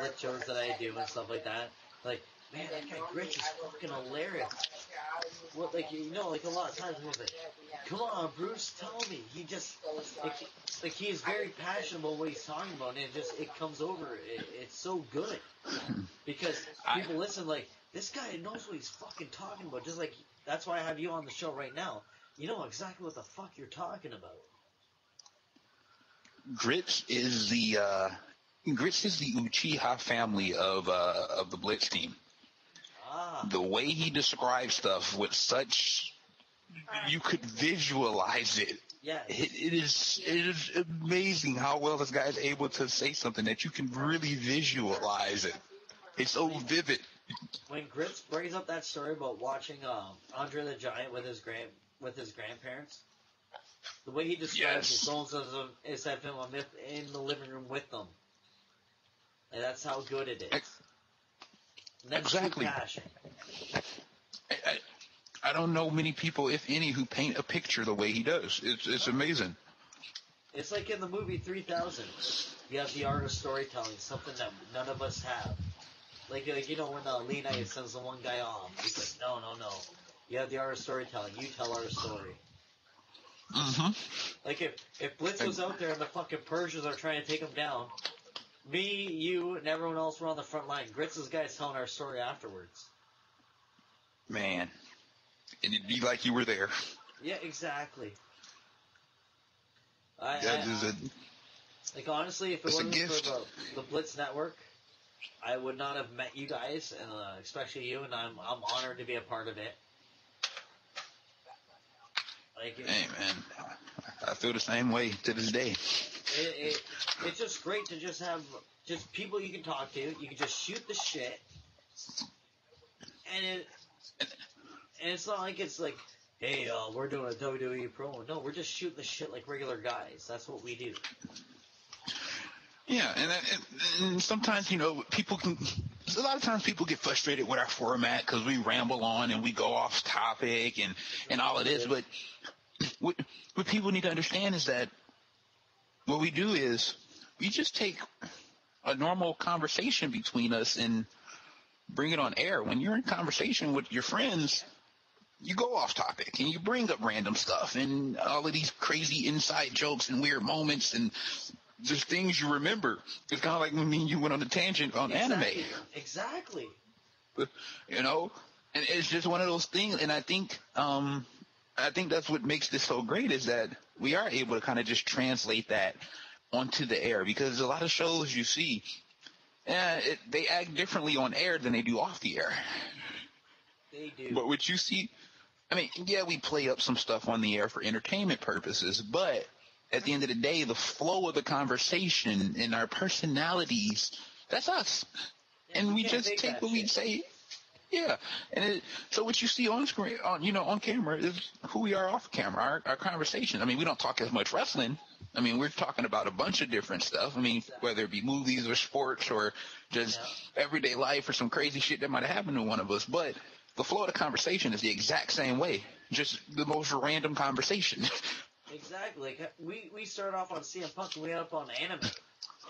Blitz shows that I do and stuff like that. Like, man, that guy Grits is fucking hilarious. What, like, you know, like a lot of times he's like, come on, Bruce, tell me. He just, like he is very passionate about what he's talking about, and it comes over. It's so good because people listen. Like, this guy knows what he's fucking talking about. Just like that's why I have you on the show right now. You know exactly what the fuck you're talking about. Grits is the Uchiha family of the Blitz team. The way he describes stuff with such, you could visualize it. Yeah. It is amazing how well this guy is able to say something that you can really visualize it. It's so vivid. When Grits brings up that story about watching Andre the Giant with his grandparents, the way he describes it, someone is having him in the living room with them. And that's how good it is. Exactly. I don't know many people, if any, who paint a picture the way he does. It's amazing. It's like in the movie 3000. You have the art of storytelling, something that none of us have. Like you know, when Lena sends the one guy off, he's like, no. You have the art of storytelling. You tell our story. Mm-hmm. Like if Blitz was out there and the fucking Persians are trying to take him down, me, you, and everyone else were on the front line. Grits' guys telling our story afterwards. Man. And it'd be like you were there. Yeah, exactly. Like, honestly, if it wasn't for the Blitz Network, I would not have met you guys, and especially you, and I'm honored to be a part of it. Like, hey, man, I feel the same way to this day. It's just great to just have just people you can talk to. You can just shoot the shit, and it's not like it's like, hey, we're doing a WWE promo. No, we're just shooting the shit like regular guys. That's what we do. Yeah, and sometimes, people can. A lot of times people get frustrated with our format because we ramble on and we go off topic and all of this. But what people need to understand is that what we do is we just take a normal conversation between us and bring it on air. When you're in conversation with your friends, you go off topic and you bring up random stuff and all of these crazy inside jokes and weird moments and just things you remember. It's kind of like when me and you went on a tangent on anime. Exactly. And it's just one of those things. And I think that's what makes this so great is that we are able to kind of just translate that onto the air, because a lot of shows you see, they act differently on air than they do off the air. They do. But what you see, I mean, yeah, we play up some stuff on the air for entertainment purposes, but at the end of the day, the flow of the conversation and our personalities, that's us. And we just take what we say. Yeah. And so what you see on screen, on camera is who we are off camera, our conversation. I mean, we don't talk as much wrestling. I mean, we're talking about a bunch of different stuff. I mean, whether it be movies or sports or just everyday life or some crazy shit that might have happened to one of us. But the flow of the conversation is the exact same way. Just the most random conversation. Exactly. Like, we started off on CM Punk and we ended up on anime.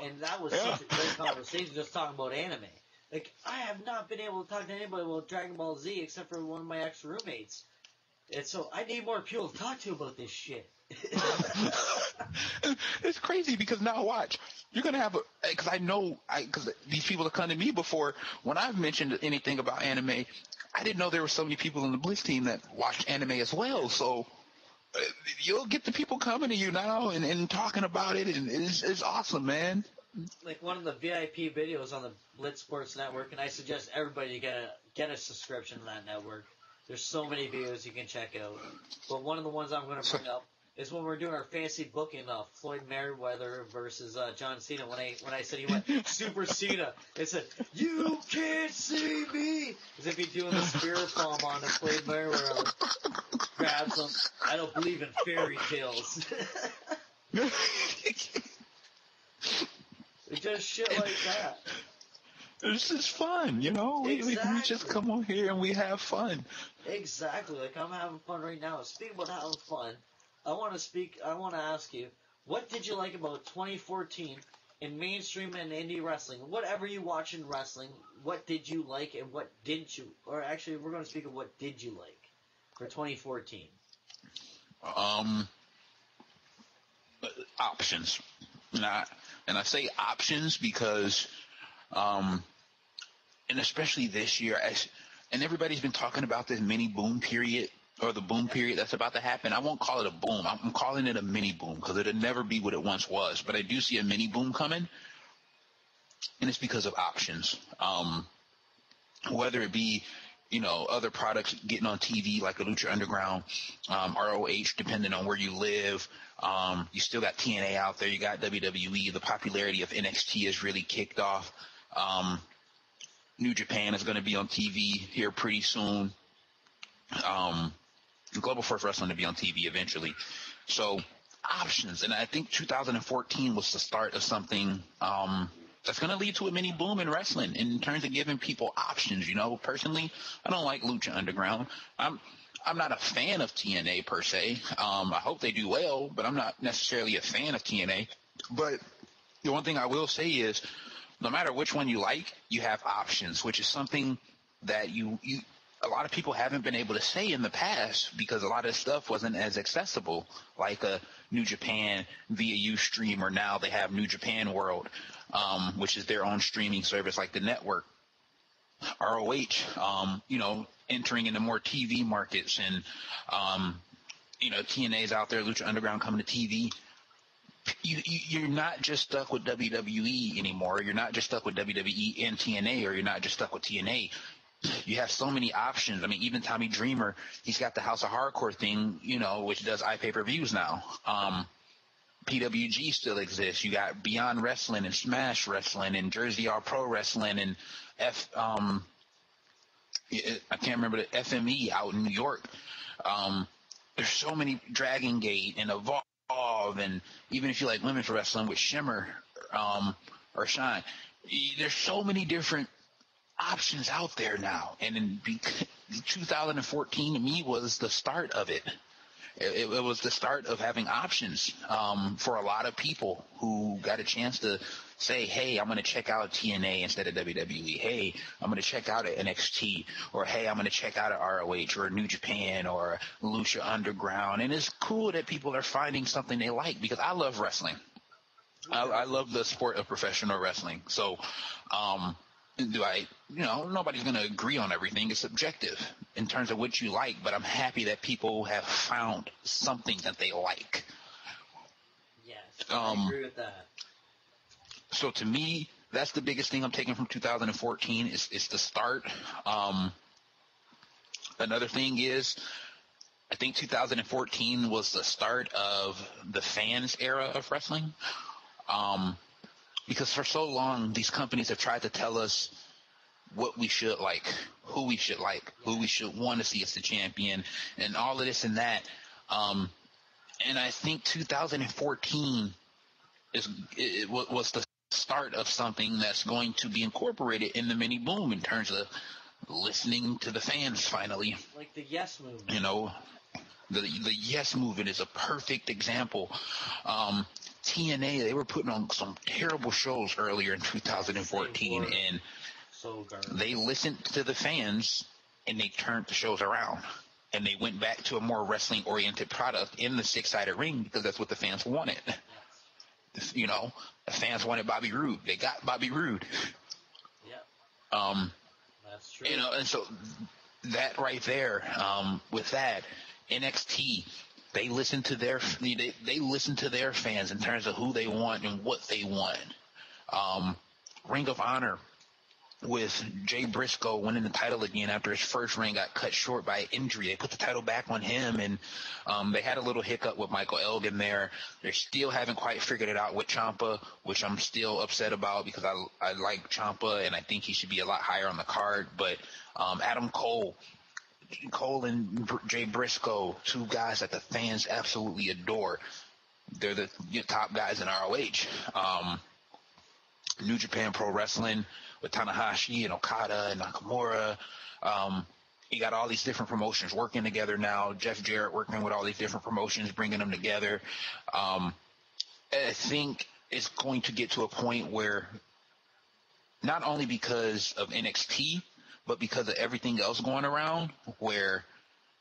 And that was such a great conversation just talking about anime. Like, I have not been able to talk to anybody about Dragon Ball Z except for one of my ex-roommates. And so I need more people to talk to about this shit. It's crazy because now watch. You're going to have because these people have come to me before. When I've mentioned anything about anime, I didn't know there were so many people in the Blitz team that watched anime as well. So you'll get the people coming to you now and talking about it, and it's awesome, man. Like one of the VIP videos on the Blitz Sports Network, and I suggest everybody get a subscription to that network. There's so many videos you can check out. But one of the ones I'm going to bring up is when we're doing our fancy booking of Floyd Mayweather versus John Cena. When I said he went Super Cena, it said, "You can't see me," as if he's doing the spirit palm on and Floyd Mayweather grabs him. I don't believe in fairy tales. It's just shit like that. It's just fun, Exactly. We just come on here and we have fun. Exactly. Like, I'm having fun right now. Speaking about having fun, I want to ask you, what did you like about 2014 in mainstream and indie wrestling? Whatever you watch in wrestling, what did you like and what didn't you? Or actually, we're going to speak of what did you like for 2014. Options. And I say options because, and especially this year, and everybody's been talking about this mini boom period, or the boom period that's about to happen. I won't call it a boom. I'm calling it a mini boom because it'll never be what it once was. But I do see a mini boom coming, and it's because of options. Whether it be, other products getting on TV like a Lucha Underground, ROH, depending on where you live. You still got TNA out there. You got WWE. The popularity of NXT has really kicked off. New Japan is going to be on TV here pretty soon. Global Force Wrestling to be on TV eventually. So options. And I think 2014 was the start of something that's going to lead to a mini boom in wrestling in terms of giving people options. Personally, I don't like Lucha Underground. I'm not a fan of TNA per se. I hope they do well, but I'm not necessarily a fan of TNA. But the one thing I will say is, no matter which one you like, you have options, which is something that a lot of people haven't been able to say in the past because a lot of stuff wasn't as accessible, like a New Japan via Ustream, or now they have New Japan World, which is their own streaming service like the network. ROH, entering into more TV markets, and, TNA's out there, Lucha Underground coming to TV. You're not just stuck with WWE anymore. You're not just stuck with WWE and TNA, or you're not just stuck with TNA. you have so many options. I mean, even Tommy Dreamer, he's got the House of Hardcore thing, which does iPay-per-views now. PWG still exists. You got Beyond Wrestling and Smash Wrestling and Jersey All Pro Wrestling and I can't remember the FME out in New York. There's so many, Dragon Gate and Evolve, and even if you like women's wrestling with Shimmer or Shine, there's so many different options out there now. And in 2014 to me was the start of it. It was the start of having options for a lot of people who got a chance to say, hey, I'm going to check out TNA instead of WWE. Hey, I'm going to check out NXT. Or, hey, I'm going to check out ROH or New Japan or Lucha Underground. And it's cool that people are finding something they like, because I love wrestling. I love the sport of professional wrestling. So nobody's going to agree on everything. It's subjective in terms of what you like, but I'm happy that people have found something that they like. Yes, I agree with that. So to me, that's the biggest thing I'm taking from 2014 is the start. Another thing is, I think 2014 was the start of the fans era of wrestling. Because for so long, these companies have tried to tell us what we should like, who we should want to see as the champion, and all of this and that. And I think 2014 was the start of something that's going to be incorporated in the mini boom in terms of listening to the fans finally. Like the Yes Movement. The Yes Movement is a perfect example. TNA, they were putting on some terrible shows earlier in 2014, and so they listened to the fans and they turned the shows around, and they went back to a more wrestling-oriented product in the six-sided ring because that's what the fans wanted. Yes. The fans wanted Bobby Roode. They got Bobby Roode. Yep. That's true. And so that right there, with that, NXT, they listen to their fans in terms of who they want and what they want. Ring of Honor with Jay Briscoe winning the title again after his first reign got cut short by injury. They put the title back on him, and they had a little hiccup with Michael Elgin there. They still haven't quite figured it out with Ciampa, which I'm still upset about because I like Ciampa and I think he should be a lot higher on the card. But Adam Cole and Jay Briscoe, two guys that the fans absolutely adore. They're the top guys in ROH. New Japan Pro Wrestling with Tanahashi and Okada and Nakamura. You got all these different promotions working together now. Jeff Jarrett working with all these different promotions, bringing them together. I think it's going to get to a point where not only because of NXT, but because of everything else going around, where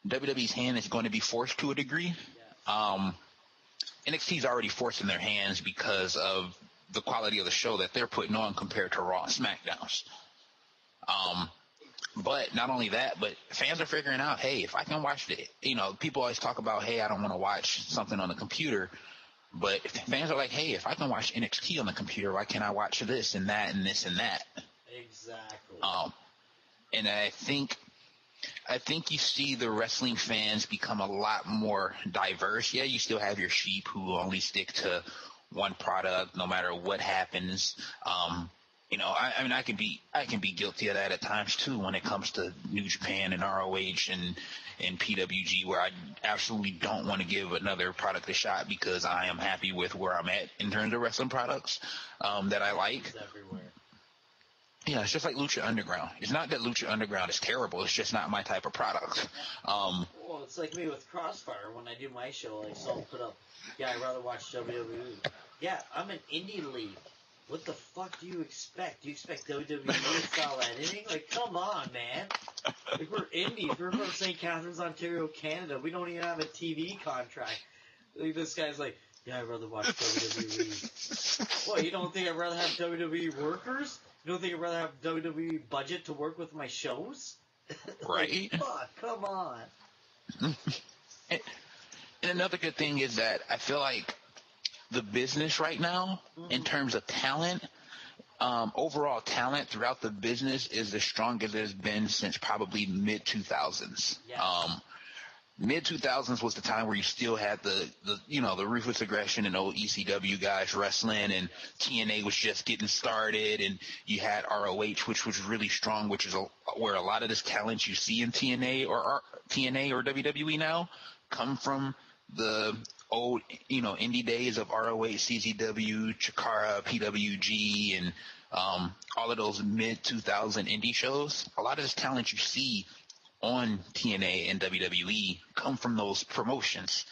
WWE's hand is going to be forced to a degree. NXT's already forcing their hands because of the quality of the show that they're putting on compared to Raw and SmackDowns. But not only that, but fans are figuring out, hey, if I can watch it, people always talk about, hey, I don't want to watch something on the computer. But fans are like, hey, if I can watch NXT on the computer, why can't I watch this and that and this and that? Exactly. And I think you see the wrestling fans become a lot more diverse. Yeah, you still have your sheep who only stick to one product no matter what happens. I can be guilty of that at times too when it comes to New Japan and ROH and PWG, where I absolutely don't want to give another product a shot because I am happy with where I'm at in terms of wrestling products that I like. It's everywhere. Yeah, it's just like Lucha Underground. It's not that Lucha Underground is terrible. It's just not my type of product. Well, it's like me with Crossfire. When I do my show, like someone put up, yeah, I'd rather watch WWE. Yeah, I'm an indie league. What the fuck do you expect? Do you expect WWE style editing? Like, come on, man. Like, we're indies. We're from St. Catharines, Ontario, Canada. We don't even have a TV contract. Like, this guy's like, yeah, I'd rather watch WWE. What, you don't think I'd rather have WWE workers? You don't think I'd rather have WWE budget to work with my shows? Right. Like, fuck, come on. And another good thing is that I feel like the business right now, in terms of talent, overall talent throughout the business is the strongest it has been since probably mid 2000s. Yes. Mid 2000s was the time where you still had the ruthless aggression and old ECW guys wrestling, and TNA was just getting started, and you had ROH, which was really strong, which is where a lot of this talent you see in TNA or WWE now come from the old, indie days of ROH, CZW, Chikara, PWG, and all of those mid 2000 indie shows. A lot of this talent you see on TNA and WWE come from those promotions.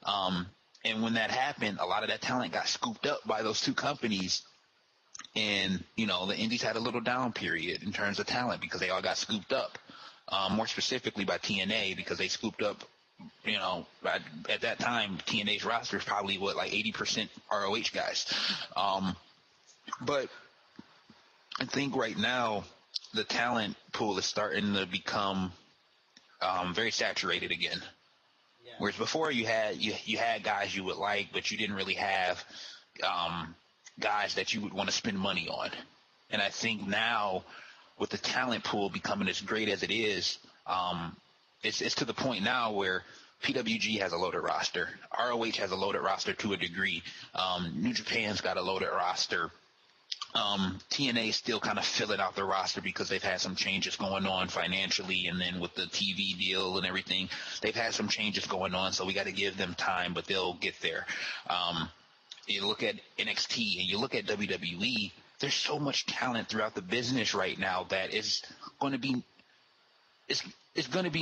And when that happened, a lot of that talent got scooped up by those two companies. And, the indies had a little down period in terms of talent because they all got scooped up. More specifically by TNA, because they scooped up, at that time, TNA's roster is probably, like 80% ROH guys. But I think right now the talent pool is starting to become very saturated again. Yeah. Whereas before you had guys you would like, but you didn't really have guys that you would want to spend money on. And I think now, with the talent pool becoming as great as it is, it's to the point now where PWG has a loaded roster. ROH has a loaded roster to a degree. New Japan's got a loaded roster. TNA is still kind of filling out their roster because they've had some changes going on financially, and then with the TV deal and everything, they've had some changes going on, so we got to give them time, but they'll get there. You look at NXT and you look at WWE, there's so much talent throughout the business right now that it's going to be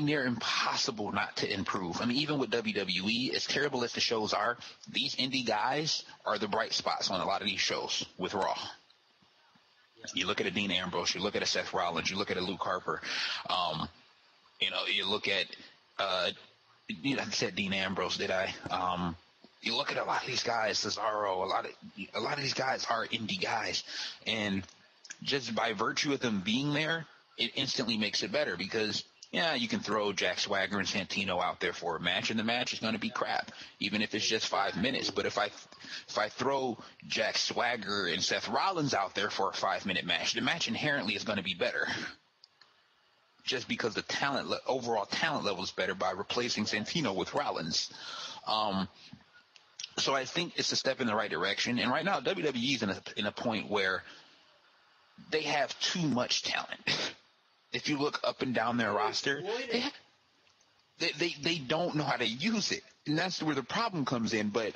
near impossible not to improve. I mean, even with WWE, as terrible as the shows are, these indie guys are the bright spots on a lot of these shows with Raw. You look at a Dean Ambrose, you look at a Seth Rollins, you look at a Luke Harper. You look at, I said Dean Ambrose, did I? You look at a lot of these guys, Cesaro, a lot of these guys are indie guys. And just by virtue of them being there, it instantly makes it better because, yeah, you can throw Jack Swagger and Santino out there for a match, and the match is going to be crap, even if it's just 5 minutes. But if I throw Jack Swagger and Seth Rollins out there for a 5-minute match, the match inherently is going to be better, just because the overall talent level is better by replacing Santino with Rollins. So I think it's a step in the right direction. And right now, WWE is in a point where they have too much talent. If you look up and down their roster, they don't know how to use it. And that's where the problem comes in. But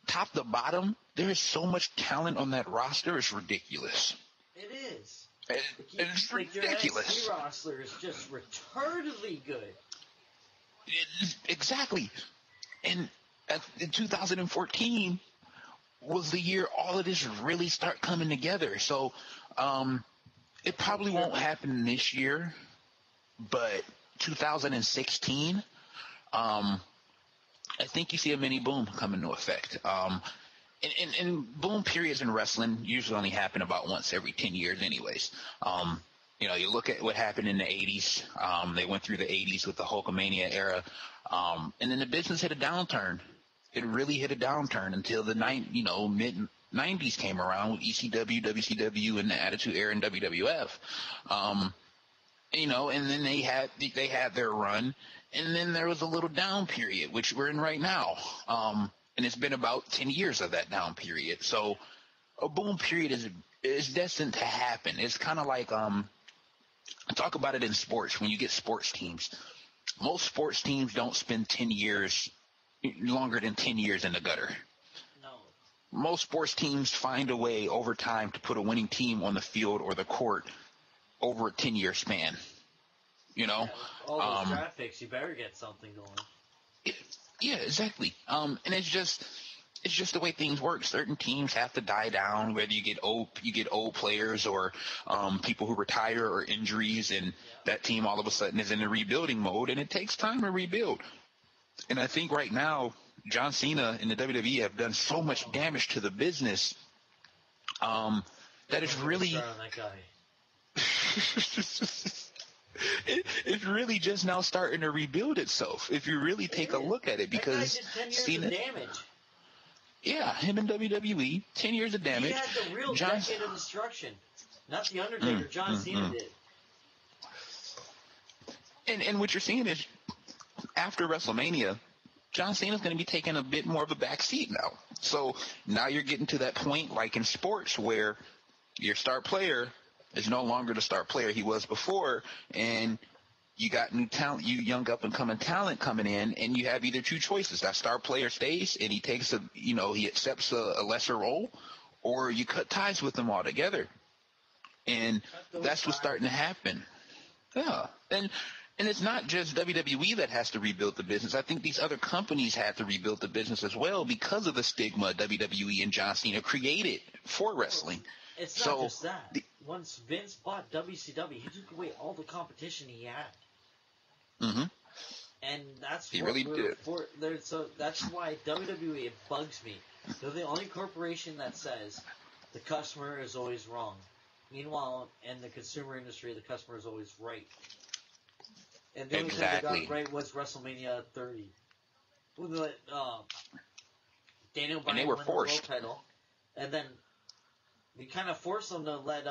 top to bottom, there is so much talent on that roster, it's ridiculous. It is. It's ridiculous. Your NXT roster is just retardedly good. Exactly. And in 2014 was the year all of this really start coming together. So it probably won't happen this year, but 2016, I think you see a mini boom come into effect. And boom periods in wrestling usually only happen about once every 10 years anyways. You look at what happened in the 80s. They went through the 80s with the Hulkamania era. And then the business hit a downturn. It really hit a downturn until the mid-90s came around with ECW, WCW, and the Attitude Era and WWF. And then they had their run, and then there was a little down period, which we're in right now. And it's been about 10 years of that down period. So a boom period is destined to happen. It's kind of like I talk about it in sports when you get sports teams. Most sports teams don't spend 10 years longer than 10 years in the gutter. No. Most sports teams find a way over time to put a winning team on the field or the court over a 10-year span. Yeah, all those draft picks, you better get something going. Yeah, exactly. And it's just the way things work. Certain teams have to die down, whether you get old players or people who retire or injuries, and that team all of a sudden is in a rebuilding mode, and it takes time to rebuild. And I think right now, John Cena and the WWE have done so much damage to the business that it's really it's really just now starting to rebuild itself. If you really take a look at it, because Cena damage. Yeah, him in WWE, 10 years of damage. He had the real John... decade of destruction. Not The Undertaker. John Cena did. And what you're seeing is, after WrestleMania, John Cena's going to be taking a bit more of a back seat now. So now you're getting to that point, like in sports, where your star player is no longer the star player he was before, and you got new talent, you young up-and-coming talent coming in, and you have either two choices. That star player stays, and he takes he accepts a lesser role, or you cut ties with them altogether. And that's what's starting to happen. Yeah. And it's not just WWE that has to rebuild the business. I think these other companies have to rebuild the business as well because of the stigma WWE and John Cena created for wrestling. It's not just that. Once Vince bought WCW, he took away all the competition he had. Mm-hmm. And that's he what really did. So that's why WWE, it bugs me. They're the only corporation that says the customer is always wrong. Meanwhile, in the consumer industry, the customer is always right. And the only thing they got right was WrestleMania 30. Daniel Bryan won the world title. And then we kind of forced them to let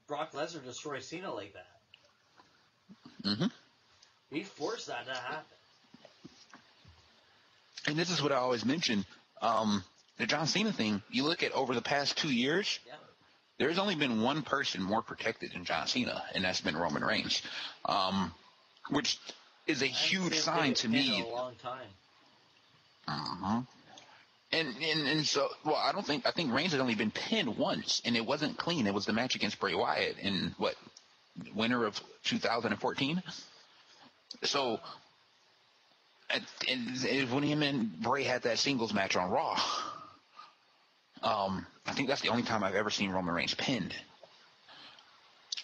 Brock Lesnar destroy Cena like that. Mm-hmm. We forced that to happen. And this is what I always mention. The John Cena thing, you look at over the past 2 years, there's only been one person more protected than John Cena, and that's been Roman Reigns. Which is a huge sign to me. In a long time. Uh-huh. And so, well, I think Reigns had only been pinned once, and it wasn't clean. It was the match against Bray Wyatt in, winter of 2014? So, and when him and Bray had that singles match on Raw, I think that's the only time I've ever seen Roman Reigns pinned.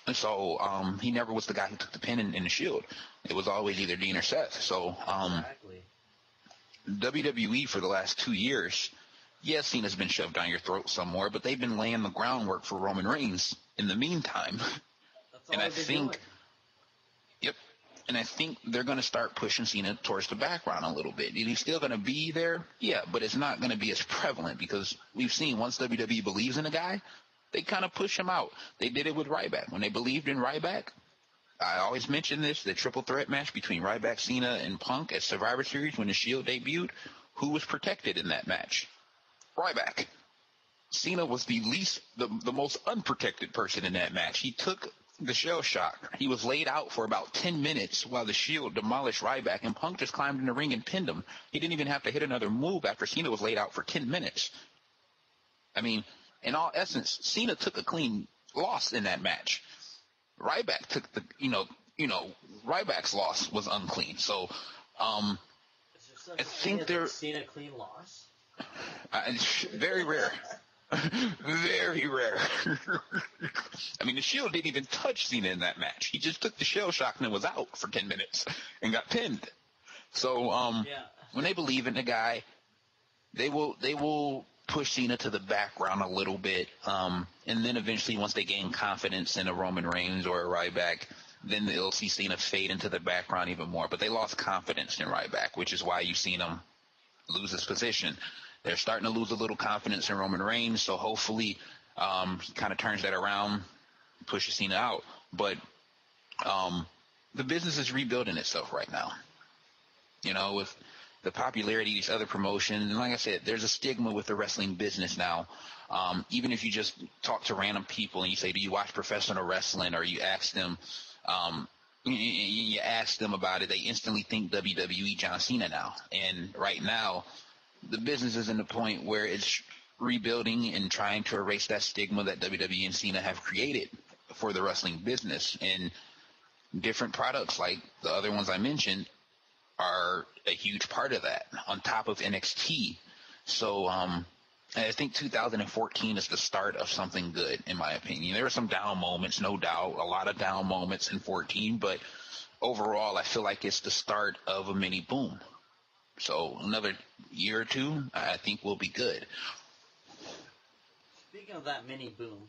And so he never was the guy who took the pin in the Shield. It was always either Dean or Seth. So Exactly. WWE for the last 2 years, yes, Cena's been shoved down your throat some more, but they've been laying the groundwork for Roman Reigns in the meantime. That's all they've been doing. Yep. And I think they're going to start pushing Cena towards the background a little bit. He's still going to be there, yeah, but it's not going to be as prevalent because we've seen once WWE believes in a guy, they kind of push him out. They did it with Ryback. When they believed in Ryback, I always mention this, the triple threat match between Ryback, Cena, and Punk at Survivor Series when the Shield debuted, who was protected in that match? Ryback. Cena was the most unprotected person in that match. He took the shell shock. He was laid out for about 10 minutes while the Shield demolished Ryback, and Punk just climbed in the ring and pinned him. He didn't even have to hit another move after Cena was laid out for 10 minutes. I mean, in all essence, Cena took a clean loss in that match. Ryback took Ryback's loss was unclean. So, I think they're Cena clean loss. Very rare. Very rare. I mean, the Shield didn't even touch Cena in that match. He just took the shell shock and was out for 10 minutes and got pinned. So, when they believe in the guy, they will push Cena to the background a little bit. And then eventually, once they gain confidence in a Roman Reigns or a Ryback, then they'll see Cena fade into the background even more. But they lost confidence in Ryback, which is why you've seen him lose his position. They're starting to lose a little confidence in Roman Reigns, so hopefully he kind of turns that around, pushes Cena out. But the business is rebuilding itself right now. You know, with the popularity of these other promotions, and like I said, there's a stigma with the wrestling business now. Even if you just talk to random people and you say, do you watch professional wrestling, or you ask them about it, they instantly think WWE John Cena now. And right now, the business is in the point where it's rebuilding and trying to erase that stigma that WWE and Cena have created for the wrestling business. And different products like the other ones I mentioned are a huge part of that, on top of NXT. So I think 2014 is the start of something good, in my opinion. There were some down moments, no doubt, a lot of down moments in 14, but overall I feel like it's the start of a mini boom. So another year or two, I think we'll be good. Speaking of that mini boom,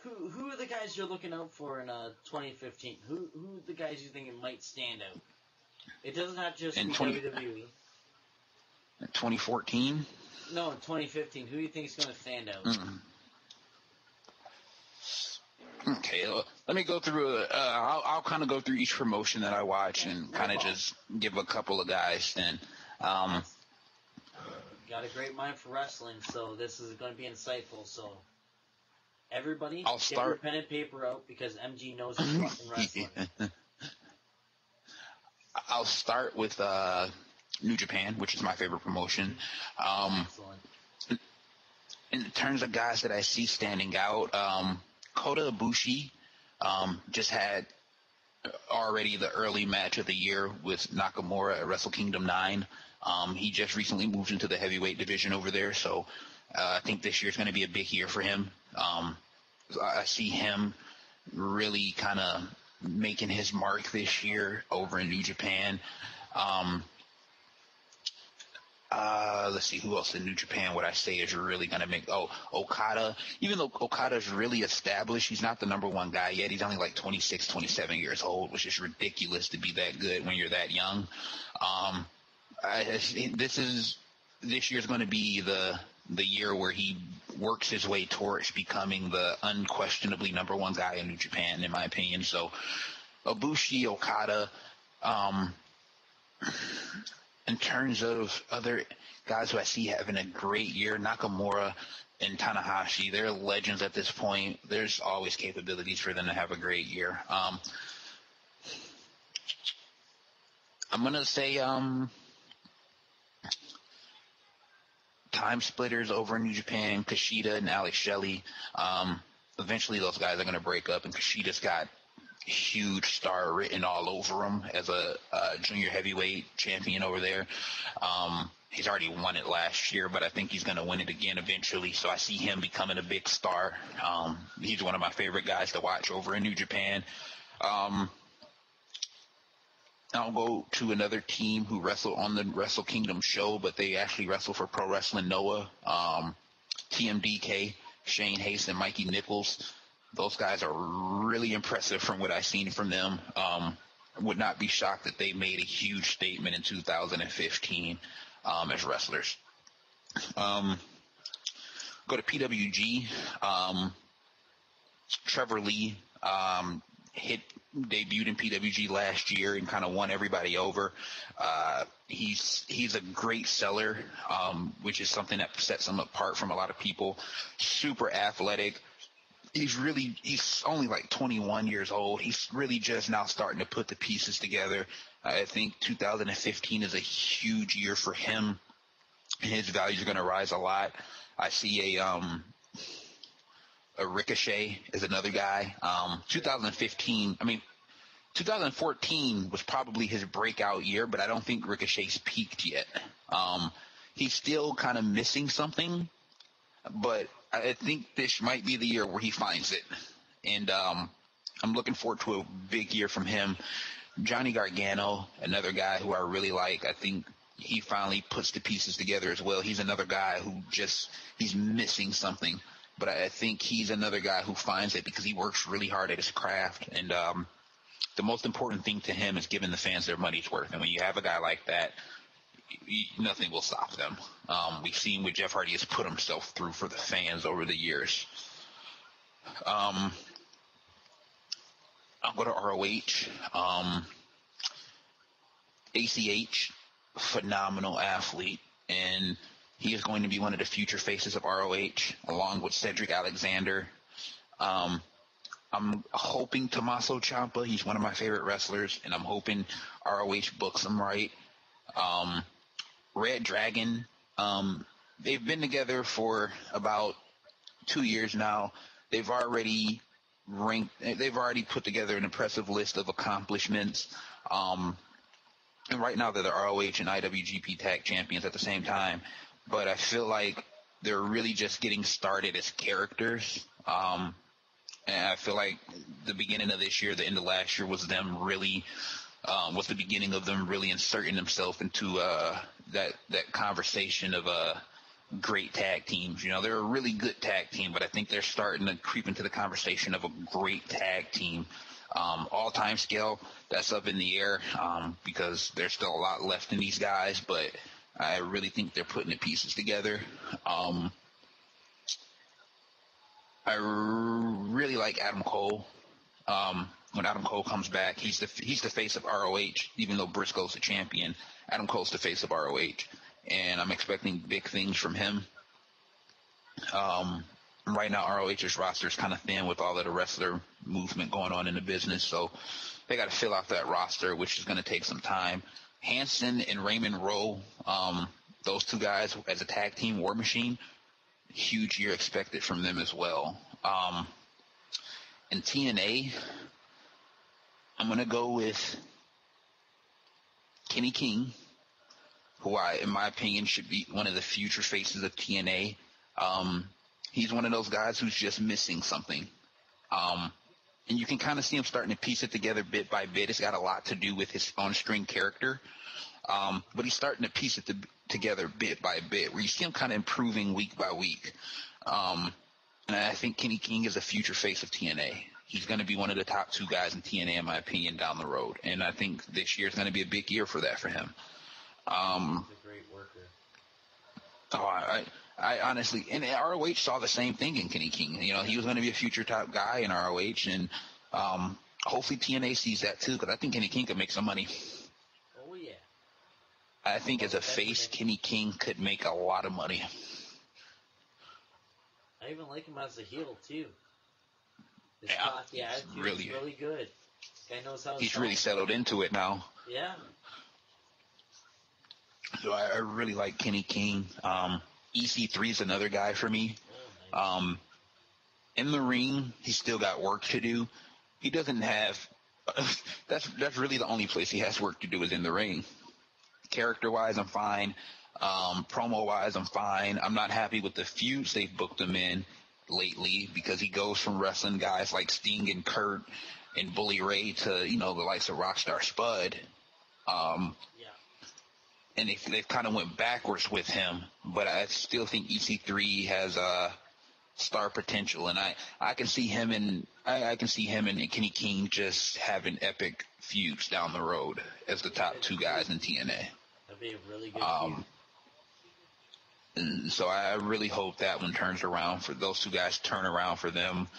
who are the guys you're looking out for in 2015? Who are the guys you think it might stand out? It doesn't have to just be WWE. 2014? No, in 2015. Who do you think is going to stand out? Okay, let me go through. I'll kind of go through each promotion that I watch and kind of just give a couple of guys. Then, got a great mind for wrestling, so this is going to be insightful. So, everybody, get your pen and paper out because MG knows his fucking wrestling. I'll start with New Japan, which is my favorite promotion. In terms of guys that I see standing out, Kota Ibushi just had already the early match of the year with Nakamura at Wrestle Kingdom 9. He just recently moved into the heavyweight division over there, so I think this year's going to be a big year for him. I see him really kind of making his mark this year over in New Japan. Let's see, who else in New Japan would I say is really going to make... Oh, Okada. Even though Okada's really established, he's not the number one guy yet. He's only like 26, 27 years old, which is ridiculous to be that good when you're that young. This year's going to be the year where he works his way towards becoming the unquestionably number one guy in New Japan, in my opinion. So, Ibushi, Okada... in terms of other guys who I see having a great year, Nakamura and Tanahashi, they're legends at this point. There's always capabilities for them to have a great year. I'm going to say Time Splitters over in New Japan, Kushida and Alex Shelley. Eventually those guys are going to break up, and Kushida's got huge star written all over him as a junior heavyweight champion over there. He's already won it last year, but I think he's going to win it again eventually. So I see him becoming a big star. He's one of my favorite guys to watch over in New Japan. I'll go to another team who wrestle on the Wrestle Kingdom show, but they actually wrestle for Pro Wrestling Noah. TMDK, Shane Hayes and Mikey Nichols. Those guys are really impressive from what I've seen from them. Would not be shocked that they made a huge statement in 2015 as wrestlers. Go to PWG. Trevor Lee debuted in PWG last year and kind of won everybody over. He's a great seller, which is something that sets him apart from a lot of people. Super athletic. He's only like 21 years old. He's really just now starting to put the pieces together. I think 2015 is a huge year for him. His values are going to rise a lot. I see a Ricochet is another guy. 2014 was probably his breakout year, but I don't think Ricochet's peaked yet. He's still kind of missing something, but I think this might be the year where he finds it. And I'm looking forward to a big year from him. Johnny Gargano, another guy who I really like. I think he finally puts the pieces together as well. He's another guy who he's missing something. But I think he's another guy who finds it because he works really hard at his craft. And the most important thing to him is giving the fans their money's worth. And when you have a guy like that, nothing will stop them. We've seen what Jeff Hardy has put himself through for the fans over the years. I'll go to ROH. ACH, phenomenal athlete, and he is going to be one of the future faces of ROH, along with Cedric Alexander. I'm hoping Tommaso Ciampa, he's one of my favorite wrestlers, and I'm hoping ROH books him right. Red Dragon, they've been together for about 2 years now. They've already put together an impressive list of accomplishments. And right now they're the ROH and IWGP Tag Champions at the same time. But I feel like they're really just getting started as characters. And I feel like the beginning of this year, the end of last year was the beginning of them really inserting themselves into that conversation of great tag teams. You know, they're a really good tag team, but I think they're starting to creep into the conversation of a great tag team. All-time scale, that's up in the air because there's still a lot left in these guys, but I really think they're putting the pieces together. I really like Adam Cole. When Adam Cole comes back, he's the face of ROH. Even though Briscoe's the champion, Adam Cole's the face of ROH, and I'm expecting big things from him. Right now, ROH's roster is kind of thin with all of the wrestler movement going on in the business, so they got to fill out that roster, which is going to take some time. Hanson and Raymond Rowe, those two guys as a tag team, War Machine, huge year expected from them as well. In TNA, I'm going to go with Kenny King, who in my opinion, should be one of the future faces of TNA. He's one of those guys who's just missing something. And you can kind of see him starting to piece it together bit by bit. It's got a lot to do with his on-screen character. But he's starting to piece it together bit by bit, where you see him kind of improving week by week. And I think Kenny King is a future face of TNA. He's going to be one of the top two guys in TNA, in my opinion, down the road. And I think this year is going to be a big year for that for him. He's a great worker. Oh, I honestly, and ROH saw the same thing in Kenny King. You know, he was going to be a future top guy in ROH, and hopefully TNA sees that too, because I think Kenny King could make some money. Oh, yeah. I think as a face, Kenny King could make a lot of money. I even like him as a heel, too. His attitude's really good. Guy knows how to He's really settled into it now. Yeah. So I really like Kenny King. EC3 is another guy for me. Oh, nice. In the ring, he's still got work to do. He doesn't have that's really the only place he has work to do is in the ring. Character-wise, I'm fine. Promo-wise, I'm fine. I'm not happy with the feuds they've booked him in lately, because he goes from wrestling guys like Sting and Kurt and Bully Ray to, you know, the likes of Rockstar Spud. And they've kind of went backwards with him, but I still think EC3 has star potential, and I can see him and Kenny King just having epic feuds down the road as the top two guys in TNA. That'd be a really good feud. And so I really hope that one turns around for those two guys. Turn around for them.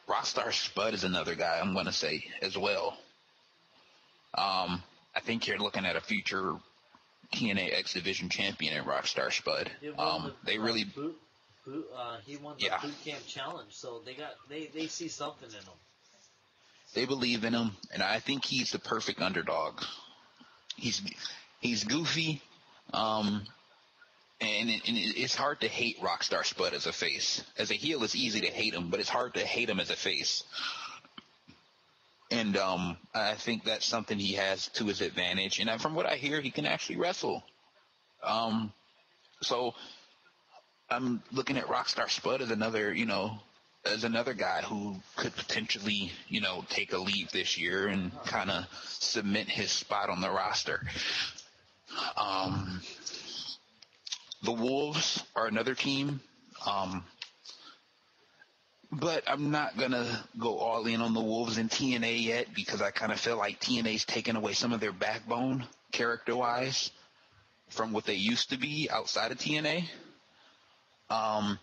Rockstar Spud is another guy I'm going to say as well. I think you're looking at a future TNA X Division champion in Rockstar Spud. He won the boot camp challenge, so they see something in him. They believe in him, and I think he's the perfect underdog. He's goofy, and it's hard to hate Rockstar Spud as a face. As a heel, it's easy to hate him, but it's hard to hate him as a face. And I think that's something he has to his advantage. And from what I hear, he can actually wrestle. So I'm looking at Rockstar Spud as another guy who could potentially, take a leap this year and kind of cement his spot on the roster. The Wolves are another team. But I'm not going to go all in on the Wolves in TNA yet, because I kind of feel like TNA's taken away some of their backbone character-wise from what they used to be outside of TNA. And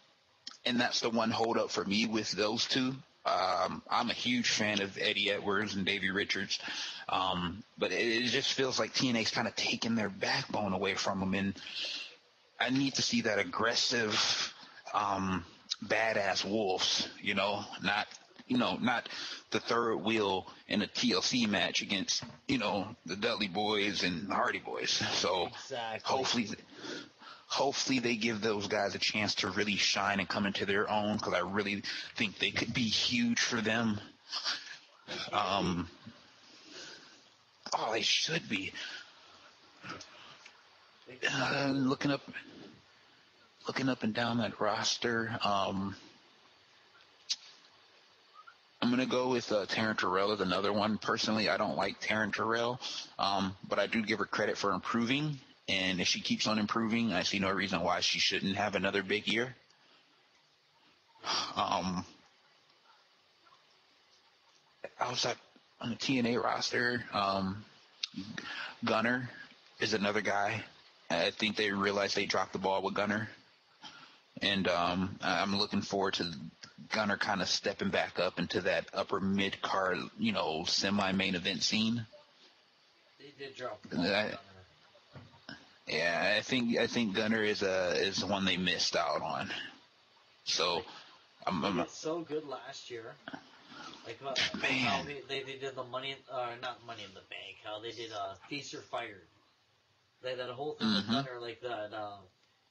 that's the one hold-up for me with those two. I'm a huge fan of Eddie Edwards and Davey Richards. But it just feels like TNA's kind of taken their backbone away from them. And I need to see that aggressive badass Wolves, not the third wheel in a TLC match against, the Dudley Boys and the Hardy Boys. So exactly. Hopefully they give those guys a chance to really shine and come into their own, because I really think they could be huge for them. They should be. Looking up and down that roster, I'm going to go with Taryn Terrell as another one. Personally, I don't like Taryn Terrell, but I do give her credit for improving. And if she keeps on improving, I see no reason why she shouldn't have another big year. Outside on the TNA roster, Gunner is another guy. I think they realized they dropped the ball with Gunner. And I'm looking forward to Gunner kind of stepping back up into that upper mid-card, semi-main event scene. They did drop the ball. Yeah, I think Gunner is one they missed out on. So they did so good last year. Like how they did the not Money in the Bank. How they did Feast or Fired. That whole thing with Gunner, like that.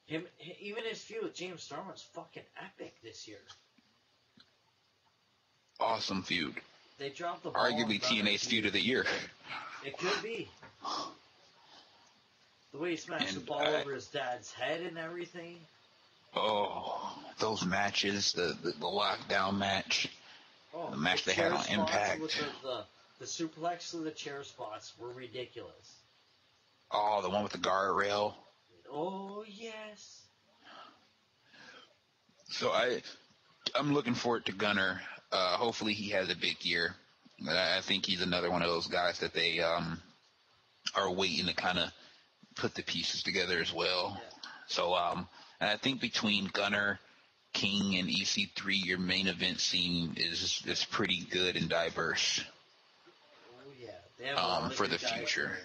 Even his feud with James Storm was fucking epic this year. Awesome feud. They dropped the ball. Arguably TNA's feud of the year. It could be. The way he smashed the ball over his dad's head and everything. Oh, those matches, the lockdown match, the match they had on Impact. With the suplex to the chair spots were ridiculous. Oh, the one with the guardrail. Oh, yes. So I'm looking forward to Gunner. Hopefully he has a big year. I think he's another one of those guys that they are waiting to kind of put the pieces together as well. Yeah. So I think between Gunner, King, and EC3, your main event scene is pretty good and diverse. Oh, yeah. They have for the future.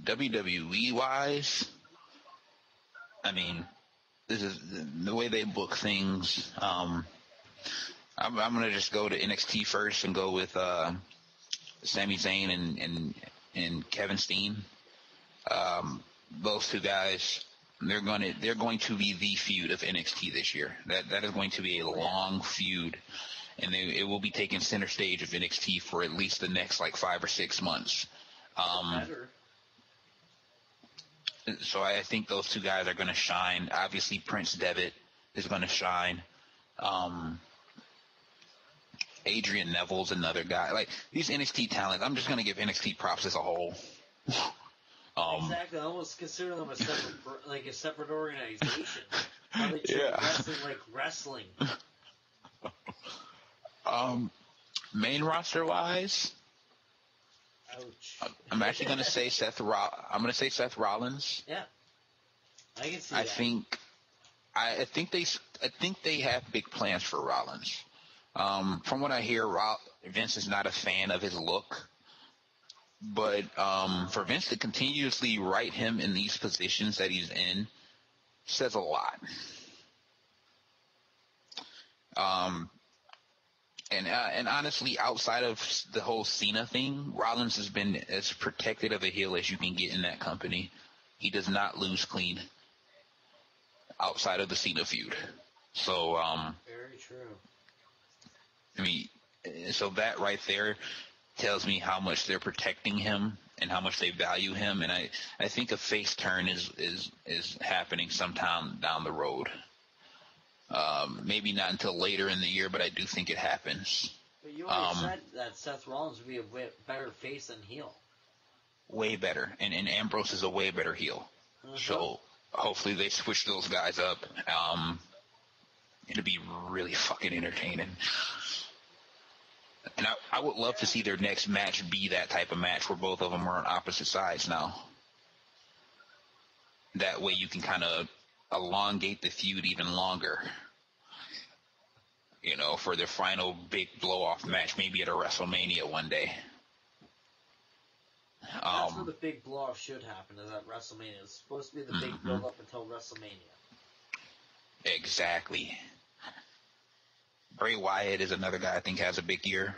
WWE-wise, I mean, this is the way they book things. I'm going to just go to NXT first and go with Sami Zayn and Kevin Steen. Those two guys, they're going to be the feud of NXT this year. That is going to be a long feud, and it will be taking center stage of NXT for at least the next 5 or 6 months. So I think those two guys are going to shine. Obviously, Prince Devitt is going to shine. Adrian Neville's another guy. These NXT talents, I'm just going to give NXT props as a whole. Exactly. I almost consider them a separate organization. How they treat wrestling like wrestling. Main roster wise, ouch. I'm actually going to say Seth Rollins. Yeah, I can see that. I think they have big plans for Rollins. From what I hear, Vince is not a fan of his look. But for Vince to continuously write him in these positions that he's in says a lot. And honestly, outside of the whole Cena thing, Rollins has been as protected of a heel as you can get in that company. He does not lose clean outside of the Cena feud. So, very true. I mean, so that right there tells me how much they're protecting him and how much they value him. And I think a face turn is happening sometime down the road. Maybe not until later in the year, but I do think it happens. But you already said that Seth Rollins would be a better face than heel. Way better. And Ambrose is a way better heel. Uh-huh. So hopefully they switch those guys up. It'll be really fucking entertaining. And I would love to see their next match be that type of match where both of them are on opposite sides now. That way you can kind of elongate the feud even longer. For their final big blow-off match, maybe at a WrestleMania one day. That's where the big blow-off should happen, is at WrestleMania. It's supposed to be the big build-up until WrestleMania. Exactly. Bray Wyatt is another guy I think has a big year.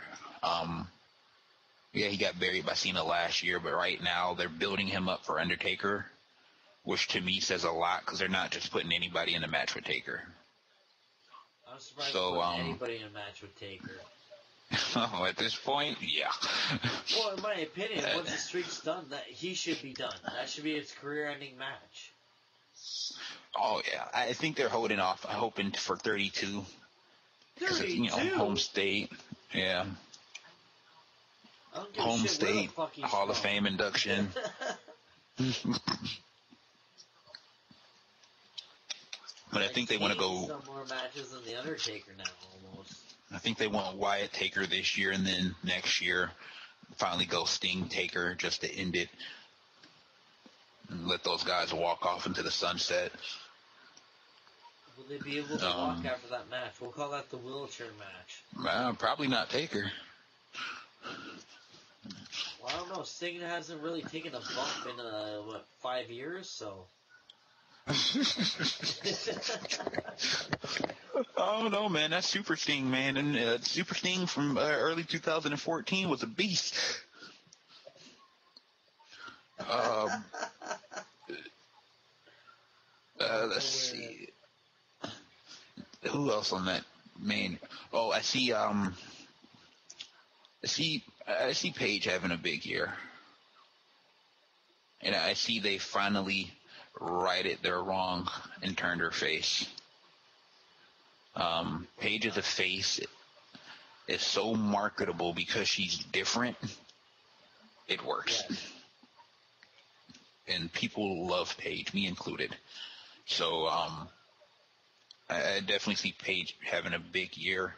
He got buried by Cena last year, but right now they're building him up for Undertaker, which to me says a lot because they're not just putting anybody in a match with Taker. I'm surprised they're putting anybody in a match with Taker. At this point, yeah. Well, in my opinion, once the streak's done, that he should be done. That should be his career-ending match. Oh, yeah. I think they're holding off, hoping for 32. 32? Home state. Yeah. Home state, Hall of Fame induction. But I think they want to go. Some more matches than the Undertaker now, almost. I think they want Wyatt Taker this year, and then next year finally go Sting Taker just to end it and let those guys walk off into the sunset. Will they be able to walk after that match? We'll call that the wheelchair match. Probably not Taker. Well, I don't know. Sting hasn't really taken a bump in, 5 years, so. Oh no, man, that's Super Sting, man, and Super Sting from early 2014 was a beast. Let's see, who else on that main? Oh, I see Paige having a big year, and I see they finally righted their wrong and turned her face. Paige as a face is so marketable because she's different. It works. Yes. And people love Paige, me included. So I definitely see Paige having a big year,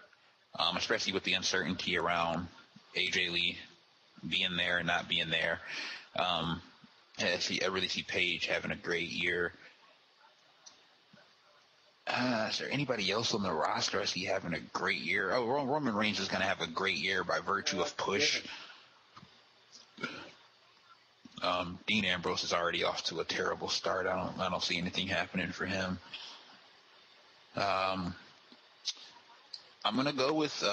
especially with the uncertainty around AJ Lee being there and not being there. I really see Paige having a great year. Is there anybody else on the roster I see having a great year? Oh, Roman Reigns is going to have a great year by virtue of push. Dean Ambrose is already off to a terrible start. I don't see anything happening for him. I'm gonna go with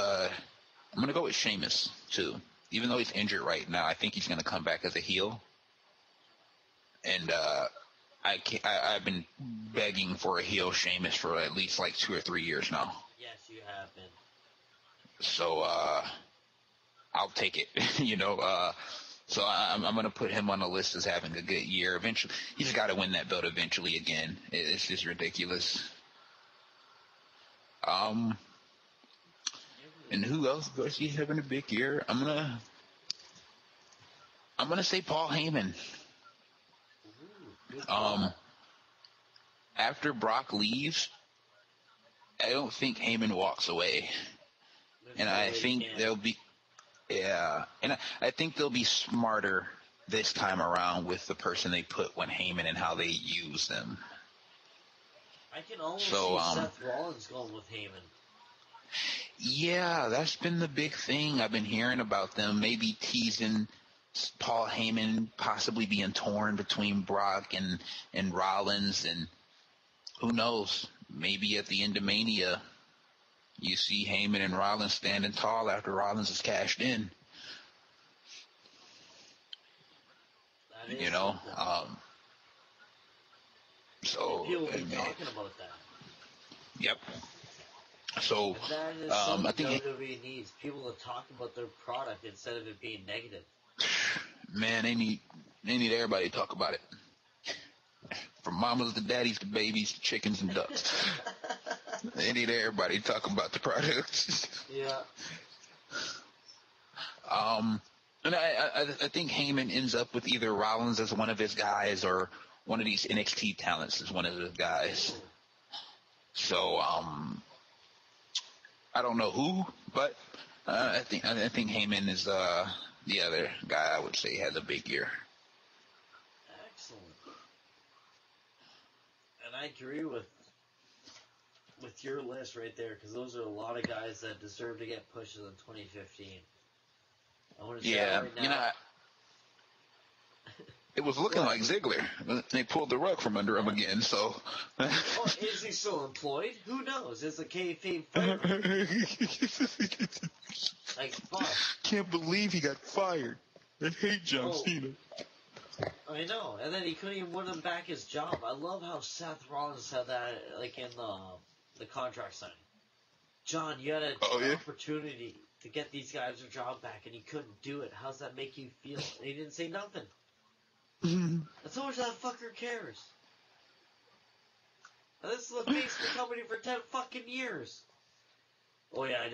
Sheamus too. Even though he's injured right now, I think he's gonna come back as a heel. And I've been begging for a heel Sheamus for at least like 2 or 3 years now. Yes, you have been. So I'll take it. So I'm going to put him on the list as having a good year. Eventually, he's got to win that belt eventually again. It's just ridiculous. And who else is he having a big year? I'm gonna say Paul Heyman. After Brock leaves, I don't think Heyman walks away, and I think they'll be. Yeah, and I think they'll be smarter this time around with the person they put when Heyman and how they use them. I can almost see Seth Rollins going with Heyman. Yeah, that's been the big thing. I've been hearing about them maybe teasing Paul Heyman possibly being torn between Brock and Rollins, and who knows, maybe at the end of Mania you see Heyman and Rollins standing tall after Rollins is cashed in. So people will be talking about that. Yep. So that is something I think WWE needs people to talk about their product instead of it being negative. Man, they need everybody to talk about it. From mamas to daddies to babies to chickens and ducks. They need everybody to talk about the products. Yeah. And I think Heyman ends up with either Rollins as one of his guys or one of these NXT talents as one of his guys. So I don't know who, but I think Heyman is the other guy I would say has a big year. Excellent. And I agree with your list right there, because those are a lot of guys that deserve to get pushes in 2015. I want to say that right now. It was looking like Ziggler. They pulled the rug from under him again, so. Is he still employed? Who knows? It's a kayfabe fighter. Like, fuck. Can't believe he got fired. I hate John Cena. I know, and then he couldn't even win him back his job. I love how Seth Rollins said that, like, in the contract signing. John, you had an opportunity to get these guys their job back, and you couldn't do it. How's that make you feel? And he didn't say nothing. That's how much that fucker cares. And this is the face of the company for 10 fucking years. Oh yeah, I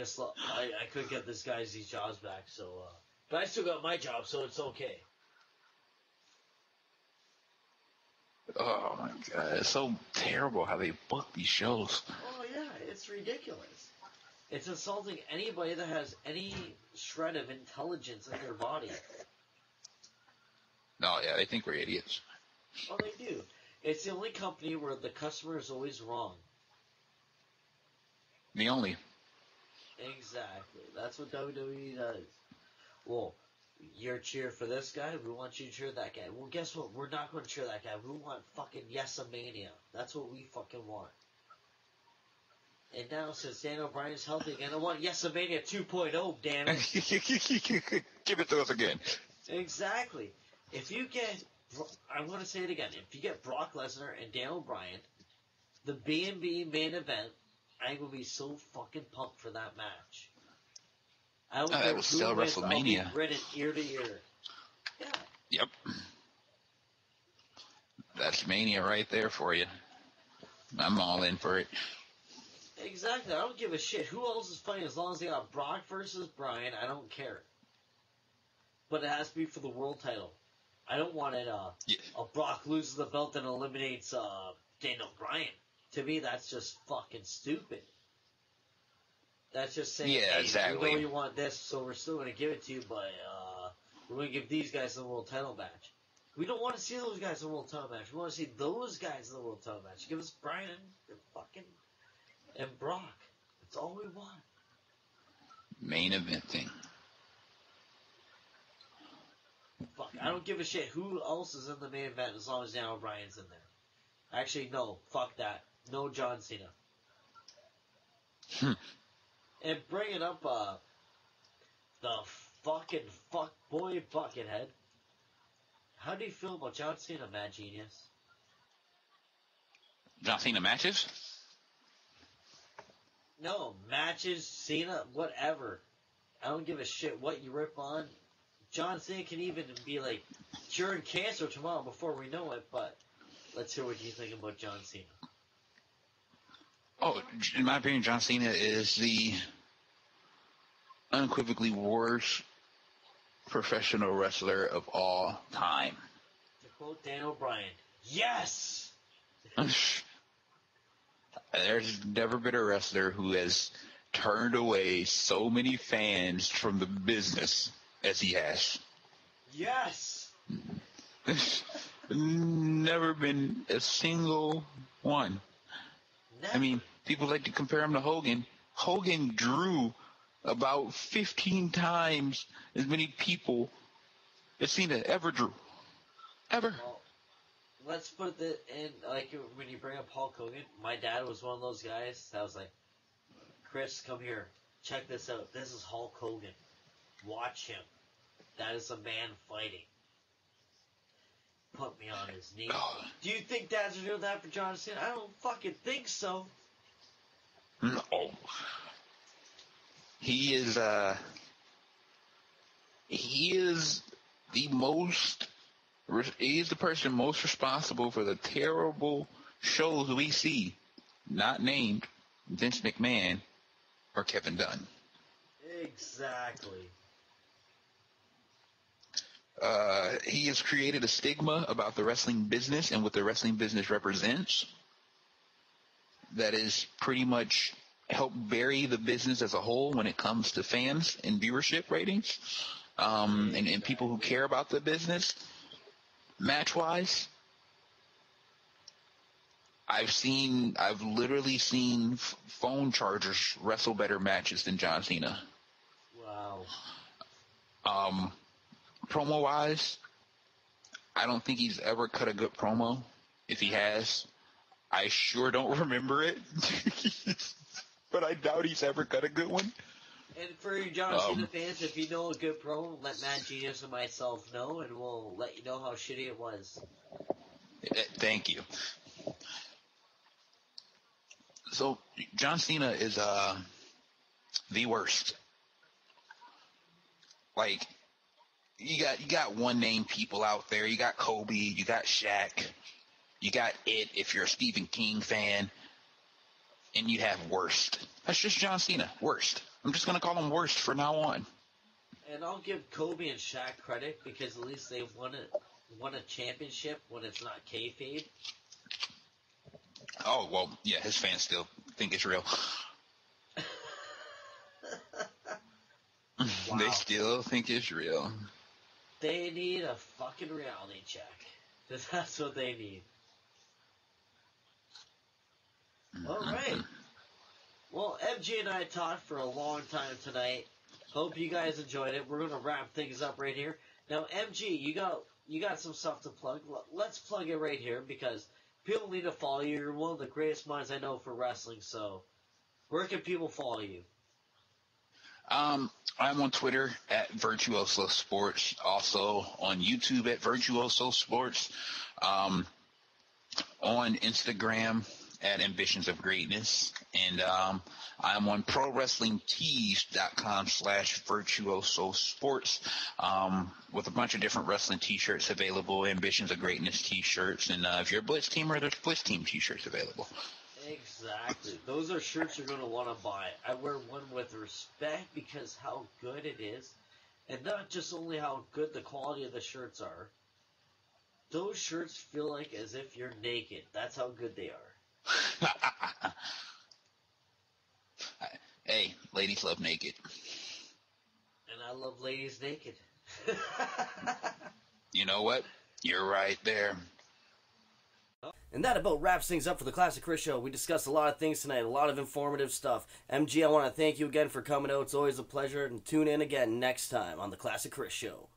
couldn't get this guys these jobs back, so but I still got my job, so it's okay. Oh my god, it's so terrible how they book these shows. Oh yeah, it's ridiculous. It's insulting anybody that has any shred of intelligence in their body. No, yeah, they think we're idiots. Oh, they do. It's the only company where the customer is always wrong. The only. Exactly. That's what WWE does. Well, you're cheering for this guy, we want you to cheer that guy. Well, guess what? We're not going to cheer that guy. We want fucking Yes-A-Mania. That's what we fucking want. And now, since Daniel Bryan's healthy again, I want Yes-A-Mania 2.0, damn it. Give it to us again. Exactly. If you get, I'm going to say it again, if you get Brock Lesnar and Daniel Bryan, the B&B main event, I'm going to be so fucking pumped for that match. I don't care that was still wins, WrestleMania. I'll be grinning ear to ear. Yeah. Yep. That's Mania right there for you. I'm all in for it. Exactly. I don't give a shit who else is fighting as long as they got Brock versus Bryan. I don't care. But it has to be for the world title. I don't want it. A Brock loses the belt and eliminates Daniel Bryan. To me, that's just fucking stupid. That's just saying, yeah, hey, exactly. we know you want this, so we're still going to give it to you, but we're going to give these guys the world title match. We don't want to see those guys in the world title match. We want to see those guys in the world title match. Give us Bryan and fucking and Brock. That's all we want. Main eventing. Fuck, I don't give a shit who else is in the main event as long as Daniel Bryan's in there. Actually, no. Fuck that. No John Cena. And bringing up the fucking fuckboy Buckethead. How do you feel about John Cena, Mad Genius? John Cena matches? No, matches, Cena, whatever. I don't give a shit what you rip on. John Cena can even be like curing cancer tomorrow before we know it, but let's hear what you think about John Cena. Oh, in my opinion, John Cena is the unequivocally worst professional wrestler of all time. To quote Daniel Bryan, yes! There's never been a wrestler who has turned away so many fans from the business as he has. Yes! Never been a single one. Never. I mean, people like to compare him to Hogan. Hogan drew about 15 times as many people as Cena ever drew. Ever. Well, let's put it in, like, when you bring up Hulk Hogan, my dad was one of those guys that was like, Chris, come here. Check this out. This is Hulk Hogan. Watch him. That is a man fighting. Put me on his knee. Do you think dads are doing that for John Cena? I don't fucking think so. No. He is the person most responsible for the terrible shows we see, not named Vince McMahon or Kevin Dunn. Exactly. He has created a stigma about the wrestling business and what the wrestling business represents that is pretty much helped bury the business as a whole when it comes to fans and viewership ratings, and people who care about the business. Match-wise, I've literally seen phone chargers wrestle better matches than John Cena. Wow. Promo-wise, I don't think he's ever cut a good promo. If he has, I sure don't remember it. But I doubt he's ever cut a good one. And for you John Cena fans, if you know a good promo, let Mad Genius and myself know, and we'll let you know how shitty it was. Thank you. So, John Cena is the worst. Like, you got one-name people out there. You got Kobe. You got Shaq. You got It if you're a Stephen King fan. And you have worst. That's just John Cena. Worst. I'm just going to call him worst from now on. And I'll give Kobe and Shaq credit because at least they've won a championship when it's not kayfabe. Oh, well, yeah, his fans still think it's real. Wow. They still think it's real. They need a fucking reality check. That's what they need. Alright. Well, MG and I talked for a long time tonight. Hope you guys enjoyed it. We're going to wrap things up right here. Now, MG, you got some stuff to plug. Let's plug it right here because people need to follow you. You're one of the greatest minds I know for wrestling, so where can people follow you? I'm on Twitter at Virtuoso Sports, also on YouTube at Virtuoso Sports, on Instagram at Ambitions of Greatness, and I'm on ProWrestlingTees.com/Virtuoso Sports, with a bunch of different wrestling T-shirts available, Ambitions of Greatness T-shirts, and if you're a Blitz Teamer, there's Blitz Team T-shirts available. Exactly. Those are shirts you're going to want to buy. I wear one with respect because how good it is, and not just only how good the quality of the shirts are. Those shirts feel like as if you're naked. That's how good they are. Hey, ladies love naked. And I love ladies naked. You know what? You're right there. And that about wraps things up for the Classic Chris Show. We discussed a lot of things tonight, a lot of informative stuff. MG, I want to thank you again for coming out. It's always a pleasure. And tune in again next time on the Classic Chris Show.